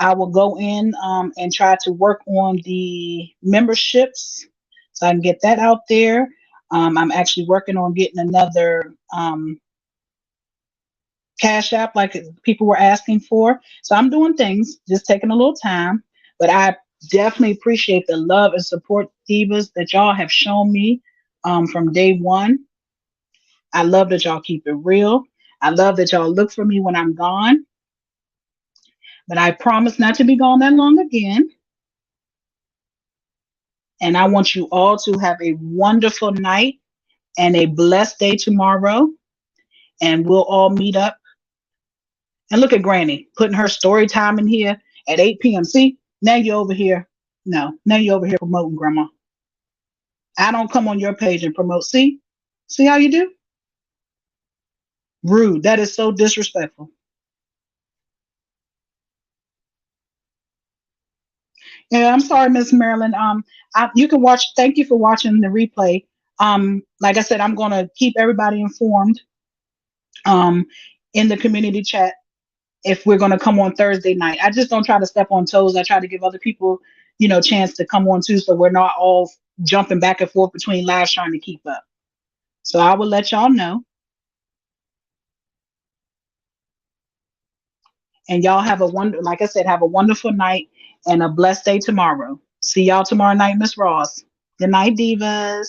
I will go in and try to work on the memberships so I can get that out there. I'm actually working on getting another Cash App like people were asking for. So I'm doing things, just taking a little time. But I definitely appreciate the love and support, divas, that y'all have shown me from day one. I love that y'all keep it real. I love that y'all look for me when I'm gone. But I promise not to be gone that long again. And I want you all to have a wonderful night and a blessed day tomorrow. And we'll all meet up And look at Granny putting her story time in here at 8 p.m. See, now you're over here. No, now you're over here promoting Grandma. I don't come on your page and promote. See how you do? Rude. That is so disrespectful. Yeah, I'm sorry, Miss Marilyn. You can watch. Thank you for watching the replay. Like I said, I'm gonna keep everybody informed. Um, in the community chat if we're gonna come on Thursday night. I just don't try to step on toes. I try to give other people, chance to come on too, so we're not all jumping back and forth between lives trying to keep up. So I will let y'all know, and y'all have like I said, have a wonderful night and a blessed day tomorrow. See y'all tomorrow night, Miss Ross. Good night, divas.